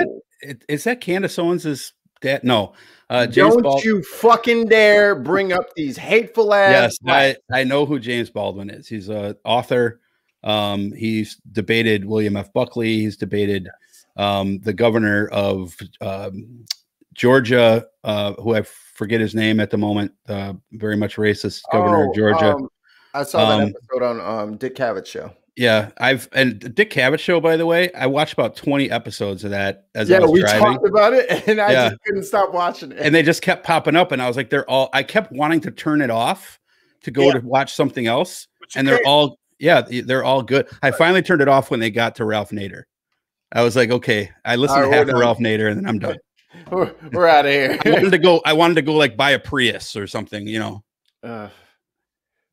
Is that Candace Owens' dad? No. Don't you fucking dare bring up these hateful ass. Yes, I know who James Baldwin is. He's an author. He's debated William F. Buckley. He's debated the governor of Georgia, who I forget his name at the moment. Very much racist governor of Georgia. I saw that episode on Dick Cavett's show. Yeah, and Dick Cavett show, by the way, I watched about 20 episodes of that as I was driving. Talked about it, and I just couldn't stop watching it. And they just kept popping up, and I was like, I kept wanting to turn it off to go to watch something else, and they're all good. I finally turned it off when they got to Ralph Nader. I was like, okay, I listened to half of Ralph Nader, and then I'm done. We're out of here. I wanted to go like buy a Prius or something,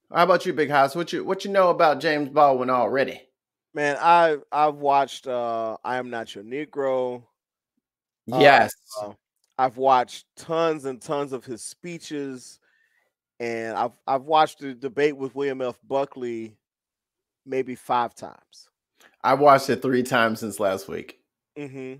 How about you, Big House? What you know about James Baldwin already? Man, I've watched I Am Not Your Negro. Yes. I've watched tons and tons of his speeches, and I've watched the debate with William F. Buckley maybe 5 times. I watched it 3 times since last week. Mm-hmm.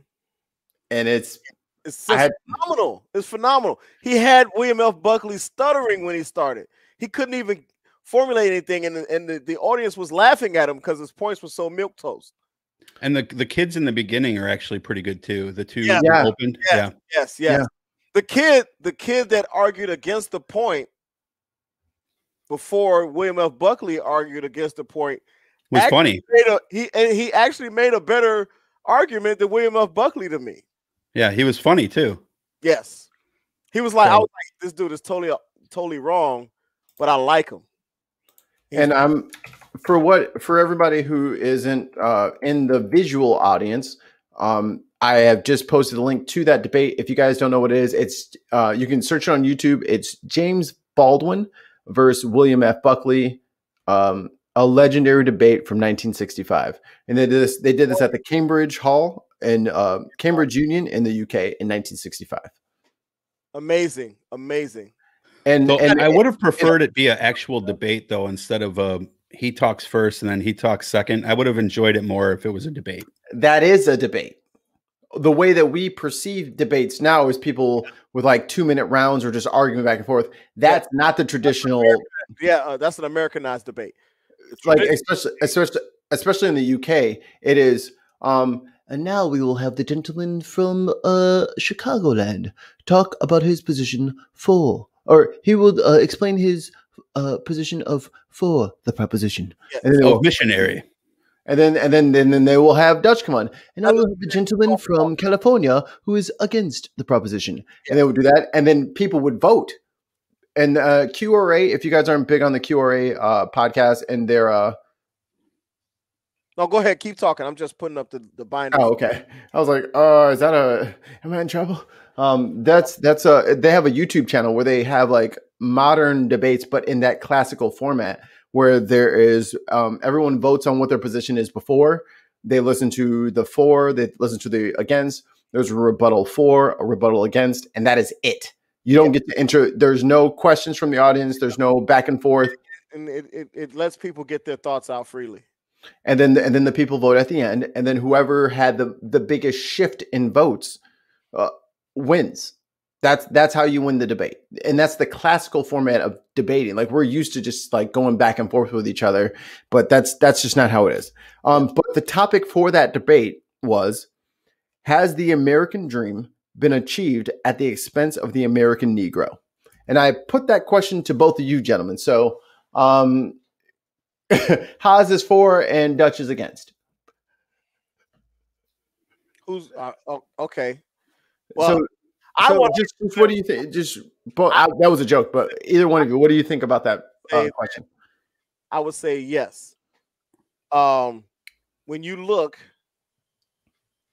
And it's phenomenal. It's phenomenal. He had William F. Buckley stuttering when he started. He couldn't even formulate anything, and the audience was laughing at him because his points were so milquetoast. And the kids in the beginning are actually pretty good too. The two opened. Yes. The kid that argued against the point before William F. Buckley argued against the point was funny. He actually made a better argument than William F. Buckley to me. Yeah, he was funny too. Yes. He was like, I was like, this dude is totally wrong, but I like him. And I'm for everybody who isn't in the visual audience, I have just posted a link to that debate. If you guys don't know what it is, it's you can search it on YouTube. It's James Baldwin versus William F. Buckley, a legendary debate from 1965. And they did this at the Cambridge Hall in Cambridge Union in the UK in 1965. Amazing. And I would have preferred it be an actual debate though, instead of he talks first and then he talks second. I would have enjoyed it more if it was a debate. That is a debate. The way that we perceive debates now is people with like 2-minute rounds or just arguing back and forth. That's not the traditional. That's an Americanized debate. It's like especially in the UK, it is. And now we will have the gentleman from Chicagoland talk about his position for, or he will explain his position for the proposition. Yes. And then missionary. And then they will have Dutch come on, and now we'll have the gentleman from California who is against the proposition, and they would do that, and then people would vote. And QRA, if you guys aren't big on the QRA podcast, and their no, go ahead, keep talking. I'm just putting up the binder. Oh, okay. I was like, is that am I in trouble? That's they have a YouTube channel where they have like modern debates, but in that classical format where there is everyone votes on what their position is before. They listen to the for, they listen to the against. There's a rebuttal for, a rebuttal against, and that is it. You don't get to enter. There's no questions from the audience. There's no back and forth. And it lets people get their thoughts out freely. And then the people vote at the end, and then whoever had the biggest shift in votes wins. That's how you win the debate, and that's the classical format of debating. Like we're used to just like going back and forth with each other, but that's just not how it is. But the topic for that debate was: has the American dream been achieved at the expense of the American Negro? And I put that question to both of you gentlemen. So. Haas is for and Dutch is against. Who's okay? Well, what do you think? That was a joke, but either one of you, what do you think about that question? I would say yes. When you look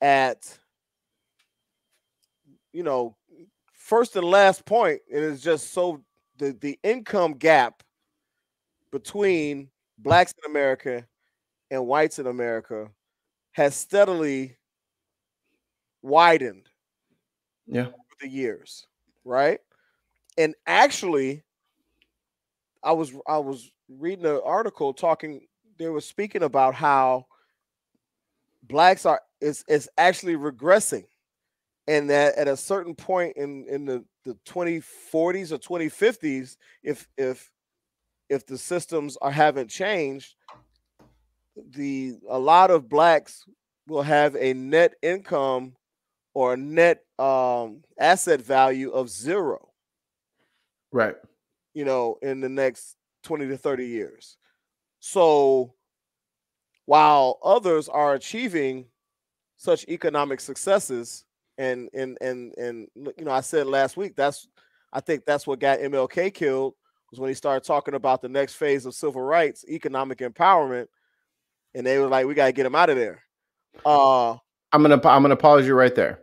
at, first and last point, it is just so the income gap between Blacks in America and whites in America has steadily widened over the years, right? And actually, I was reading an article they were speaking about how Blacks is actually regressing, and that at a certain point in the 2040s or 2050s, if the systems haven't changed, a lot of Blacks will have a net income or a net asset value of 0. Right. You know, in the next 20 to 30 years. So while others are achieving such economic successes, and you know, I said last week, I think that's what got MLK killed, was when he started talking about the next phase of civil rights, economic empowerment, and they were like, we got to get him out of there. I'm gonna pause you right there.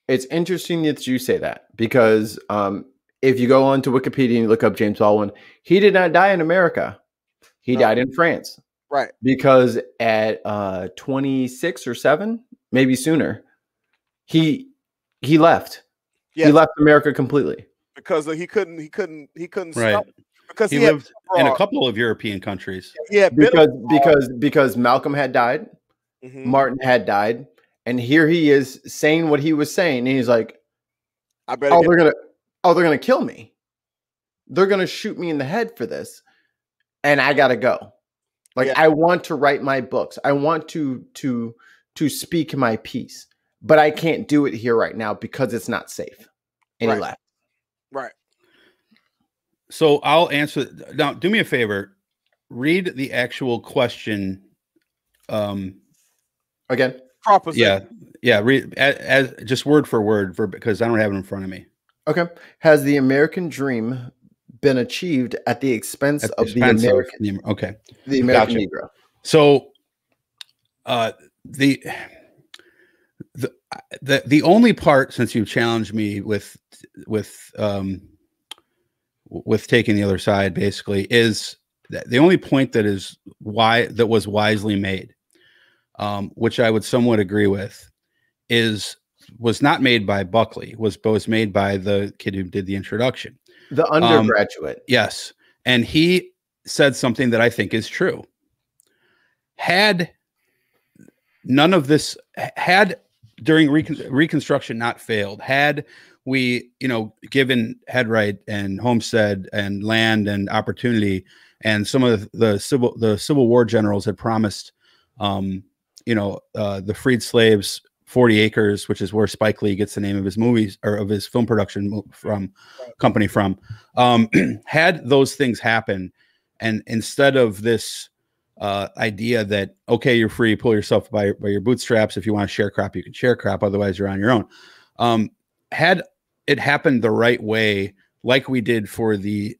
It's interesting that you say that, because if you go onto Wikipedia and you look up James Baldwin, he did not die in America. He died in France. Right. Because at 26 or 7, maybe sooner, he left. Yes. He left America completely. Because he couldn't right. stop. Because he lived in a couple of European countries. Yeah, because Malcolm had died, Martin had died, and here he is saying what he was saying, and he's like, they're gonna kill me. They're gonna shoot me in the head for this, and I gotta go. Like, I want to write my books. I want to speak my piece, but I can't do it here right now because it's not safe. And he left. Right. So I'll answer now. Do me a favor. Read the actual question. Again. Proposition. Yeah. Read as just word for word because I don't have it in front of me. Okay. Has the American dream been achieved at the expense of the American? Okay. The American Negro. So, the only part, since you challenged me with taking the other side, basically, is that the only point that was wisely made, which I would somewhat agree with, was not made by Buckley, was made by the kid who did the introduction, the undergraduate. Yes, and he said something that I think is true. Had none of this, during Reconstruction not failed, had we, given headright and homestead and land and opportunity, and some of the Civil War generals had promised, the freed slaves 40 acres, which is where Spike Lee gets the name of his movies or of his film production company from, had those things happen, and instead of this idea that, okay, you're free, pull yourself by your bootstraps. If you want to sharecrop, you can sharecrop. Otherwise, you're on your own. Had it happened the right way, like we did for the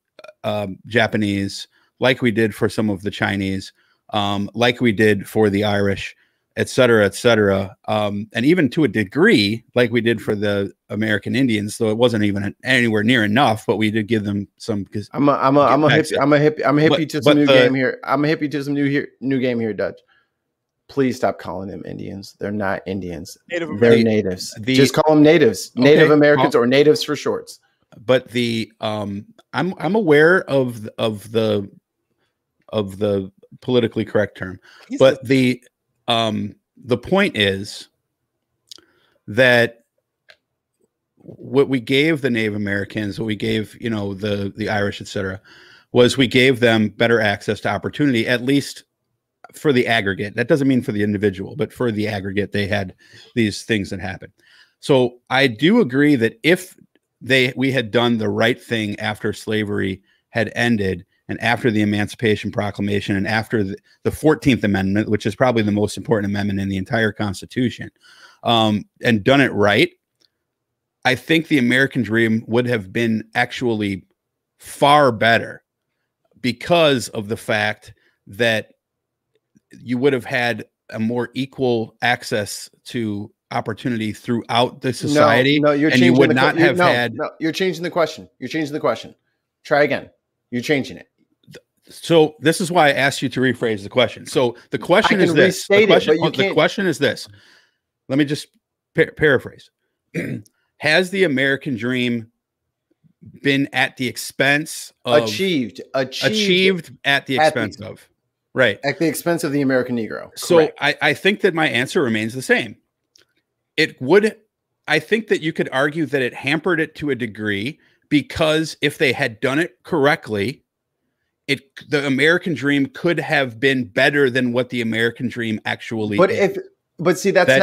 Japanese, like we did for some of the Chinese, like we did for the Irish, et cetera, and even to a degree, like we did for the American Indians, though it wasn't even anywhere near enough, but we did give them some. I'm a hip you to some new game here. I'm a hip you to some new game here, Dutch. Please stop calling them Indians. They're not Indians. They're natives. Just call them natives. Okay. Native Americans or natives for shorts. But I'm aware of the politically correct term, but the point is that what we gave the Native Americans, what we gave, the Irish, et cetera, was we gave them better access to opportunity, at least for the aggregate. That doesn't mean for the individual, but for the aggregate, they had these things that happened. So I do agree that if we had done the right thing after slavery had ended, and after the Emancipation Proclamation, and after the 14th Amendment, which is probably the most important amendment in the entire Constitution, and done it right, I think the American dream would have been actually far better, because of the fact that you would have had a more equal access to opportunity throughout the society. No, you're and changing you would not have had. No, you're changing the question. You're changing the question. Try again. You're changing it. So this is why I asked you to rephrase the question. So the question is this. The question is this. Let me just paraphrase. Has the American dream been at the expense of achieved at the expense of? Right. At the expense of the American Negro. So I think that my answer remains the same. I think that you could argue that it hampered it to a degree, because if they had done it correctly, the American dream could have been better than what the American dream actually is. But see, that's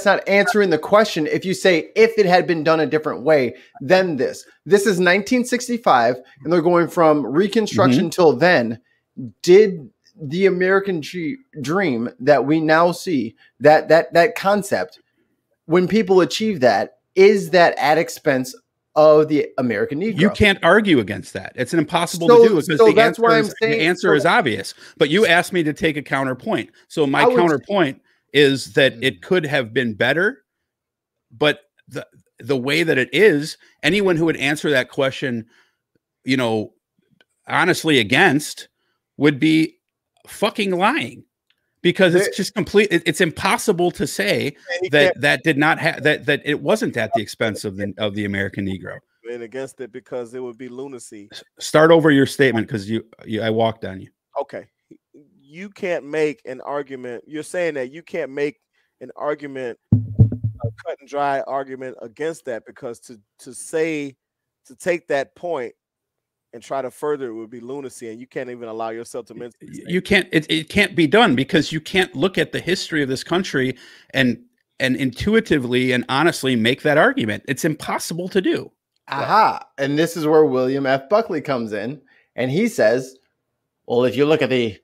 not answering the question. If you say, if it had been done a different way, then this is 1965, and they're going from Reconstruction till then. Did the American dream that we now see, that concept, when people achieve that, is that at expense of the American Negro? You can't argue against that. It's impossible to do because the answer is obvious. But you asked me to take a counterpoint. So my counterpoint is that it could have been better, but the way that it is, anyone who would answer that question, you know, honestly against, would be fucking lying, because it's just complete. It's impossible to say that did not have that it wasn't at the expense of the American Negro. And against it because it would be lunacy. Start over your statement, because I walked on you. Okay. You can't make an argument. You're saying that you can't make an argument, a cut and dry argument against that, because to take that point and try to further it would be lunacy, and you can't even allow yourself to mention. You can't. It can't be done, because you can't look at the history of this country and intuitively and honestly make that argument. It's impossible to do. Aha! And this is where William F. Buckley comes in, and he says, "Well, if you look at the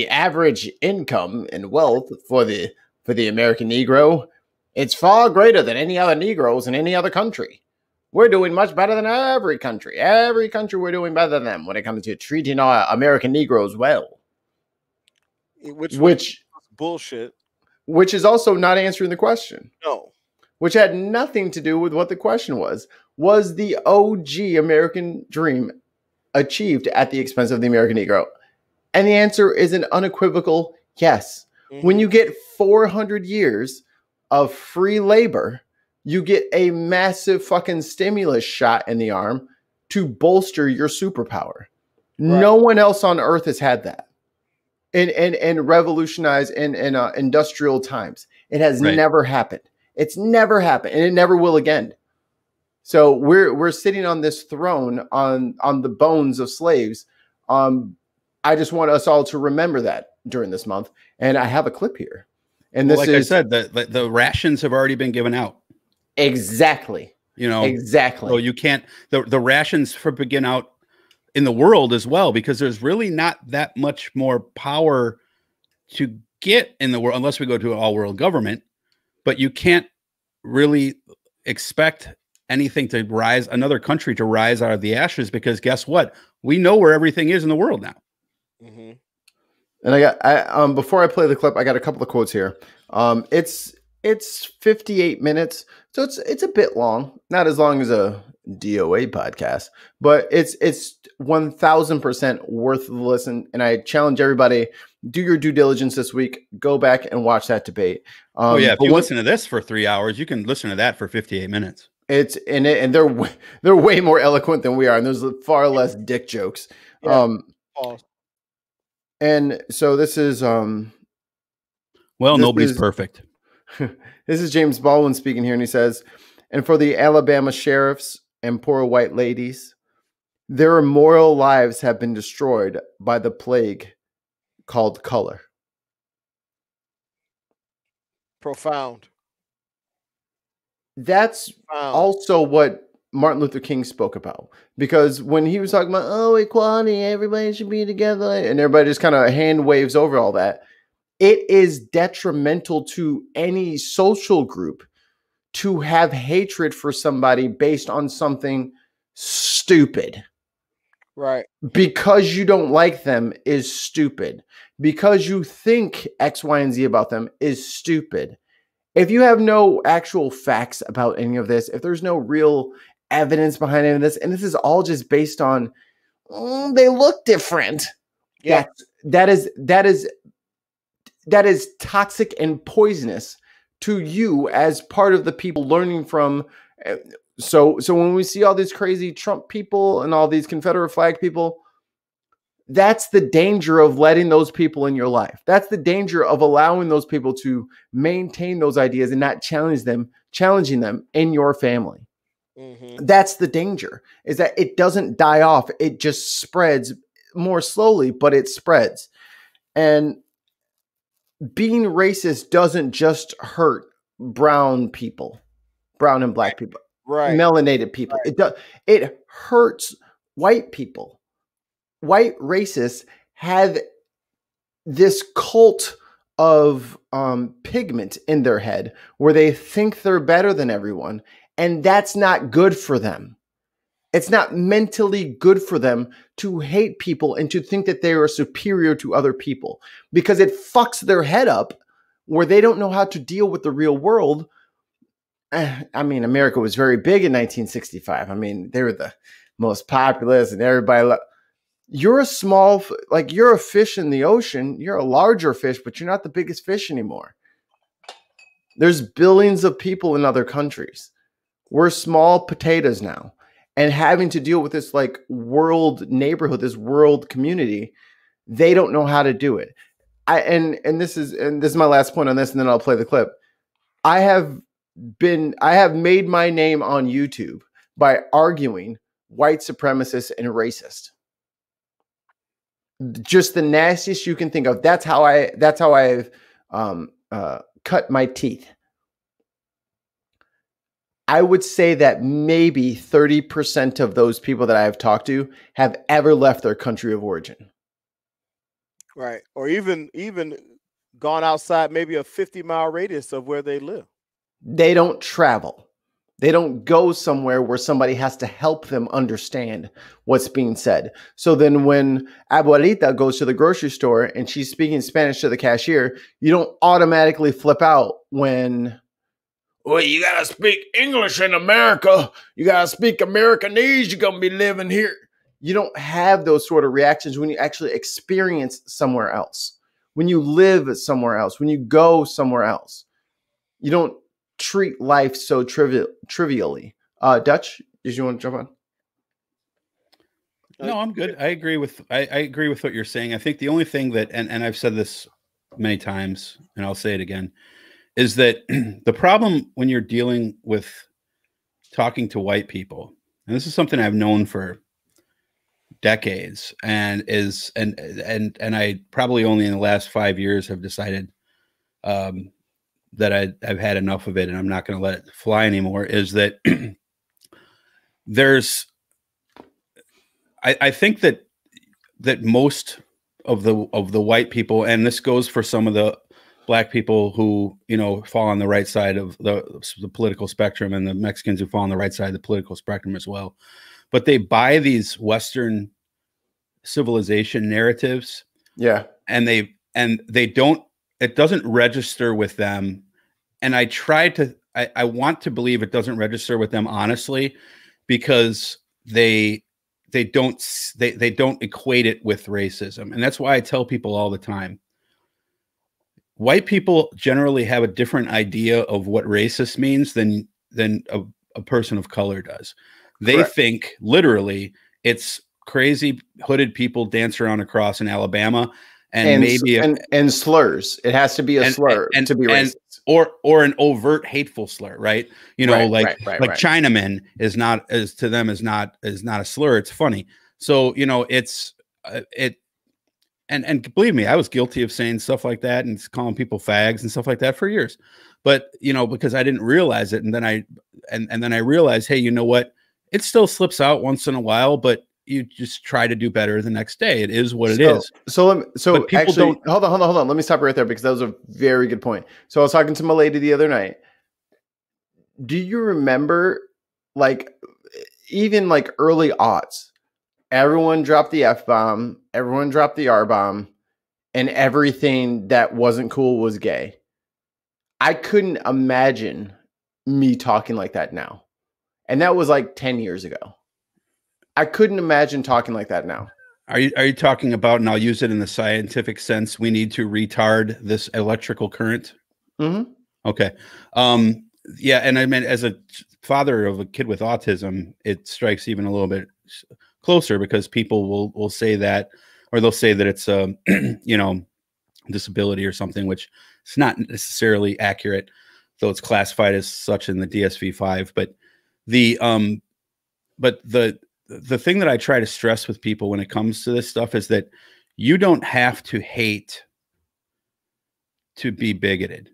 average income and wealth for the American Negro, it's far greater than any other Negroes in any other country. We're doing much better than every country. Every country, we're doing better than them when it comes to treating our American Negroes well." Which bullshit. Which is also not answering the question. No. Which had nothing to do with what the question was. Was the OG American dream achieved at the expense of the American Negro? And the answer is an unequivocal yes. When you get 400 years of free labor, you get a massive fucking stimulus shot in the arm to bolster your superpower. Right. No one else on earth has had that. And revolutionized in industrial times. It has never happened. It's never happened, and it never will again. So we're sitting on this throne on the bones of slaves. I just want us all to remember that during this month. And I have a clip here. And this I said, the rations have already been given out. Exactly. You know, exactly. So you can't, the rations begin out in the world as well, because there's really not that much more power to get in the world unless we go to an all world government. But you can't really expect anything to rise, another country to rise out of the ashes, because guess what? We know where everything is in the world now. And I before I play the clip, I got a couple of quotes here. It's 58 minutes, so it's a bit long, not as long as a DOA podcast, but it's 1000% worth the listen. And I challenge everybody, do your due diligence this week, go back and watch that debate. If you listen to this for 3 hours, you can listen to that for 58 minutes. And they're way more eloquent than we are, and there's far less dick jokes. And so this is nobody's perfect. This is James Baldwin speaking here, and he says, "And for the Alabama sheriffs and poor white ladies, their immoral lives have been destroyed by the plague called color." Profound. That's also what Martin Luther King spoke about, because when he was talking about, equality, everybody should be together, and everybody just kind of hand waves over all that, it is detrimental to any social group to have hatred for somebody based on something stupid. Right. Because you don't like them is stupid. Because you think X, Y, and Z about them is stupid. If you have no actual facts about any of this, if there's no real evidence behind any of this, and this is all just based on they look different, that is toxic and poisonous to you as part of the people learning from. So when we see all these crazy Trump people and all these Confederate flag people, that's the danger of letting those people in your life. That's the danger of allowing those people to maintain those ideas and not challenging them in your family. That's the danger, is that it doesn't die off. It just spreads more slowly, but it spreads. And being racist doesn't just hurt brown people, brown and black people, melanated people. It hurts white people. White racists have this cult of pigment in their head where they think they're better than everyone, and that's not good for them. It's not mentally good for them to hate people and to think that they are superior to other people, because it fucks their head up where they don't know how to deal with the real world. I mean, America was very big in 1965. I mean, they were the most populous and everybody. You're a small, like you're a fish in the ocean. You're a larger fish, but you're not the biggest fish anymore. There's billions of people in other countries. We're small potatoes now. And having to deal with this like world neighborhood, this world community, they don't know how to do it. And this is my last point on this, and then I'll play the clip. I have made my name on YouTube by arguing white supremacist and racist. Just the nastiest you can think of. That's how I've cut my teeth. I would say that maybe 30% of those people that I have talked to have ever left their country of origin. Right. Or even gone outside maybe a 50-mile radius of where they live. They don't travel. They don't go somewhere where somebody has to help them understand what's being said. So then when Abuelita goes to the grocery store and she's speaking Spanish to the cashier, you don't automatically flip out when, well, you got to speak English in America. You got to speak Americanese. You're going to be living here. You don't have those sort of reactions when you actually experience somewhere else, when you live somewhere else, when you go somewhere else. You don't treat life so trivially. Dutch, did you want to jump on? No, I'm good. I agree with what you're saying. I think the only thing that, and I've said this many times, and I'll say it again, is that the problem when you're dealing with talking to white people, and this is something I've known for decades, and I probably only in the last 5 years have decided that I've had enough of it and I'm not going to let it fly anymore, is that I think that most of the white people, and this goes for some of the black people who, you know, fall on the right side of the political spectrum, and the Mexicans who fall on the right side of the political spectrum as well, but they buy these Western civilization narratives. Yeah. And they don't, it doesn't register with them. And I want to believe it doesn't register with them honestly, because they don't equate it with racism. And that's why I tell people all the time, white people generally have a different idea of what racist means than a person of color does. They Correct. Think literally it's crazy hooded people dance around a cross in Alabama and maybe and slurs. It has to be a slur to be racist. Or an overt hateful slur, right? You know, like Chinaman is not a slur. It's funny. So, you know, and believe me, I was guilty of saying stuff like that and calling people fags and stuff like that for years. But, you know, because I didn't realize it. And then I realized, hey, you know what? It still slips out once in a while, but you just try to do better the next day. It is what it is. So actually, hold on. Let me stop right there, because that was a very good point. So I was talking to my lady the other night. Do you remember, like, even like early aughts, everyone dropped the F-bomb, everyone dropped the R-bomb, and everything that wasn't cool was gay? I couldn't imagine me talking like that now. And that was like 10 years ago. I couldn't imagine talking like that now. Are you talking about, and I'll use it in the scientific sense, we need to retard this electrical current? Mm-hmm. Okay. Yeah. And I mean, as a father of a kid with autism, it strikes even a little bit closer, because people will say that, or they'll say that it's a, you know, disability or something, which is not necessarily accurate, though it's classified as such in the DSM-5. But the thing that I try to stress with people when it comes to this stuff is that you don't have to hate to be bigoted.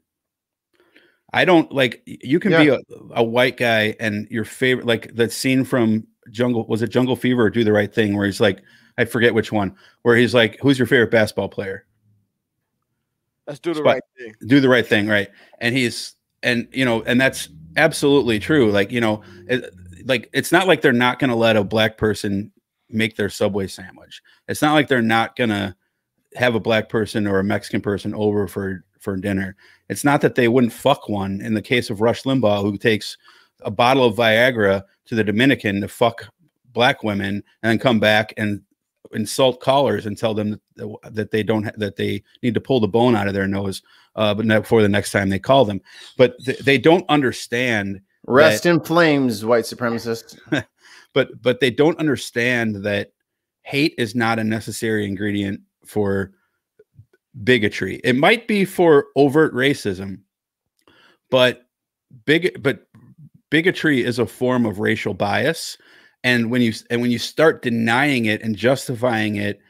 I don't like, you can be a white guy and your favorite, like that scene from Jungle Fever or Do the Right Thing, where he's like, I forget which one, where he's like, who's your favorite basketball player? Let's do the right thing. Do the right thing. Right. And and that's absolutely true. Like, it's not like they're not going to let a black person make their Subway sandwich. It's not like they're not going to have a black person or a Mexican person over for dinner. It's not that they wouldn't fuck one. In the case of Rush Limbaugh, who takes a bottle of Viagra to the Dominican to fuck black women and then come back and insult callers and tell them that they need to pull the bone out of their nose, but not before the next time they call them. But they don't understand. Rest in flames, white supremacists. but they don't understand that hate is not a necessary ingredient for bigotry. It might be for overt racism, but bigotry is a form of racial bias. And when you start denying it and justifying it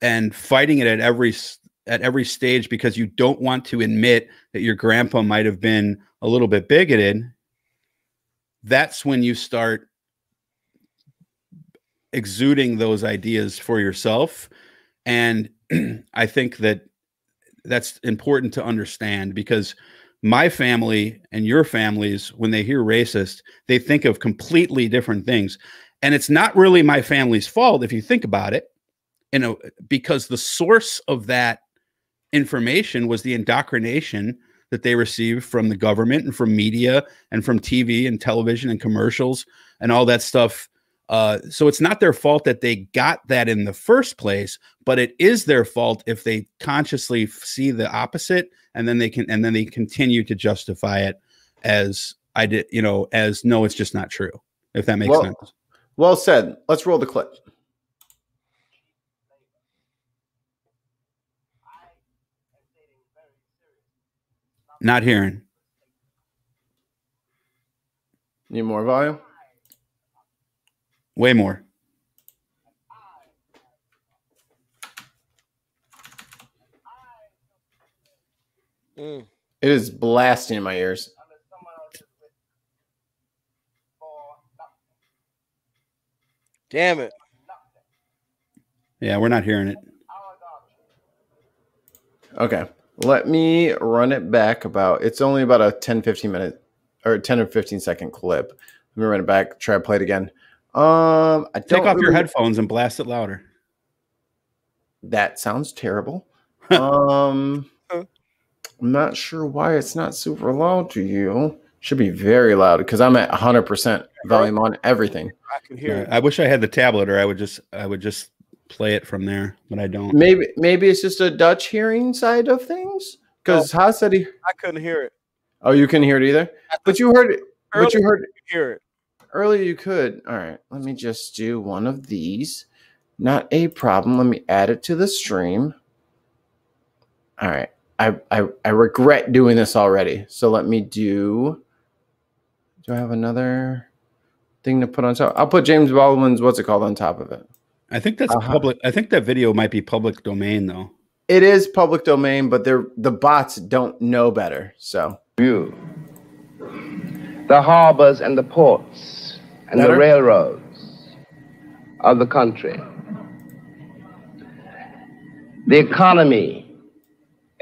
and fighting it at every stage because you don't want to admit that your grandpa might have been a little bit bigoted, that's when you start exuding those ideas for yourself. And I think that's important to understand, because my family and your families, when they hear racist, they think of completely different things. And it's not really my family's fault if you think about it, because the source of that information was the indoctrination that they received from the government and from media and from TV and television and commercials and all that stuff. So it's not their fault that they got that in the first place, but it is their fault if they consciously see the opposite, and then they continue to justify it as no, it's just not true. If that makes sense. Well said. Let's roll the clip. Not hearing. Need more volume? Way more. It is blasting in my ears. Damn it. Yeah, we're not hearing it. Okay. Let me run it back it's only about a 10-15 minute or 10 or 15 second clip. Let me run it back, try to play it again. Take off your headphones and blast it louder. That sounds terrible. I'm not sure why it's not super loud to you. Should be very loud because I'm at 100% volume on everything. I can hear it. I wish I had the tablet, or I would just play it from there, but I don't. Maybe it's just a Dutch hearing side of things. Because Haas said I couldn't hear it. Oh, you couldn't hear it either? But you heard it. Earlier, but you heard it. Hear it. Earlier you could. All right. Let me just do one of these. Not a problem. Let me add it to the stream. All right. I regret doing this already. So let me do I have another thing to put on top? I'll put James Baldwin's what's it called on top of it. I think that's public. I think that video might be public domain though. It is public domain, but the bots don't know better. So the harbors and the ports and the railroads of the country. The economy,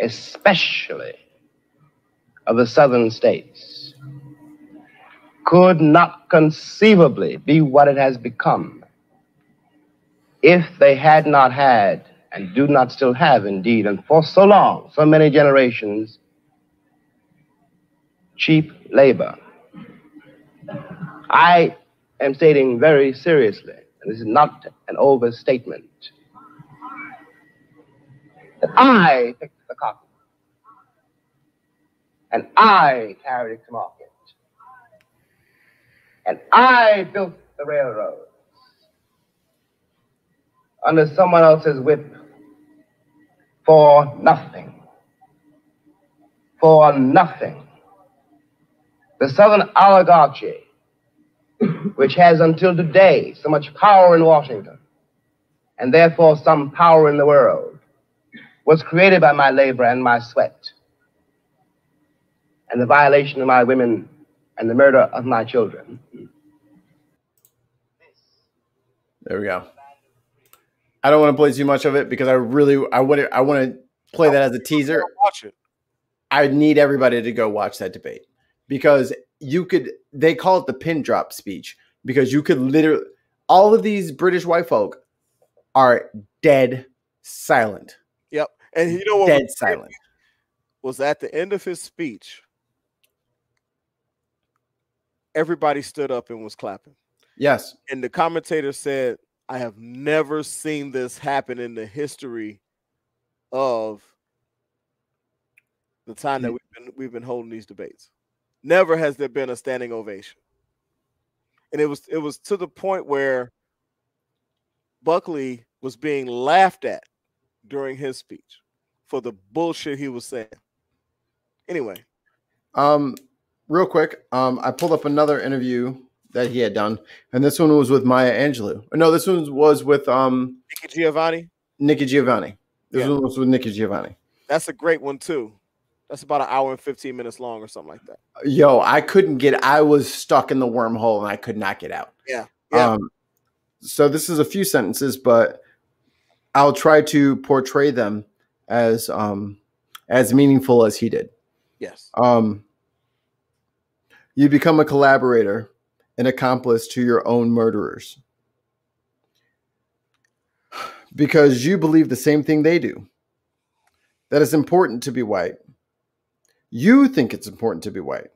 especially of the southern states, could not conceivably be what it has become if they had not had, and do not still have indeed, and for so long, so many generations, cheap labor. I am stating very seriously, and this is not an overstatement, that I picked the cotton and I carried it to market and I built the railroads under someone else's whip for nothing. For nothing. The Southern oligarchy, which has until today so much power in Washington, and therefore some power in the world, was created by my labor and my sweat, and the violation of my women and the murder of my children. There we go. I don't want to play too much of it because I want to play that as a teaser. Watch it. I need everybody to go watch that debate because they call it the pin drop speech because you could literally, all of these British white folk are dead silent. Yep. And you know what? Dead silent. Was at the end of his speech, everybody stood up and was clapping. Yes. And the commentator said, I have never seen this happen in the history of the time that we've been holding these debates. Never has there been a standing ovation. And it was to the point where Buckley was being laughed at during his speech for the bullshit he was saying. Anyway. Real quick, I pulled up another interview that he had done, and this one was with Maya Angelou. No, this one was with Nikki Giovanni. This one was with Nikki Giovanni. That's a great one too. That's about an hour and 15 minutes long or something like that. Yo, I was stuck in the wormhole and I could not get out. Yeah. So this is a few sentences, but I'll try to portray them as meaningful as he did. Yes. You become a collaborator, an accomplice to your own murderers. Because you believe the same thing they do. That it's important to be white. You think it's important to be white.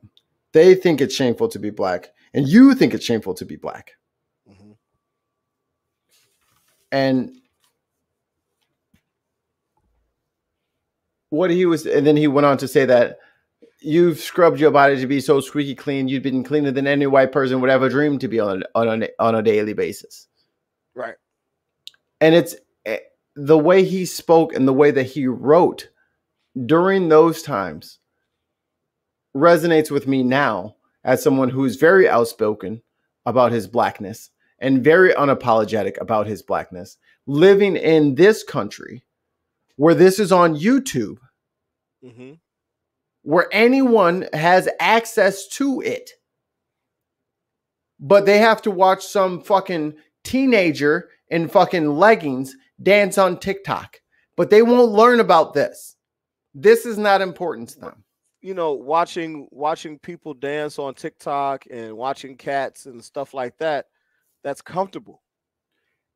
They think it's shameful to be black. And you think it's shameful to be black. Mm-hmm. And and then he went on to say that you've scrubbed your body to be so squeaky clean. You've been cleaner than any white person would ever dream to be on a daily basis. Right. And it's the way he spoke and the way that he wrote during those times resonates with me now as someone who's very outspoken about his blackness and very unapologetic about his blackness, living in this country where this is on YouTube, mm-hmm. where anyone has access to it, but they have to watch some fucking teenager in fucking leggings dance on TikTok, but they won't learn about this. This is not important to them. You know, watching people dance on TikTok and watching cats and stuff like that, that's comfortable.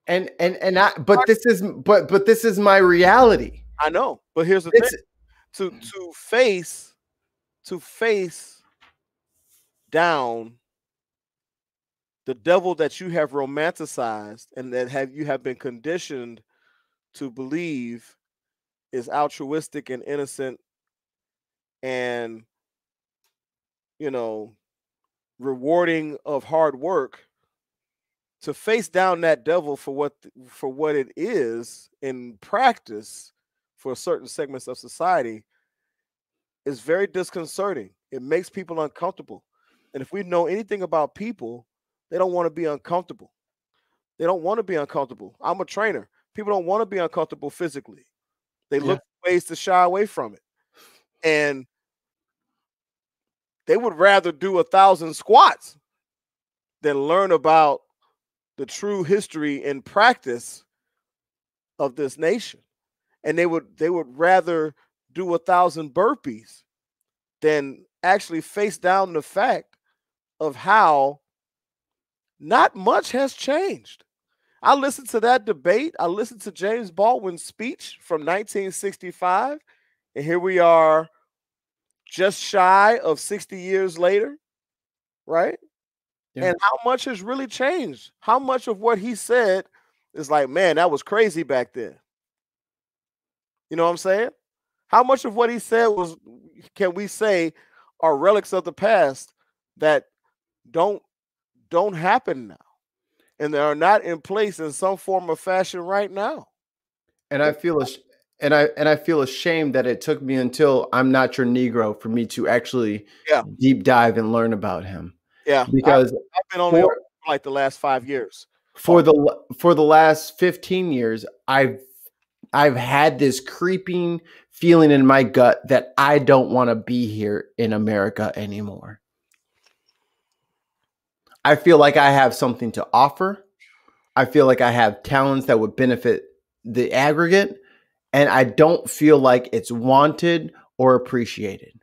But this is my reality. I know, but here's the thing: to face down the devil that you have romanticized and that you have been conditioned to believe is altruistic and innocent and, you know, rewarding of hard work, to face down that devil for what it is in practice for certain segments of society is very disconcerting. It makes people uncomfortable. And if we know anything about people, they don't want to be uncomfortable. They don't want to be uncomfortable. I'm a trainer. People don't want to be uncomfortable physically. They look for ways to shy away from it. And they would rather do 1,000 squats than learn about the true history and practice of this nation. And they would rather do 1,000 burpees than actually face down the fact of how not much has changed. I listened to that debate. I listened to James Baldwin's speech from 1965. And here we are just shy of 60 years later, right? Yeah. And how much has really changed? How much of what he said is like, man, that was crazy back then. You know what I'm saying? How much of what he said can we say, are relics of the past that don't happen now, and they are not in place in some form or fashion right now? And I feel ashamed that it took me until I'm Not Your Negro for me to actually deep dive and learn about him. Yeah, because I've been only for like the last 5 years. For the last 15 years, I've I've had this creeping feeling in my gut that I don't want to be here in America anymore. I feel like I have something to offer. I feel like I have talents that would benefit the aggregate, and I don't feel like it's wanted or appreciated.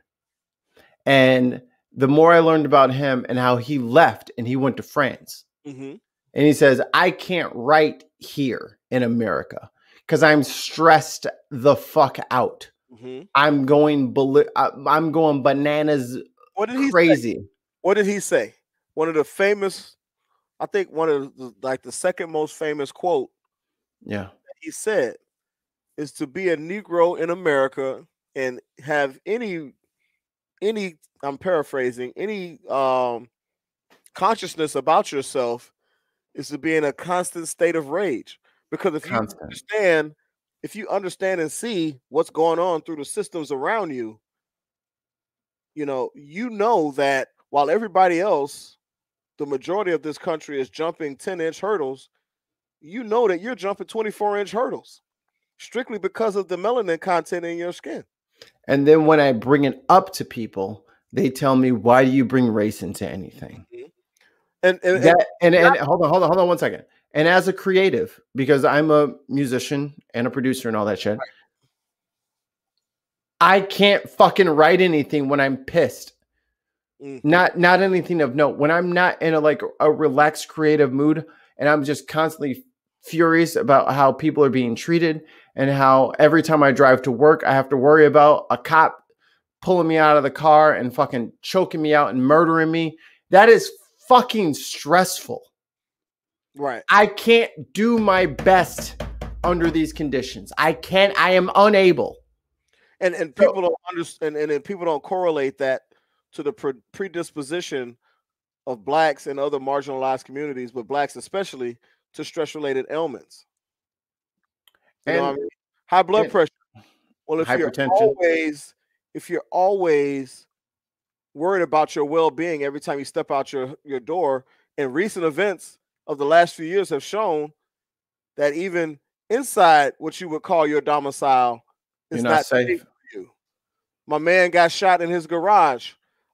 And the more I learned about him and how he left and he went to France, and he says, I can't write here in America because I'm stressed the fuck out. I'm going bananas. What did he crazy. Say? What did he say? One of the famous, I think one of the, like the second most famous quote. Yeah. He said is to be a Negro in America and have any I'm paraphrasing, any consciousness about yourself is to be in a constant state of rage. Because if you understand and see what's going on through the systems around you, you know that while everybody else, the majority of this country is jumping 10-inch hurdles, you know that you're jumping 24-inch hurdles strictly because of the melanin content in your skin. And then when I bring it up to people, they tell me, why do you bring race into anything? And hold on 1 second. And as a creative, because I'm a musician and a producer and all that shit, I can't fucking write anything when I'm pissed. Not anything of note. When I'm not in a relaxed creative mood and I'm just constantly furious about how people are being treated and how every time I drive to work, I have to worry about a cop pulling me out of the car and fucking choking me out and murdering me. That is fucking stressful. Right. I can't do my best under these conditions. I am unable. And people don't understand, and people don't correlate that to the predisposition of blacks and other marginalized communities, but blacks especially, to stress-related ailments. You know what I mean? High blood pressure. Well, if you're always worried about your well-being every time you step out your door, and recent events of the last few years have shown that even inside what you would call your domicile is not safe for you. My man got shot in his garage,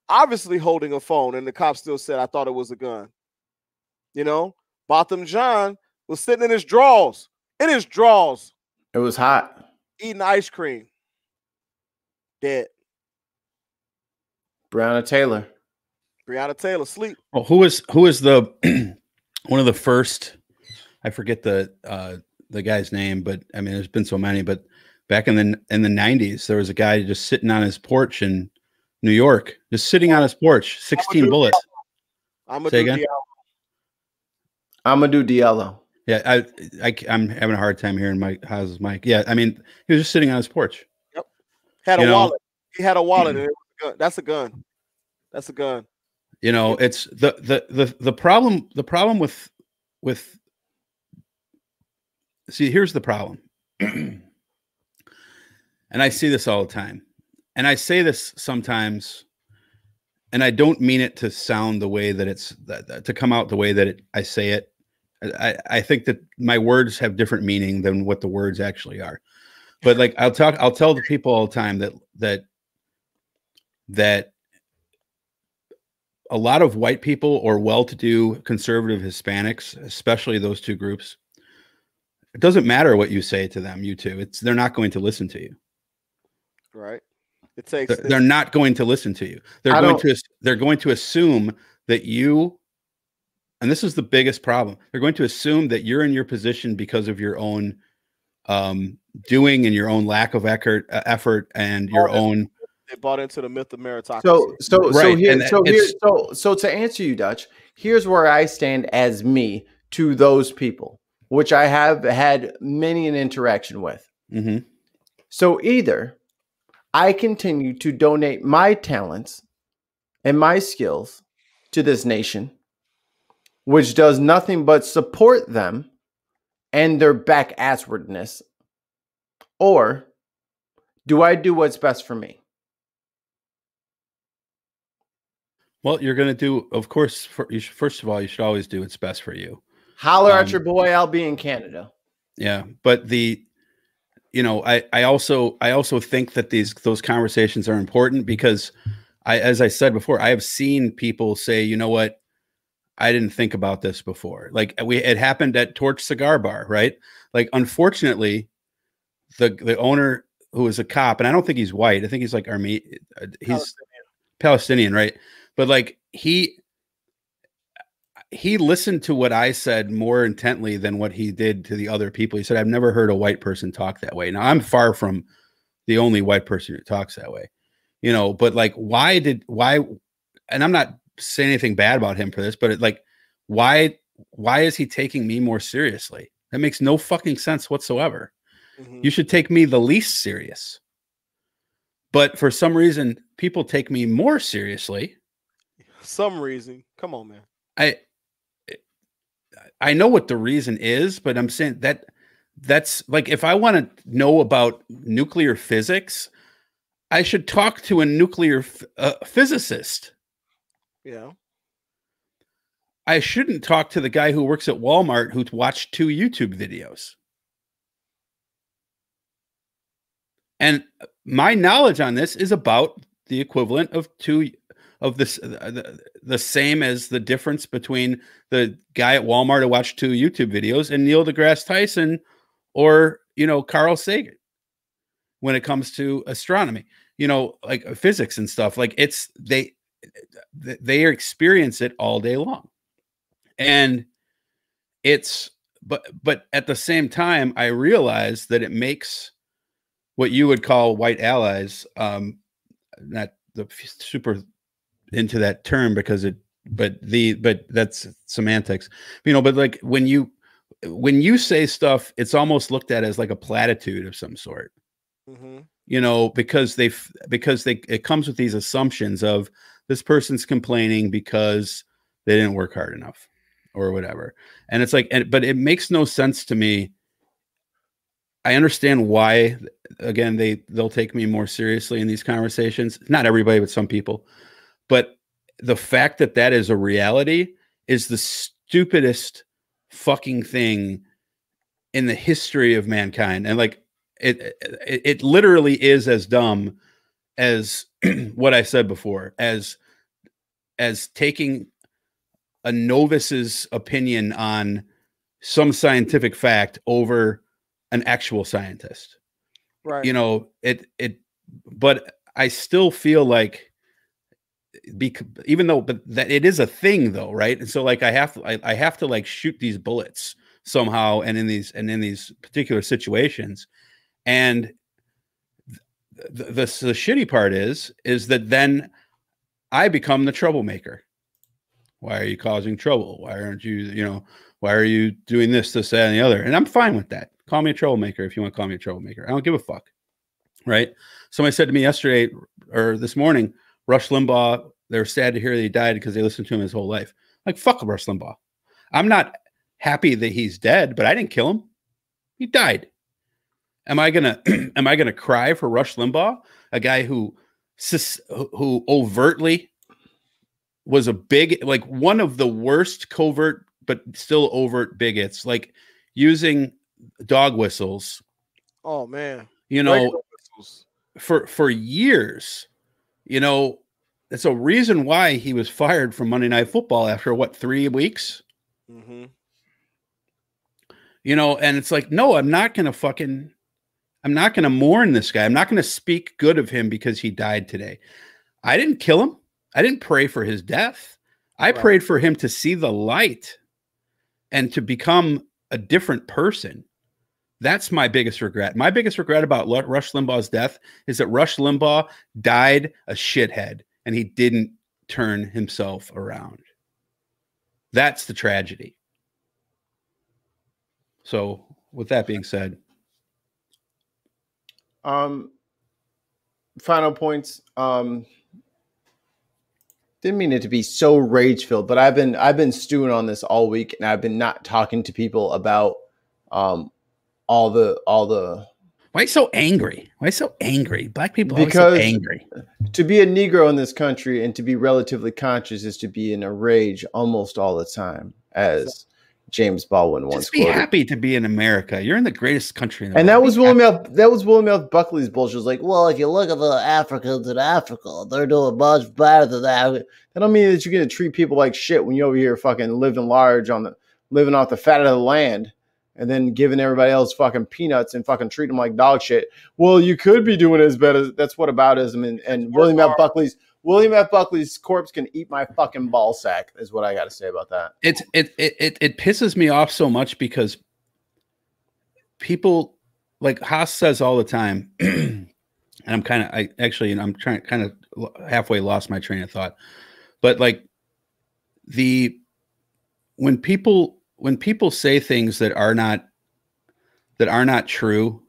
obviously holding a phone, and the cop still said, I thought it was a gun. Botham John was sitting in his drawers. It was hot. Eating ice cream. Dead. Breonna Taylor, sleep. Oh, who is the one of the first? I forget the guy's name, but I mean, there's been so many. But back in the 90s, there was a guy just sitting on his porch in New York, just sitting on his porch, 16 bullets. Amadou Diallo. Yeah, I'm having a hard time hearing how's Mike. Yeah, I mean, he was just sitting on his porch. Yep. Had a wallet. He had a wallet, and it was a gun. That's a gun. That's a gun. It's the problem. The problem with see, here's the problem, and I see this all the time, and I say this sometimes, and I don't mean it to sound the way that to come out the way that I say it. I think that my words have different meaning than what the words actually are. But I'll tell the people all the time that a lot of white people or well-to-do conservative Hispanics, especially those two groups, it doesn't matter what you say to them, they're not going to listen to you. Right. They're not going to listen to you. They're going to assume that you, and this is the biggest problem, they're going to assume that you're in your position because of your own doing and your own lack of effort and your own. They bought into the myth of meritocracy. So to answer you, Dutch, here's where I stand as me to those people, which I have had many an interaction with. So either I continue to donate my talents and my skills to this nation, which does nothing but support them and their back asswardness, or do I do what's best for me? Well, you're going to do, of course, first of all, you should always do what's best for you. Holler at your boy. I'll be in Canada. Yeah. But you know, I also think that those conversations are important because as I said before, I have seen people say, you know what, I didn't think about this before. Like it happened at Torch Cigar Bar, right? Like, unfortunately, the owner, who is a cop, and I don't think he's white. I think he's like he's Palestinian, right? But like he listened to what I said more intently than what he did to the other people. He said, I've never heard a white person talk that way. Now, I'm far from the only white person who talks that way, you know, but like, why, and I'm not saying anything bad about him for this, but why is he taking me more seriously? That makes no fucking sense whatsoever. You should take me the least serious. But for some reason, people take me more seriously. Some reason. Come on, man. I know what the reason is, but I'm saying that's like, if I want to know about nuclear physics, I should talk to a nuclear physicist. Yeah. I shouldn't talk to the guy who works at Walmart who watched 2 YouTube videos. And my knowledge on this is about the equivalent of the same as the difference between the guy at Walmart who watched 2 YouTube videos and Neil deGrasse Tyson or, you know, Carl Sagan when it comes to astronomy, you know, like physics and stuff. Like they experience it all day long. And but at the same time, I realize that it makes what you would call white allies, not the super into that term because but that's semantics, you know, but like when you say stuff, it's almost looked at as like a platitude of some sort, you know, because it comes with these assumptions of this person's complaining because they didn't work hard enough or whatever. And it's like, but it makes no sense to me. I understand why, again, they'll take me more seriously in these conversations. Not everybody, but some people. But the fact that that is a reality is the stupidest fucking thing in the history of mankind. And like, it literally is as dumb as what I said before, as taking a novice's opinion on some scientific fact over an actual scientist, right? You know, but I still feel like, even though, but that it is a thing though, right? And so like I have to like shoot these bullets somehow, and in these particular situations, and the shitty part is that then I become the troublemaker. Why are you causing trouble? Why aren't you, you know, why are you doing this, that, and the other? And I'm fine with that. Call me a troublemaker if you want to call me a troublemaker. I don't give a fuck. Right? Somebody said to me yesterday or this morning, Rush Limbaugh, they're sad to hear that he died because they listened to him his whole life. Like, fuck Rush Limbaugh. I'm not happy that he's dead, but I didn't kill him. He died. Am I gonna cry for Rush Limbaugh, a guy who overtly was a big, like one of the worst covert but still overt bigots, like using dog whistles. Oh man, you know, for years, you know, it's a reason why he was fired from Monday Night Football after what, 3 weeks. You know, and it's like, no, I'm not gonna mourn this guy. I'm not gonna speak good of him because he died today. I didn't kill him. I didn't pray for his death. I prayed for him to see the light and to become a different person. That's my biggest regret. My biggest regret about Rush Limbaugh's death is that Rush Limbaugh died a shithead and he didn't turn himself around. That's the tragedy. So with that being said, final points. Didn't mean it to be so rage filled, but I've been stewing on this all week, and I've been not talking to people about all the. Why so angry? Why so angry? Black people are so angry. To be a Negro in this country and to be relatively conscious is to be in a rage almost all the time, as James Baldwin once Just be quoted. happy to be in America. You're in the greatest country in the And world. that was William F. Buckley's bullshit. It was like, well, if you look at the Africans in Africa, they're doing much better than that. That don't mean that you're gonna treat people like shit when you're over here fucking living large living off the fat of the land, and then giving everybody else fucking peanuts and fucking treat them like dog shit. Well, you could be doing as better. That's whataboutism. And William F. Buckley's corpse can eat my fucking ball sack, is what I got to say about that. It pisses me off so much because people, like Haas says all the time, and I'm halfway lost my train of thought, but like when people say things that are not true,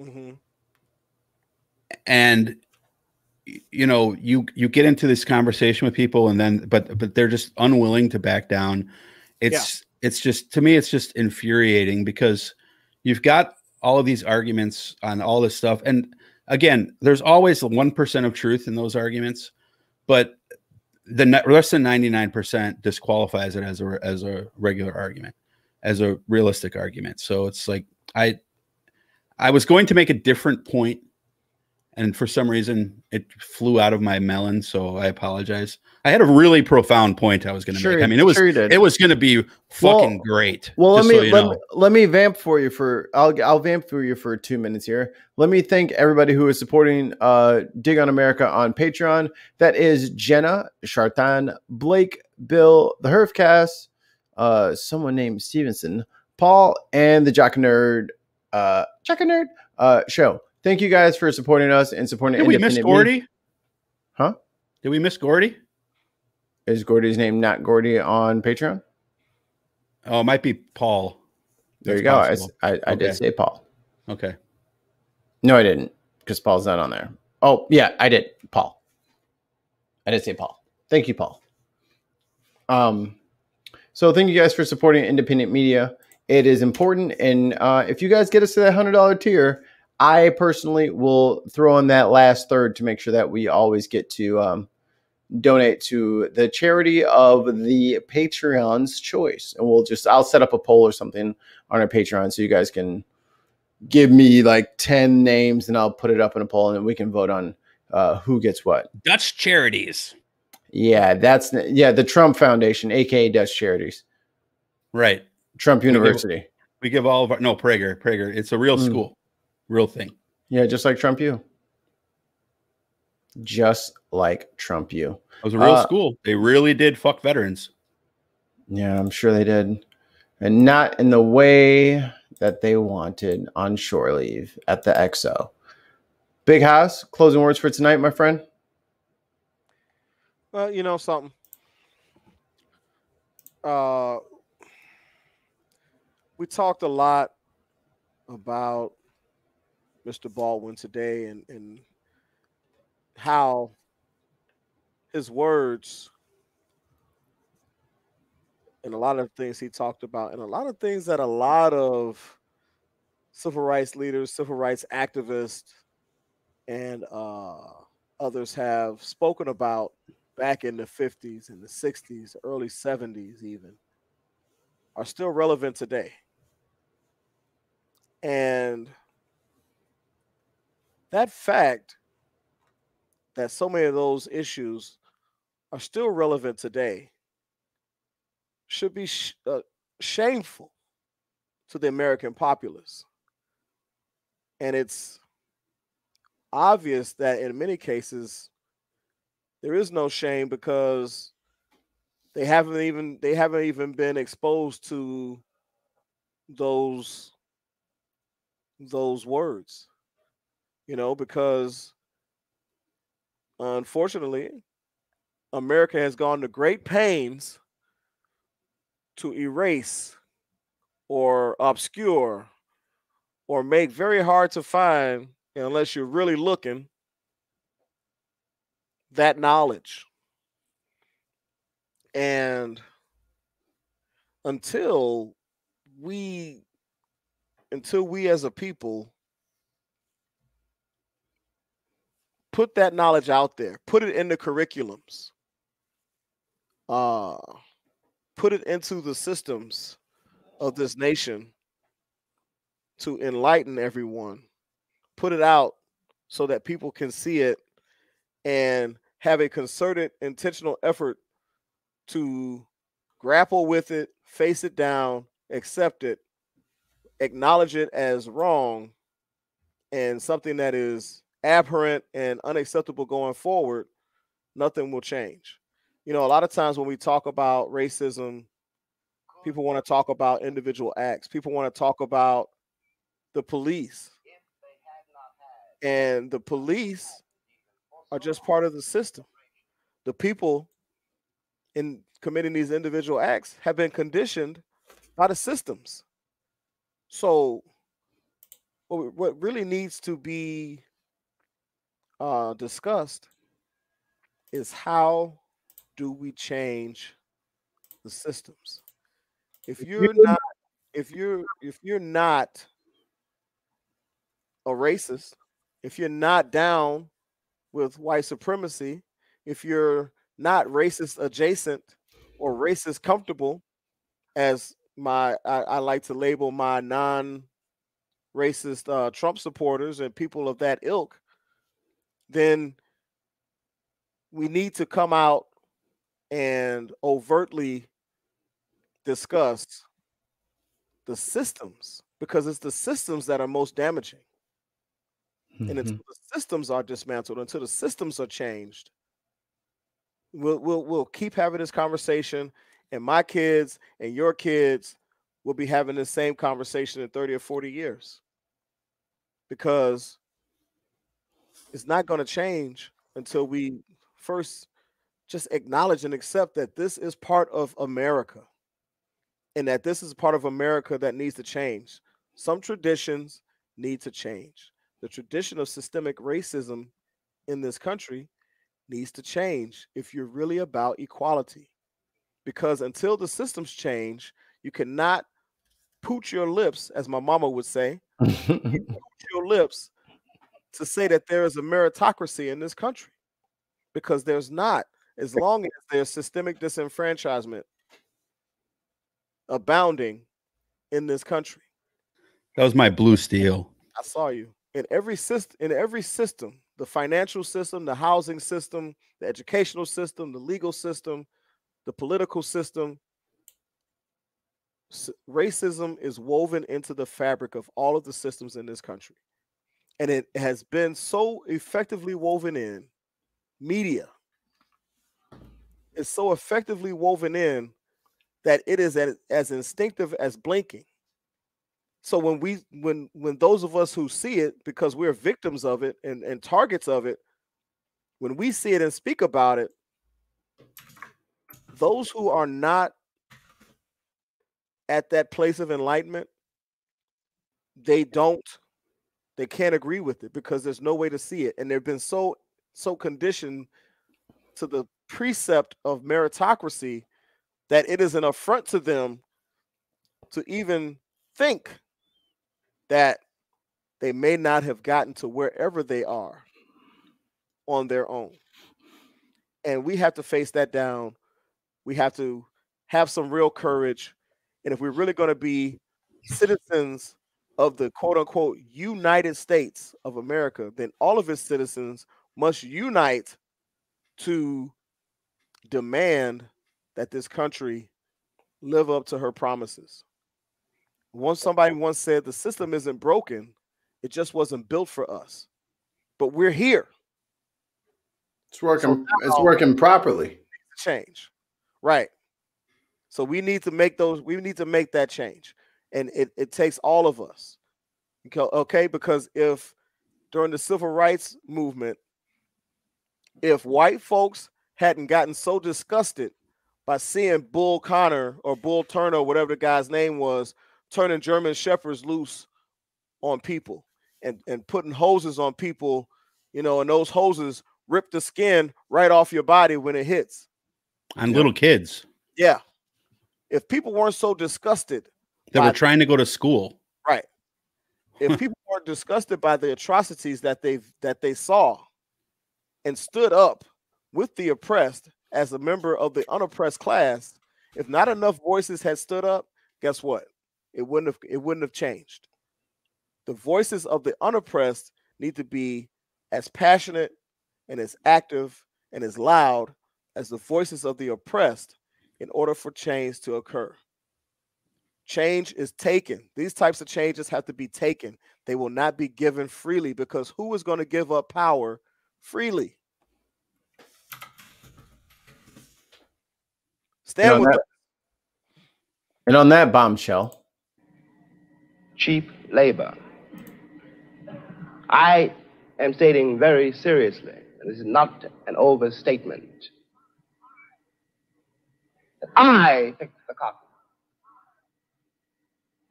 mm-hmm. and you get into this conversation with people, and then but they're just unwilling to back down. It's just, to me, it's just infuriating, because you've got all of these arguments on all this stuff, and again, there's always 1% of truth in those arguments, but the less than 99% disqualifies it as a regular argument, as a realistic argument. So it's like I was going to make a different point, and for some reason it flew out of my melon, so I apologize. I had a really profound point I was going to make. I mean, it was going to be fucking great. Well, let me vamp for you for I'll vamp for you for 2 minutes here. Let me thank everybody who is supporting Dig on America on Patreon. That is Jenna, Shartan, Blake, Bill, the Herfcast, someone named Stevenson, Paul, and the Jock Nerd show. Thank you guys for supporting us and supporting. Did we miss Gordy? Huh? Did we miss Gordy? Is Gordy's name not Gordy on Patreon? Oh, it might be Paul. There you go. I did say Paul. Okay. No, I didn't, because Paul's not on there. Oh, yeah, I did. Paul. I did say Paul. Thank you, Paul. So thank you guys for supporting independent media. It is important. And if you guys get us to that $100 tier, I personally will throw in that last third to make sure that we always get to donate to the charity of the Patreon's choice. And I'll set up a poll or something on our Patreon so you guys can give me like 10 names, and I'll put it up in a poll, and then we can vote on who gets what. Dutch Charities. Yeah, the Trump Foundation, aka Dutch Charities. Right. Trump University. We give all of our Prager. It's a real school. Real thing. Yeah, just like Trump U. Just like Trump U. It was a real school. They really did fuck veterans. Yeah, I'm sure they did. And not in the way that they wanted on shore leave at the XO. Big House, closing words for tonight, my friend? Well, you know something. We talked a lot about Mr. Baldwin today, and how his words and a lot of things he talked about, and a lot of things that a lot of civil rights leaders, civil rights activists, and others have spoken about back in the 50s and the 60s, early 70s even, are still relevant today. And that fact that so many of those issues are still relevant today should be shameful to the American populace. And it's obvious that in many cases there is no shame, because they haven't even been exposed to those words, because unfortunately America has gone to great pains to erase or obscure or make very hard to find, unless you're really looking, that knowledge. And until we as a people put that knowledge out there, put it in the curriculums, put it into the systems of this nation to enlighten everyone, put it out so that people can see it and have a concerted, intentional effort to grapple with it, face it down, accept it, acknowledge it as wrong and something that is abhorrent and unacceptable going forward, nothing will change. You know, a lot of times when we talk about racism, people want to talk about individual acts. People want to talk about the police. And the police are just part of the system. The people in committing these individual acts have been conditioned by the systems. So what really needs to be discussed is how do we change the systems? If you're not a racist, if you're not down with white supremacy, if you're not racist adjacent or racist comfortable, as I like to label my non-racist Trump supporters and people of that ilk, then we need to come out and overtly discuss the systems, because it's the systems that are most damaging. And until the systems are dismantled, until the systems are changed, we'll keep having this conversation, and my kids and your kids will be having the same conversation in 30 or 40 years, because it's not going to change until we first just acknowledge and accept that this is part of America, and that this is part of America that needs to change. Some traditions need to change. The tradition of systemic racism in this country needs to change if you're really about equality. Because until the systems change, you cannot pooch your lips, as my mama would say, pooch your lips to say that there is a meritocracy in this country. Because there's not, as long as there's systemic disenfranchisement abounding in this country. That was my blue steel. I saw you. In every system, the financial system, the housing system, the educational system, the legal system, the political system, racism is woven into the fabric of all of the systems in this country. And it has been so effectively woven in. Media is so effectively woven in that it is as instinctive as blinking. So when those of us who see it, because we're victims of it and targets of it, when we see it and speak about it, those who are not at that place of enlightenment, they can't agree with it, because there's no way to see it. And they've been so conditioned to the precept of meritocracy that it is an affront to them to even think that they may not have gotten to wherever they are on their own. And we have to face that down. We have to have some real courage. And if we're really going to be citizens of the quote unquote United States of America, then all of its citizens must unite to demand that this country live up to her promises. Somebody once said the system isn't broken, it just wasn't built for us. But we're here. It's working. It's working properly. Change, right? So we need to make those. We need to make that change, and it takes all of us. Okay, because if during the civil rights movement, if white folks hadn't gotten so disgusted by seeing Bull Connor or Bull Turner, whatever the guy's name was, turning German shepherds loose on people and putting hoses on people, and those hoses rip the skin right off your body when it hits. On little kids. Yeah. If people weren't so disgusted that were trying to go to school. Right. If people weren't disgusted by the atrocities that they saw and stood up with the oppressed as a member of the unoppressed class, if not enough voices had stood up, guess what? it wouldn't have changed. The voices of the unoppressed need to be as passionate and as active and as loud as the voices of the oppressed in order for change to occur. Change is taken. These types of changes have to be taken. They will not be given freely, because who is going to give up power freely? Stand with us. And on that bombshell, cheap labor. I am stating very seriously, and this is not an overstatement, that I picked the cotton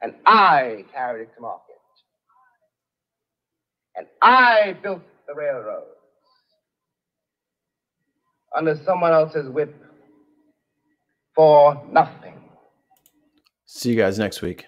and I carried it to market and I built the railroads under someone else's whip for nothing. See you guys next week.